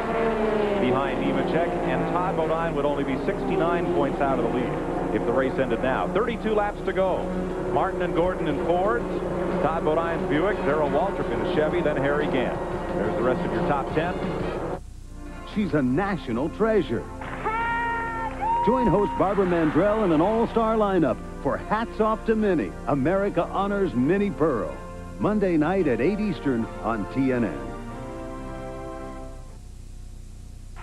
behind Nemechek, and Todd Bodine would only be 69 points out of the lead if the race ended now. 32 laps to go. Martin and Gordon in Fords, Todd Bodine's Buick, Darrell Waltrip in a Chevy, then Harry Gant. There's the rest of your top 10. She's a national treasure. Join host Barbara Mandrell in an all-star lineup for Hats Off to Minnie, America Honors Minnie Pearl. Monday night at 8 Eastern on TNN.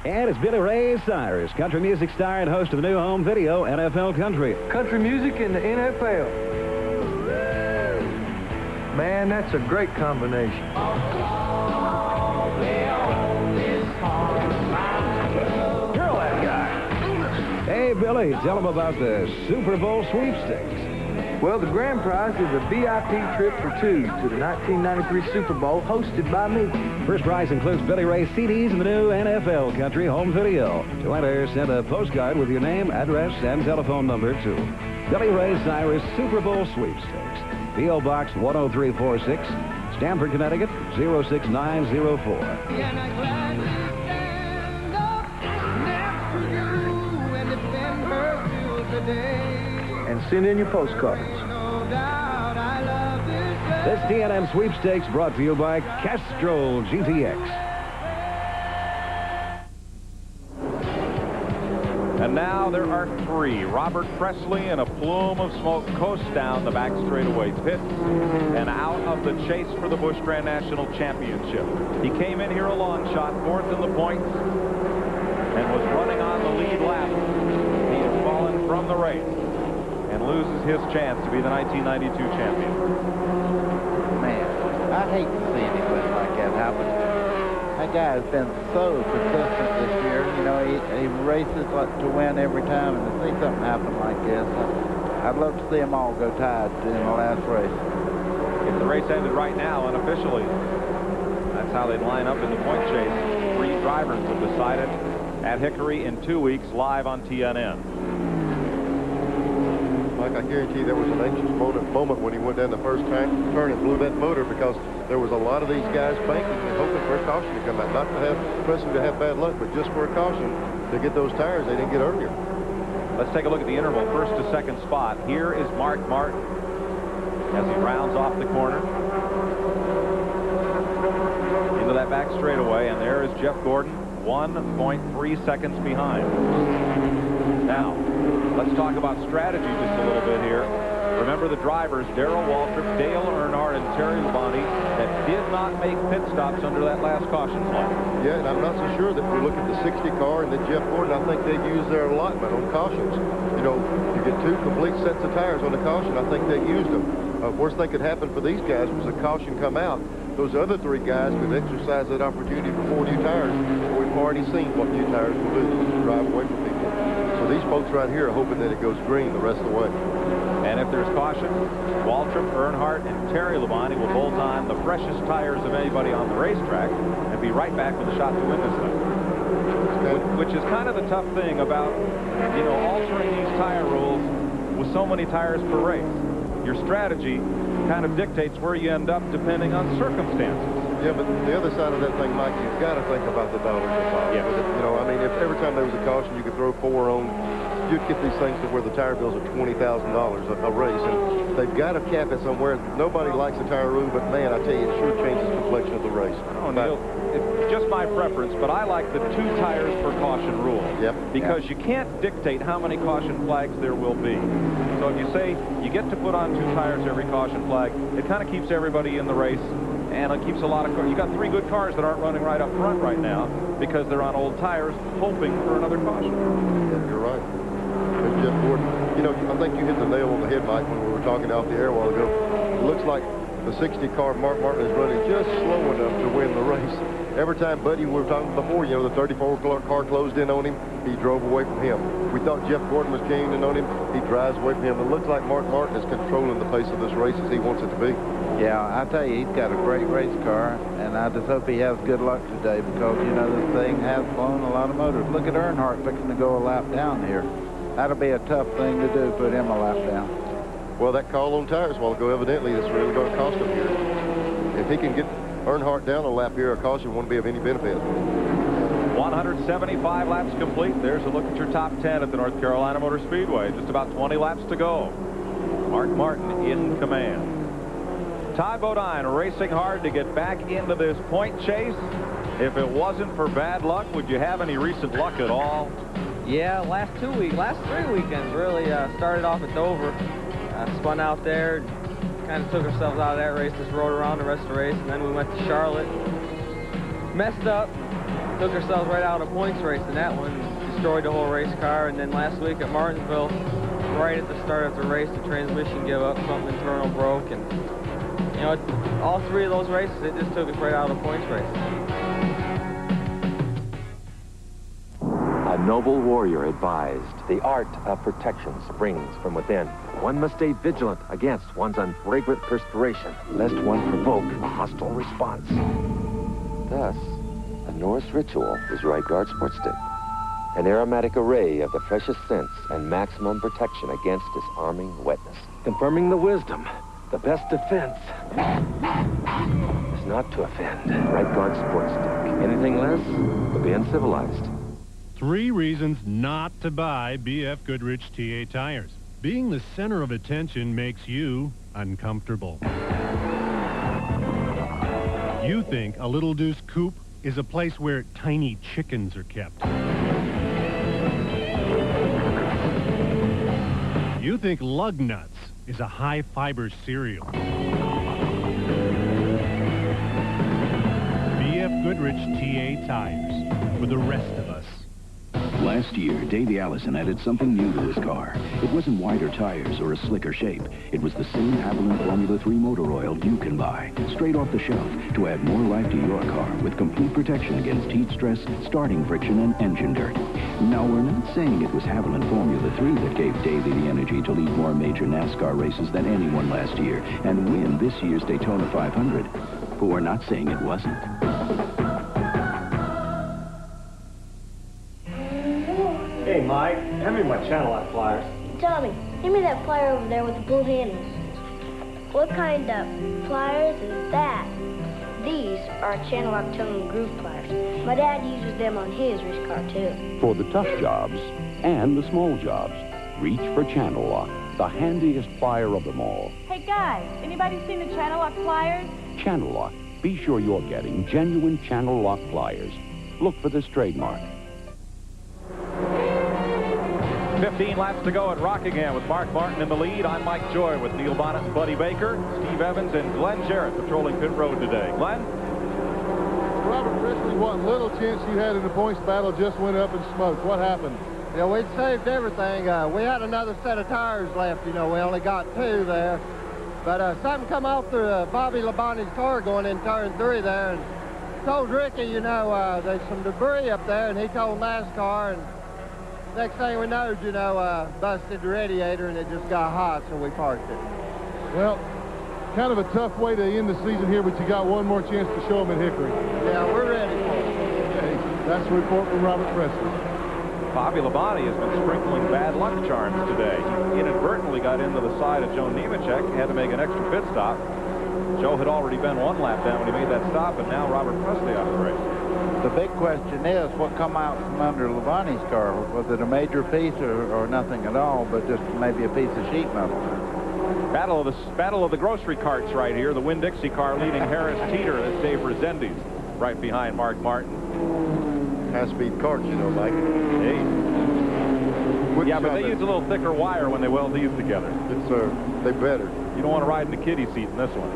And it's Billy Ray Cyrus, country music star and host of the new home video, NFL Country. Country music in the NFL. Man, that's a great combination. Girl, that guy. Hey, Billy, tell them about the Super Bowl sweepstakes. Well, the grand prize is a VIP trip for 2 to the 1993 Super Bowl, hosted by me. First prize includes Billy Ray CDs and the new NFL Country home video. To enter, send a postcard with your name, address, and telephone number to Billy Ray Cyrus Super Bowl sweepstakes. P.O. Box 10346, Stamford, Connecticut 06904. And send in your postcards. This TNN sweepstakes brought to you by Castrol GTX. And now there are 3. Robert Presley in a plume of smoke coasts down the back straightaway pits and out of the chase for the Busch Grand National Championship. He came in here a long shot, 4th in the points, and was running on the lead lap. He has fallen from the race and loses his chance to be the 1992 champion. Man, I hate to see anything like that happen. That guy has been so consistent this year. You know, he races to win every time, and to see something happen like this, I'd love to see them all go tied in the last race. If the race ended right now, unofficially, that's how they'd line up in the point chase. 3 drivers have decided at Hickory in 2 weeks, live on TNN. Mike, I guarantee there was an anxious moment when he went down the first turn and blew that motor, because there was a lot of these guys banking and hoping for a caution to come out. Not to have pressing to have bad luck, but just for a caution to get those tires they didn't get earlier. Let's take a look at the interval. First to second spot. Here is Mark Martin as he rounds off the corner into that back straightaway, and there is Jeff Gordon, 1.3 seconds behind. Now, let's talk about strategy just a little bit here. Remember the drivers, Darrell Waltrip, Dale Earnhardt, and Terry Labonte, that did not make pit stops under that last caution flag. Yeah, and I'm not so sure that we look at the 60 car and then Jeff Gordon, I think they've used their allotment on cautions. You know, you get 2 complete sets of tires on the caution, I think they used them. Worst thing could happen for these guys was a caution come out. Those other 3 guys could exercise that opportunity for 4 new tires. We've already seen what new tires will do to drive away from people. So these folks right here are hoping that it goes green the rest of the way. And if there's caution, Waltrip, Earnhardt, and Terry Labonte will bolt on the freshest tires of anybody on the racetrack and be right back with a shot to win this thing. Which is kind of the tough thing about, you know, altering these tire rules with so many tires per race. Your strategy kind of dictates where you end up depending on circumstances. Yeah, but the other side of that thing, Mike, you've got to think about the dollars involved. Yeah. You know, I mean, if every time there was a caution, you could throw 4 on, you'd get these things to where the tire bills are $20,000 a race, and they've got to cap it somewhere. Nobody likes a tire rule, but man, I tell you, it sure changes the complexion of the race. Oh, Neil, it's just my preference, but I like the 2 tires per caution rule. Yep. Because you can't dictate how many caution flags there will be. So if you say you get to put on 2 tires every caution flag, it kind of keeps everybody in the race, and it keeps a lot of cars. You got 3 good cars that aren't running right up front right now because they're on old tires, hoping for another caution. Yeah, you're right. There's Jeff Gordon. You know, I think you hit the nail on the head, Mike, when we were talking out the air a while ago. It looks like the 60 car Mark Martin is running just slow enough to win the race. Every time Buddy, we were talking before, you know, the 34 car closed in on him, he drove away from him. We thought Jeff Gordon was gaining on him, he drives away from him. It looks like Mark Martin is controlling the pace of this race as he wants it to be. Yeah, I tell you, he's got a great race car, and I just hope he has good luck today because, you know, this thing has blown a lot of motors. Look at Earnhardt fixing to go a lap down here. That'll be a tough thing to do, put him a lap down. Well, that call on tires a while ago, evidently, is really going to cost him here. If he can get Earnhardt down a lap here, a caution won't be of any benefit. 175 laps complete. There's a look at your top 10 at the North Carolina Motor Speedway. Just about 20 laps to go. Mark Martin in command. Ty Bodine racing hard to get back into this point chase. If it wasn't for bad luck, would you have any recent luck at all? Yeah, last 3 weekends really started off at Dover. Spun out there, kind of took ourselves out of that race, just rode around the rest of the race, and then we went to Charlotte. Messed up, took ourselves right out of a points race in that one, destroyed the whole race car, and then last week at Martinsville, right at the start of the race, the transmission gave up, something internal broke, and you know, all 3 of those races, it just took us right out of the points race. A noble warrior advised, the art of protection springs from within. One must stay vigilant against one's unfragrant perspiration, lest one provoke a hostile response. Thus, a Norse ritual is Right Guard Sport Stick, an aromatic array of the freshest scents and maximum protection against disarming wetness. Confirming the wisdom, the best defense is not to offend. Right Guard Sport Stick. Anything less would be uncivilized. 3 reasons not to buy BF Goodrich TA tires. Being the center of attention makes you uncomfortable. You think a Little Deuce Coupe is a place where tiny chickens are kept. You think Lug Nuts is a high-fiber cereal. BF Goodrich TA tires for the rest of us. Last year, Davey Allison added something new to his car. It wasn't wider tires or a slicker shape. It was the same Haviland Formula 3 motor oil you can buy, straight off the shelf, to add more life to your car with complete protection against heat stress, starting friction, and engine dirt. Now, we're not saying it was Haviland Formula 3 that gave Davey the energy to lead more major NASCAR races than anyone last year and win this year's Daytona 500. But we're not saying it wasn't. Hey, Mike, hand me my channel lock pliers. Tommy, give me that plier over there with the blue handles. What kind of pliers is that? These are channel lock tone and groove pliers. My dad uses them on his race car, too. For the tough jobs and the small jobs, reach for Channel Lock, the handiest plier of them all. Hey, guys, anybody seen the channel lock pliers? Channel Lock. Be sure you're getting genuine Channel Lock pliers. Look for this trademark. 15 laps to go at Rockingham with Mark Martin in the lead. I'm Mike Joy with Neil Bonnet and Buddy Baker, Steve Evans, and Glenn Jarrett patrolling pit road today. Glenn? Robert Chrisley, what little chance you had in the points battle just went up in smoke. What happened? Yeah, we'd saved everything. We had another set of tires left, you know. We only got 2 there. But something come off through Bobby Labonte's car going in turn 3 there. And told Ricky, you know, there's some debris up there, and he told NASCAR, and next thing we know, you know, busted the radiator, and it just got hot, so we parked it. Well, kind of a tough way to end the season here, but you got one more chance to show them at Hickory. Yeah, we're ready for it. Okay, that's a report from Robert Presley. Bobby Labonte has been sprinkling bad luck charms today. He inadvertently got into the side of Joe Nemechek, had to make an extra pit stop. Joe had already been one lap down when he made that stop, and now Robert Presley out of the race. The big question is, what come out from under Labonte's car? Was it a major piece or nothing at all, but just maybe a piece of sheet metal? Battle of the grocery carts right here. The Winn-Dixie car leading Harris Teeter. That's Dave Resendiz right behind Mark Martin. High-speed carts, you know, Mike. Hey. Yeah, but they use a little thicker wire when they weld these together. Yes, sir. They better. You don't want to ride in the kiddie seat in this one.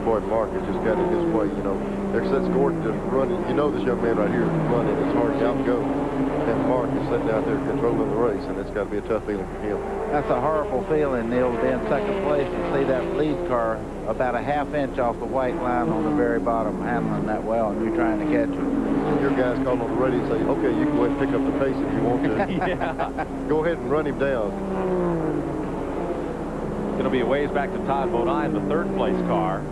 Boy, Mark has just got it his way, you know. There's since Gordon just running. You know this young man right here is running as hard as out and go. And Mark is sitting out there controlling the race, and it's got to be a tough feeling for him. That's a horrible feeling, Neil, to be in second place and see that lead car about a half-inch off the white line on the very bottom, handling that well, and you're trying to catch it. Your guys call on the radio and say, okay, you can go ahead and pick up the pace if you want to. Yeah. Go ahead and run him down. It's going to be a ways back to Todd Bodine, the third-place car,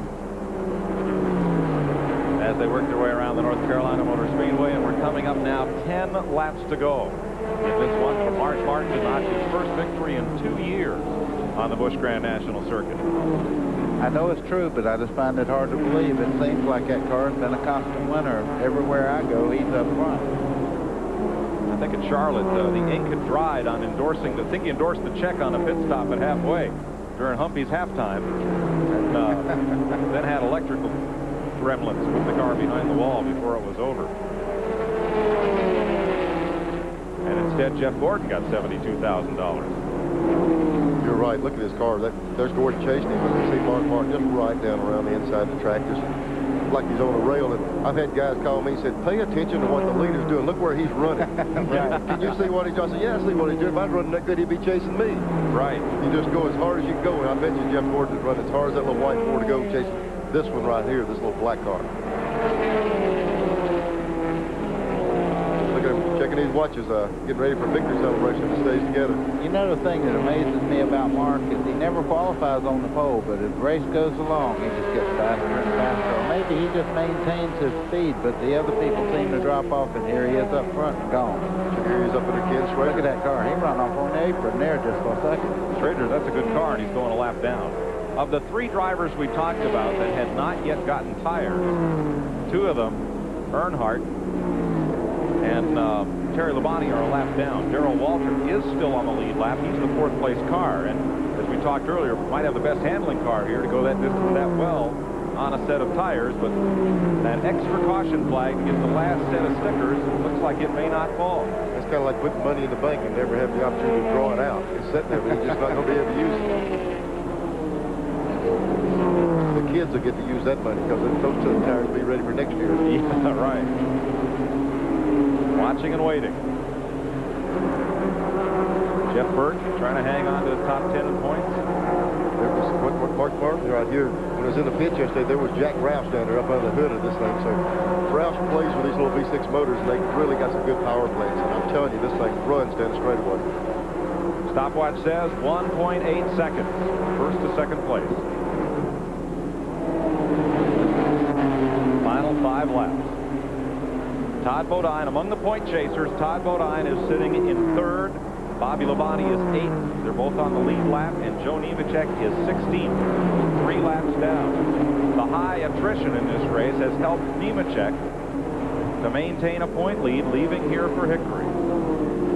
as they work their way around the North Carolina Motor Speedway, and we're coming up now 10 laps to go in this one for Mark Martin to notch his first victory in 2 years on the Busch Grand National Circuit. I know it's true, but I just find it hard to believe. It seems like that car's been a constant winner. Everywhere I go, he's up front. I think at Charlotte, the ink had dried on endorsing. I think he endorsed the check on a pit stop at halfway during Humpy's halftime, and then had electrical gremlins with the car behind the wall before it was over. And instead, Jeff Gordon got $72,000. You're right. Look at his car. There's Gordon chasing him. You see Mark Martin just right down around the inside of the track, just like he's on a rail. And I've had guys call me and said, pay attention to what the leader's doing. Look where he's running. Right. Can you see what he's doing? I said, yeah, I see what he's doing. If I was running that good, he'd be chasing me. Right. You just go as hard as you can go. And I bet you Jeff Gordon is running as hard as that little white Ford to go chasing this one right here, this little black car. Look at him checking his watches, getting ready for victory celebration if it stays together. You know, the thing that amazes me about Mark is he never qualifies on the pole, but as the race goes along, he just gets faster and faster. Or maybe he just maintains his speed, but the other people seem to drop off, and here he is up front and gone. So here he is up in the Ken Schrader. Look at that car. He ran off on the apron there just for a second. Schrader, that's a good car, and he's going a lap down. Of the 3 drivers we talked about that had not yet gotten tires, 2 of them, Earnhardt and Terry Labonte, are a lap down. Darrell Walter is still on the lead lap. He's the 4th place car, and as we talked earlier, might have the best handling car here to go that distance that well on a set of tires, but that extra caution flag to get the last set of stickers looks like it may not fall. It's kind of like putting money in the bank and never have the opportunity to draw it out. It's sitting there, but you're just not going to be able to use it. The kids will get to use that money because those 2 tires will be ready for next year. Yeah, right. Watching and waiting. Jeff Burke trying to hang on to the top 10 in points. There was Mark Martin right here. When I was in the pit yesterday, there was Jack Roush down there up under the hood of this thing. So Roush plays with these little V6 motors, and they really got some good power plants. And I'm telling you, this thing runs down the straightaway. Stopwatch says 1.8 seconds. First to second place. Final 5 laps. Todd Bodine, among the point chasers, Todd Bodine is sitting in 3rd. Bobby Labonte is 8th. They're both on the lead lap, and Joe Nemechek is 16th, 3 laps down. The high attrition in this race has helped Nemechek to maintain a point lead, leaving here for Hickory.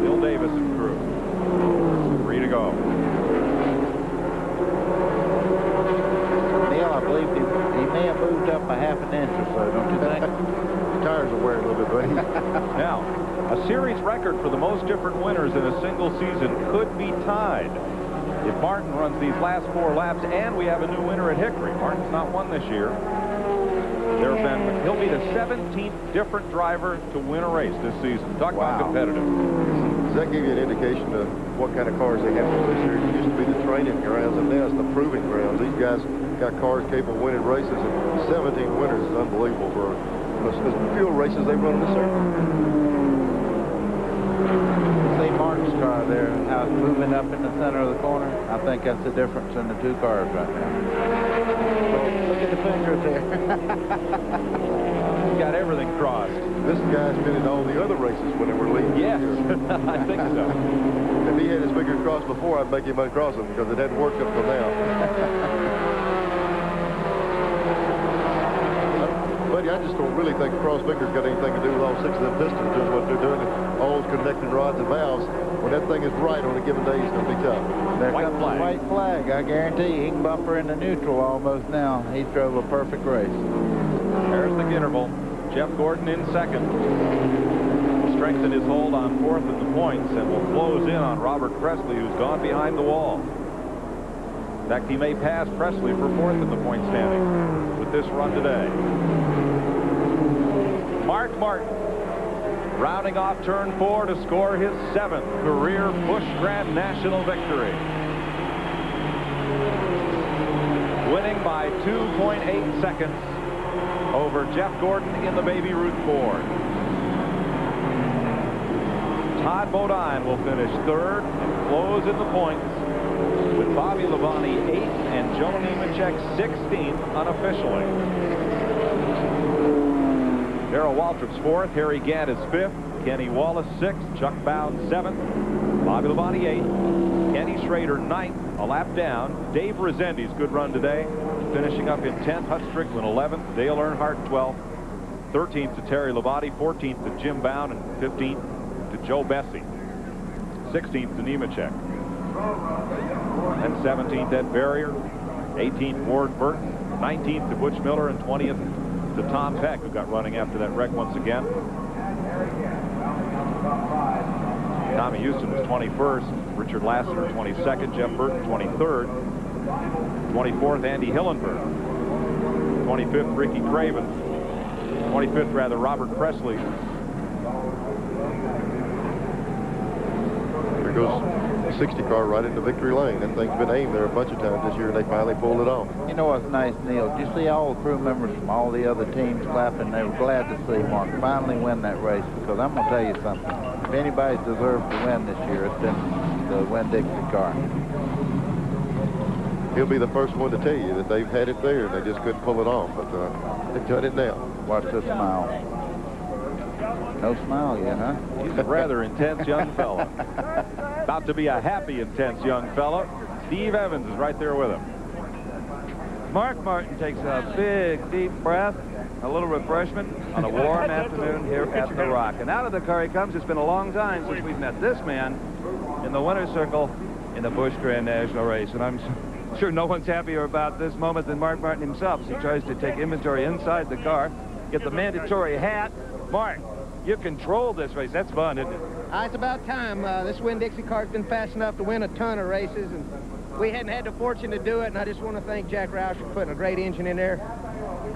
Bill Davis and crew. 3 to go. Neil, I believe he may have moved up a half an inch or so, don't you think? Tires are wearing a little bit, buddy. Now, a series record for the most different winners in a single season could be tied if Martin runs these last 4 laps, and we have a new winner at Hickory. Martin's not won this year. He'll be the 17th different driver to win a race this season. Talk about competitive. Does that give you an indication of what kind of cars they have this year? It used to be the training grounds, and now it's the proving grounds. These guys got cars capable of winning races, and 17 winners is unbelievable for the few races they run in the circuit. See Martin's car there, how it's moving up in the center of the corner. I think that's the difference in the 2 cars right now. Look at the fingers there. He's got everything crossed. This guy's been in all the other races when they were leading. Yes, I think so. If he had his fingers crossed before, I'd make him uncross them because it hadn't worked up till now. Buddy, I just don't really think cross fingers got anything to do with all 6 of them pistons doing what they're doing. All those connecting rods and valves. When that thing is right on a given day, it's going to be tough. There comes the white flag. I guarantee you, he can bump her into neutral almost now. He drove a perfect race. There's the interval. Jeff Gordon in second. Will strengthen his hold on 4th in the points and will close in on Robert Presley, who's gone behind the wall. In fact, he may pass Presley for 4th in the point standing with this run today. Mark Martin rounding off turn 4 to score his 7th career Busch Grand National victory. Winning by 2.8 seconds over Jeff Gordon in the Baby Ruth Ford. Todd Bodine will finish 3rd and close in the points with Bobby Labonte 8th and Joe Nemechek 16th unofficially. Darrell Waltrip's 4th, Harry Gant is 5th, Kenny Wallace 6th, Chuck Bound 7th, Bobby Labonte 8th, Kenny Schrader 9th, a lap down. Dave Resendiz, good run today, finishing up in 10th. Hut Strickland 11th, Dale Earnhardt 12th, 13th to Terry Labonte, 14th to Jim Bound, and 15th to Joe Bessie, 16th to Nemechek, and 17th Ed Barrier, 18th Ward Burton, 19th to Butch Miller, and 20th to Tom Peck, who got running after that wreck once again. Tommy Houston was 21st, Richard Lassiter 22nd, Jeff Burton 23rd, 24th Andy Hillenberg, 25th Ricky Craven, 25th rather Robert Presley. There goes the 60 car right into victory lane. That thing's been aimed there a bunch of times this year, and they finally pulled it off. You know what's nice, Neil? Did you see all the crew members from all the other teams clapping? They were glad to see Mark finally win that race, because I'm going to tell you something. If anybody's deserved to win this year, it's been the Winn-Dixie car. He'll be the first one to tell you that they've had it there, and they just couldn't pull it off, but they've done it now. Watch this smile. No smile yet, huh? He's a rather intense young fella. About to be a happy, intense young fella. Steve Evans is right there with him. Mark Martin takes a big, deep breath, a little refreshment on a warm afternoon here at the Rock. And out of the car he comes. It's been a long time since we've met this man in the winner's circle in the Busch Grand National race. And I'm sure no one's happier about this moment than Mark Martin himself as he tries to take inventory inside the car, get the mandatory hat. Mark, you controlled this race. That's fun, isn't it? It's about time. This Winn-Dixie car's been fast enough to win a ton of races, and we hadn't had the fortune to do it, and I just want to thank Jack Roush for putting a great engine in there.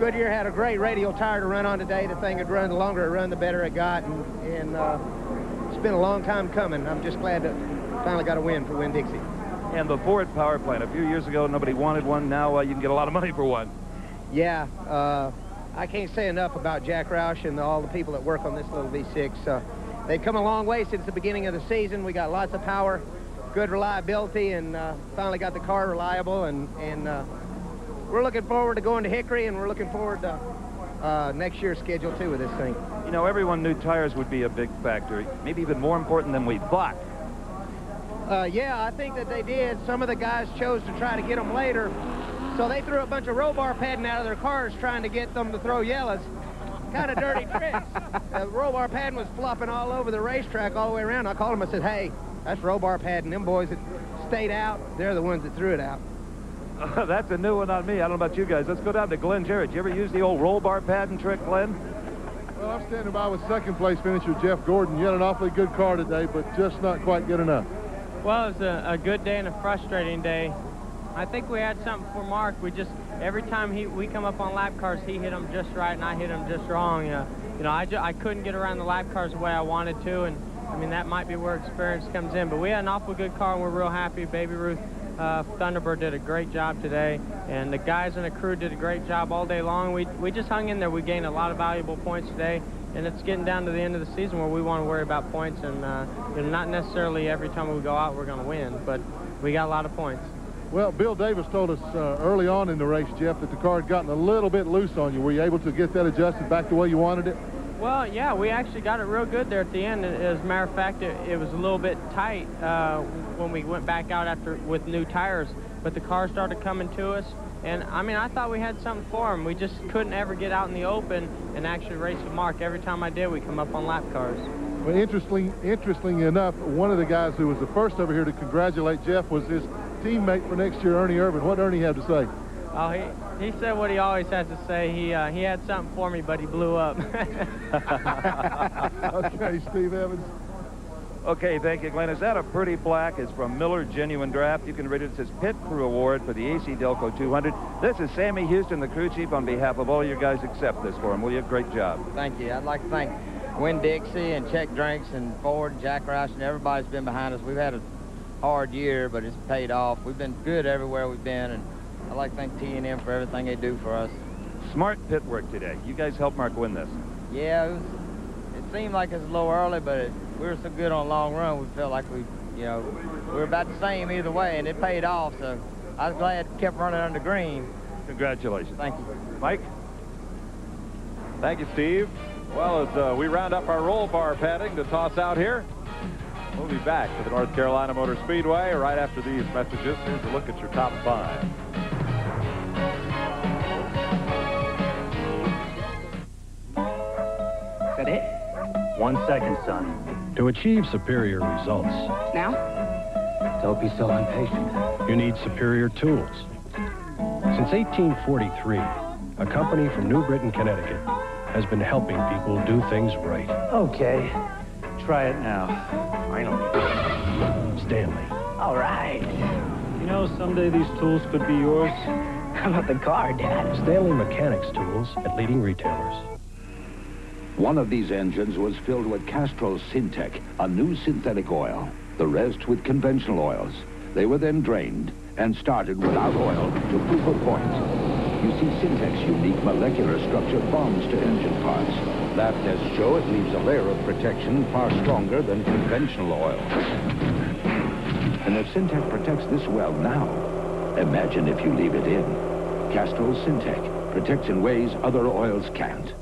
Goodyear had a great radial tire to run on today. The thing would run, the longer it run, the better it got, and it's been a long time coming. I'm just glad that finally got a win for Winn-Dixie. And the Ford power plant. A few years ago, nobody wanted one. Now you can get a lot of money for one. Yeah, I can't say enough about Jack Roush and all the people that work on this little V6. They've come a long way since the beginning of the season. We got lots of power, good reliability, and finally got the car reliable. And we're looking forward to going to Hickory, and we're looking forward to next year's schedule, too, with this thing. You know, everyone knew tires would be a big factor, maybe even more important than we thought. Yeah, I think that they did. Some of the guys chose to try to get them later. So they threw a bunch of roll bar padding out of their cars trying to get them to throw yellows. Kind of dirty tricks. The roll bar padding was flopping all over the racetrack all the way around. I called them. I said, hey, that's roll bar padding. Them boys that stayed out, they're the ones that threw it out. That's a new one on me. I don't know about you guys. Let's go down to Glenn Jarrett. You ever use the old roll bar padding trick, Glenn? Well, I'm standing by with second place finisher Jeff Gordon. You had an awfully good car today, but just not quite good enough. Well, it was a good day and a frustrating day. I think we had something for Mark. Every time we come up on lap cars, he hit them just right and I hit them just wrong. You know, I couldn't get around the lap cars the way I wanted to, and I mean, that might be where experience comes in. But we had an awful good car, and we're real happy. Baby Ruth Thunderbird did a great job today, and the guys in the crew did a great job all day long. We just hung in there. We gained a lot of valuable points today, and it's getting down to the end of the season where we want to worry about points, and you know, not necessarily every time we go out we're going to win, but we got a lot of points. Well, Bill Davis told us early on in the race, Jeff, that the car had gotten a little bit loose on you. Were you able to get that adjusted back the way you wanted it? Well, yeah, we actually got it real good there at the end. As a matter of fact, it was a little bit tight when we went back out with new tires, but the car started coming to us. And, I mean, I thought we had something for him. We just couldn't ever get out in the open and actually race with Mark. Every time I did, we come up on lap cars. Well, interestingly enough, one of the guys who was the first over here to congratulate Jeff was his teammate for next year, Ernie Irvin. What did Ernie have to say? Oh, he said what he always has to say. He had something for me, but he blew up. Okay, Steve Evans. Okay, thank you, Glenn. Is that a pretty plaque? It's from Miller Genuine Draft. You can read it. It says Pit Crew Award for the AC-Delco 200. This is Sammy Houston, the crew chief. On behalf of all your guys, accept this for him, will you? Great job. Thank you. I'd like to thank Win Dixie and Check Drinks and Ford and Jack Roush and everybody's been behind us. We've had a hard year, but it's paid off. We've been good everywhere we've been, and I'd like to thank T&M for everything they do for us. Smart pit work today. You guys helped Mark win this. Yeah, it seemed like it was a little early, but we were so good on a long run, we felt like we were about the same either way, and it paid off, so I was glad it kept running under green. Congratulations. Thank you. Mike? Thank you, Steve. Well, as we round up our roll bar padding to toss out here, we'll be back to the North Carolina Motor Speedway right after these messages. Here's a look at your top 5. Is that it? 1 second, son. To achieve superior results, Now? Don't be so impatient. you need superior tools. Since 1843, a company from New Britain, Connecticut, has been helping people do things right. Okay. Try it now. Finally. Stanley. All right. You know, someday these tools could be yours. How about the car, Dad? Stanley Mechanics tools at leading retailers. One of these engines was filled with Castrol Syntec, a new synthetic oil. The rest with conventional oils. They were then drained and started without oil to prove a point. You see, Syntec's unique molecular structure bonds to engine parts. Lab tests show it leaves a layer of protection far stronger than conventional oil. And if Syntec protects this well now, imagine if you leave it in. Castrol Syntec protects in ways other oils can't.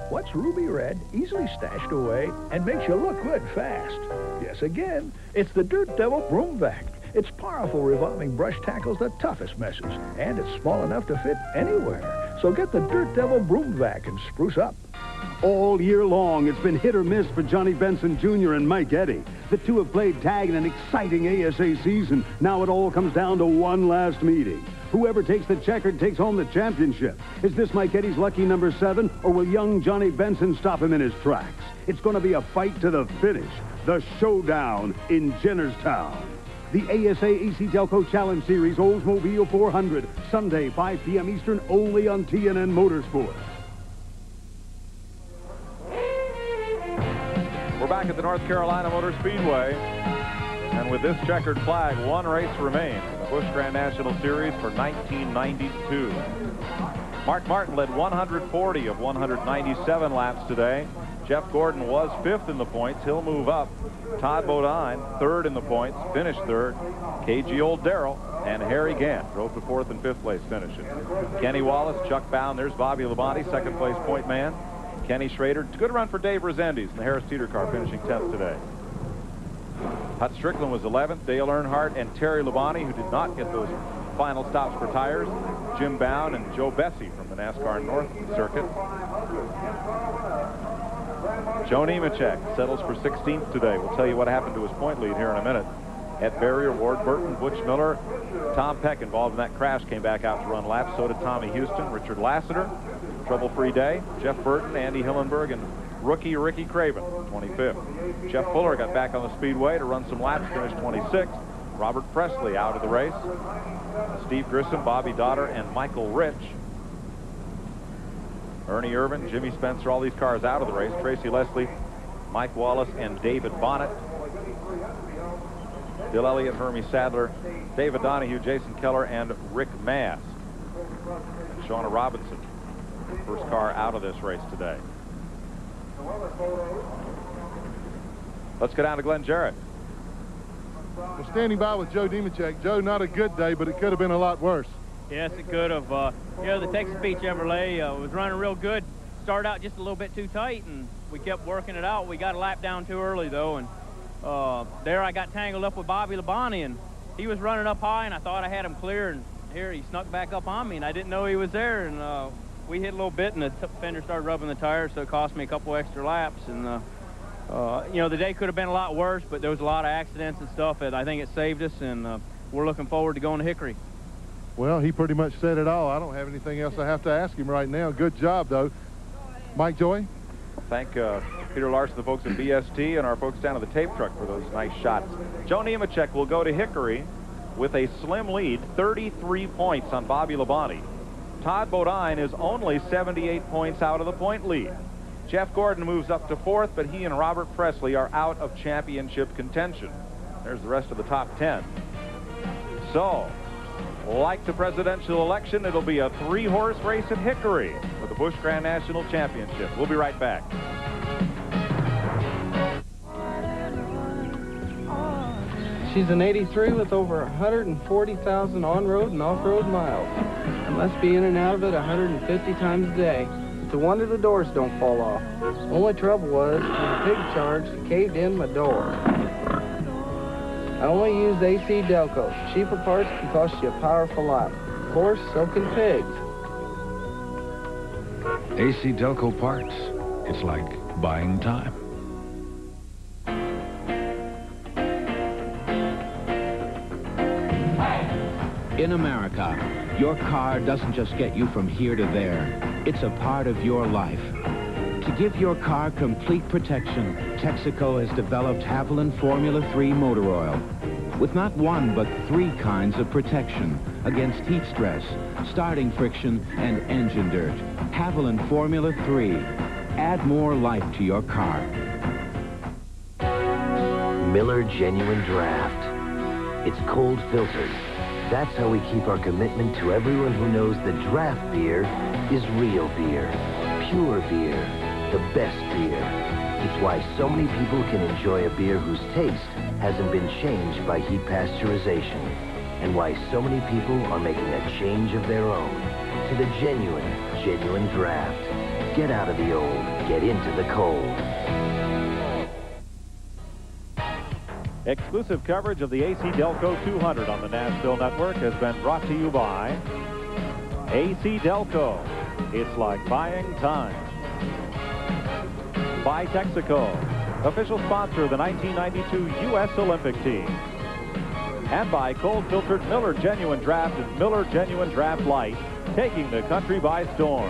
What's ruby red, easily stashed away, and makes you look good fast? Yes, again, it's the Dirt Devil Broom Vac. Its powerful revolving brush tackles the toughest messes, and it's small enough to fit anywhere. So get the Dirt Devil Broom Vac and spruce up. All year long, it's been hit or miss for Johnny Benson Jr. and Mike Eddy. The two have played tag in an exciting ASA season. Now it all comes down to one last meeting. Whoever takes the checkered takes home the championship. Is this Mike Eddy's lucky number 7, or will young Johnny Benson stop him in his tracks? It's going to be a fight to the finish. The showdown in Jennerstown. The ASA AC-Delco Challenge Series Oldsmobile 400, Sunday, 5 p.m. Eastern, only on TNN Motorsports. We're back at the North Carolina Motor Speedway. And with this checkered flag, one race remains in the Busch Grand National Series for 1992. Mark Martin led 140 of 197 laps today. Jeff Gordon was 5th in the points. He'll move up. Todd Bodine, 3rd in the points, finished 3rd. KG Old Darrell and Harry Gant drove to 4th and 5th place finishes. Kenny Wallace, Chuck Bound, there's Bobby Labonte, 2nd place point man. Kenny Schrader, good run for Dave Resendiz in the Harris Teeter car, finishing 10th today. Hut Strickland was 11th. Dale Earnhardt and Terry Labonte, who did not get those final stops for tires. Jim Bound and Joe Bessie from the NASCAR North Circuit. Joe Nemechek settles for 16th today. We'll tell you what happened to his point lead here in a minute. Ed Barrier, Ward Burton, Butch Miller, Tom Peck involved in that crash came back out to run laps. So did Tommy Houston, Richard Lassiter, trouble-free day. Jeff Burton, Andy Hillenberg, and rookie Ricky Craven, 25th. Jeff Fuller got back on the speedway to run some laps, finished 26th. Robert Presley out of the race. Steve Grissom, Bobby Dotter, and Michael Rich. Ernie Irvin, Jimmy Spencer, all these cars out of the race. Tracy Leslie, Mike Wallace, and David Bonnet. Bill Elliott, Hermie Sadler, David Donahue, Jason Keller, and Rick Mass. Shauna Robinson, first car out of this race today. Let's go down to Glenn Jarrett. We're standing by with Joe Nemechek. Joe, not a good day, but it could have been a lot worse. Yes, it could have. You know, the Texas Beach Chevrolet was running real good. Started out just a little bit too tight, and we kept working it out. We got a lap down too early, though, and there I got tangled up with Bobby Labonte, and he was running up high, and I thought I had him clear, and here he snuck back up on me, and I didn't know he was there, and we hit a little bit, and the fender started rubbing the tires, so it cost me a couple extra laps, and you know, the day could have been a lot worse, but there was a lot of accidents and stuff, and I think it saved us, and we're looking forward to going to Hickory. Well, he pretty much said it all. I don't have anything else I have to ask him right now. Good job, though. Mike Joy? Thank Peter Larson, the folks at BST, and our folks down at the tape truck for those nice shots. Joe Nemechek will go to Hickory with a slim lead, 33 points on Bobby Labonte. Todd Bodine is only 78 points out of the point lead. Jeff Gordon moves up to 4th, but he and Robert Presley are out of championship contention. There's the rest of the top 10. So, like the presidential election, it'll be a 3-horse race at Hickory for the Busch Grand National Championship. We'll be right back. She's an 83 with over 140,000 on-road and off-road miles. I must be in and out of it 150 times a day. It's a wonder the doors don't fall off. Only trouble was, when the pig charged, it caved in my door. I only use AC-Delco. Cheaper parts can cost you a powerful lot. Of course, so can pigs. AC-Delco parts. It's like buying time. In America, your car doesn't just get you from here to there. It's a part of your life. To give your car complete protection, Texaco has developed Haviland Formula 3 motor oil with not one but 3 kinds of protection against heat stress, starting friction, and engine dirt. Haviland Formula 3. Add more life to your car. Miller Genuine Draft. It's cold filtered. That's how we keep our commitment to everyone who knows that draft beer is real beer, pure beer, the best beer. It's why so many people can enjoy a beer whose taste hasn't been changed by heat pasteurization, and why so many people are making a change of their own to the genuine draft. Get out of the old, get into the cold. Exclusive coverage of the AC-Delco 200 on the Nashville Network has been brought to you by AC-Delco. It's like buying time. By Texaco, official sponsor of the 1992 U.S. Olympic team. And by cold-filtered Miller Genuine Draft and Miller Genuine Draft Light, taking the country by storm.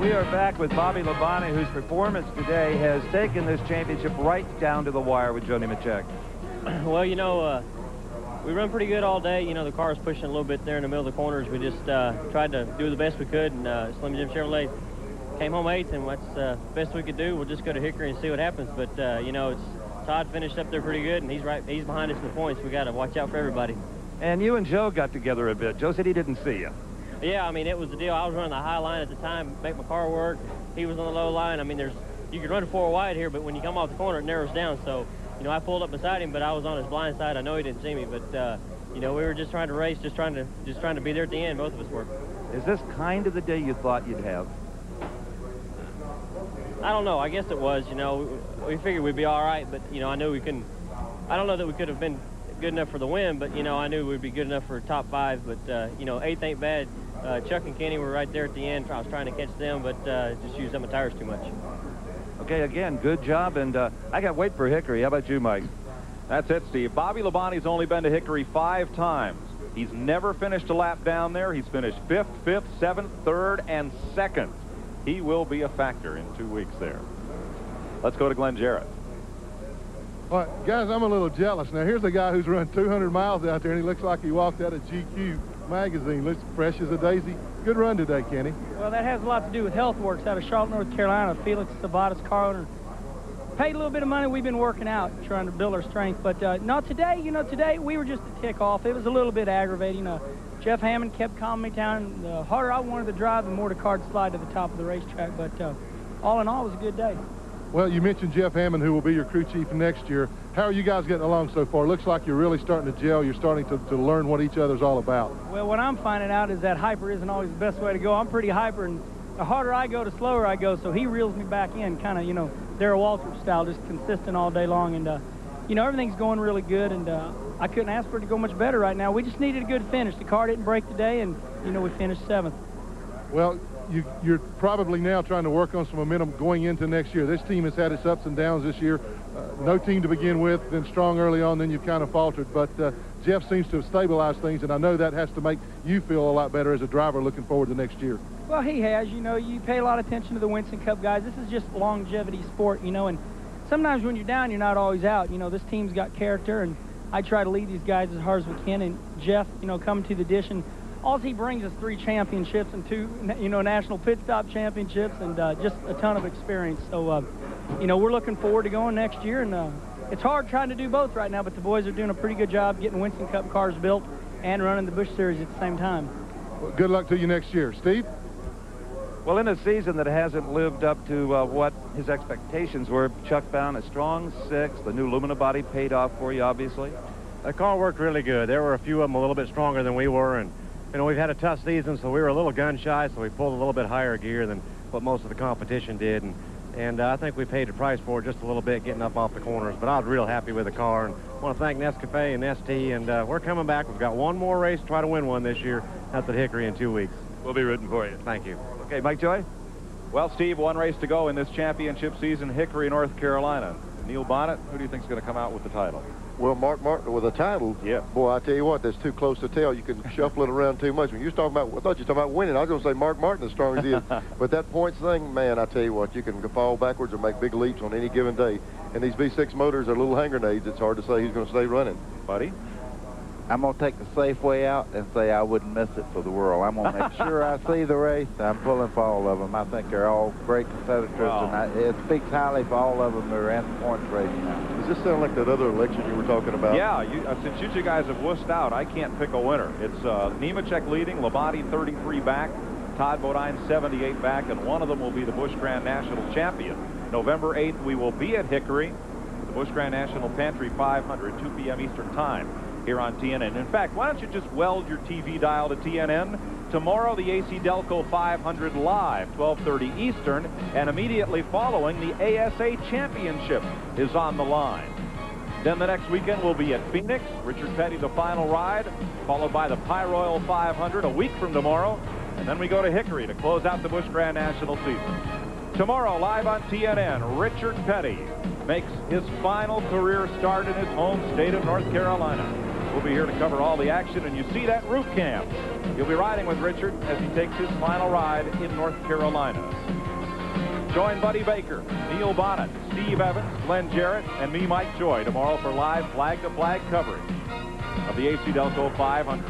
We are back with Bobby Labonte, whose performance today has taken this championship right down to the wire with Joe Nemechek. Well, you know, we run pretty good all day. You know, the car was pushing a little bit there in the middle of the corners. We just tried to do the best we could, and Slim Jim Chevrolet came home 8th, and that's the best we could do. We'll just go to Hickory and see what happens. But, you know, Todd finished up there pretty good, and he's behind us in the points. We got to watch out for everybody. And you and Joe got together a bit. Joe said he didn't see you. Yeah, I mean, it was the deal. I was running the high line at the time, make my car work. He was on the low line. I mean, you can run 4 wide here, but when you come off the corner, it narrows down. So, you know, I pulled up beside him, but I was on his blind side. I know he didn't see me, but, you know, we were just trying to race, just trying to be there at the end. Both of us were. Is this kind of the day you thought you'd have? I don't know. I guess it was. You know, we figured we'd be all right, but, you know, I knew we couldn't. I don't know that we could have been good enough for the win, but, you know, I knew we'd be good enough for top 5. But, you know, 8th ain't bad. Chuck and Kenny were right there at the end. I was trying to catch them, but just used up my tires too much. Okay, again, good job, and I got wait for Hickory. How about you, Mike? That's it, Steve. Bobby Labonte's only been to Hickory 5 times. He's never finished a lap down there. He's finished 5th, 7th, 3rd, and 2nd. He will be a factor in 2 weeks there. Let's go to Glenn Jarrett. All right, guys, I'm a little jealous. Now, here's a guy who's run 200 miles out there, and he looks like he walked out of GQ magazine. Looks fresh as a daisy. Good run today, Kenny. Well, that has a lot to do with HealthWorks out of Charlotte, North Carolina. Felix Savada's car owner paid a little bit of money. We've been working out, trying to build our strength. But not today. You know, today we were just a tick off. It was a little bit aggravating. Jeff Hammond kept calming me down. The harder I wanted to drive, the more the car would slide to the top of the racetrack. But all in all, it was a good day. Well, you mentioned Jeff Hammond, who will be your crew chief next year. How are you guys getting along so far? Looks like you're really starting to gel. You're starting to learn what each other's all about. Well, what I'm finding out is that hyper isn't always the best way to go. I'm pretty hyper, and the harder I go, the slower I go, so he reels me back in, kind of, you know, Darrell Waltrip style, just consistent all day long. And, you know, everything's going really good, and I couldn't ask for it to go much better right now. We just needed a good finish. The car didn't break today, and, you know, we finished 7th. Well, you're probably now trying to work on some momentum going into next year. This team has had its ups and downs this year. No team to begin with, been strong early on, then you've kind of faltered. But Jeff seems to have stabilized things, and I know that has to make you feel a lot better as a driver looking forward to next year. Well, he has. You know, you pay a lot of attention to the Winston Cup guys. This is just longevity sport, you know, and sometimes when you're down, you're not always out. You know, this team's got character, and I try to lead these guys as hard as we can. And Jeff, you know, coming to the dish, and all he brings is 3 championships and 2, you know, national pit stop championships, and just a ton of experience. So, you know, we're looking forward to going next year, and it's hard trying to do both right now, but the boys are doing a pretty good job getting Winston Cup cars built and running the Busch Series at the same time. Well, good luck to you next year. Steve? Well, in a season that hasn't lived up to what his expectations were, Chuck found a strong 6th. The new Lumina body paid off for you, obviously. The car worked really good. There were a few of them a little bit stronger than we were, and you know, we've had a tough season, so we were a little gun shy, so we pulled a little bit higher gear than what most of the competition did, and I think we paid the price for it just a little bit getting up off the corners. But I was real happy with the car, and I want to thank Nescafe and ST, and we're coming back. We've got one more race to try to win one this year. That's at Hickory in 2 weeks. We'll be rooting for you. Thank you. Okay, Mike Joy? Well, Steve, one race to go in this championship season, Hickory, North Carolina. Neil Bonnet, who do you think is going to come out with the title? Well, Mark Martin with a title. Yeah. Boy, I tell you what, that's too close to tell. You can shuffle it around too much. When you was talking about, I thought you were talking about winning. I was going to say Mark Martin as strong as he is. But that points thing, man, I tell you what, you can fall backwards or make big leaps on any given day. And these V6 motors are little hand grenades. It's hard to say who's going to stay running. Buddy? I'm going to take the safe way out and say I wouldn't miss it for the world. I'm going to make sure I see the race. I'm pulling for all of them. I think they're all great competitors, and it speaks highly for all of them that are in the points race now. Does this sound like that other election you were talking about? Yeah, since you two guys have wussed out, I can't pick a winner. It's Nemechek leading, Labonte 33 back, Todd Bodine 78 back, and one of them will be the Busch Grand National champion. November 8th, we will be at Hickory, the Busch Grand National Pantry 500, 2 p.m. Eastern Time. Here on TNN. In fact, why don't you just weld your TV dial to TNN? Tomorrow, the AC-Delco 500 live, 12:30 Eastern, and immediately following, the ASA Championship is on the line. Then the next weekend will be at Phoenix, Richard Petty, the final ride, followed by the Pyroil 500 a week from tomorrow, and then we go to Hickory to close out the Busch Grand National season. Tomorrow, live on TNN, Richard Petty makes his final career start in his home state of North Carolina. We'll be here to cover all the action, and you see that roof cam. You'll be riding with Richard as he takes his final ride in North Carolina. Join Buddy Baker, Neil Bonnet, Steve Evans, Glenn Jarrett, and me, Mike Joy, tomorrow for live flag-to-flag coverage of the AC-Delco 500.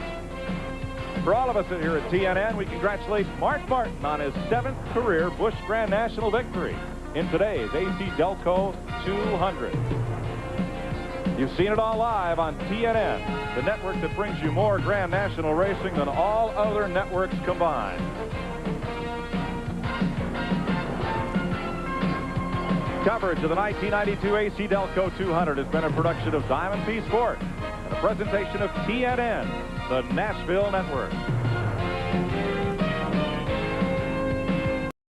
For all of us here at TNN, we congratulate Mark Martin on his 7th career Busch Grand National victory in today's AC-Delco 200. You've seen it all live on TNN, the network that brings you more Grand National racing than all other networks combined. Coverage of the 1992 AC-Delco 200 has been a production of Diamond P Sport and a presentation of TNN, the Nashville Network.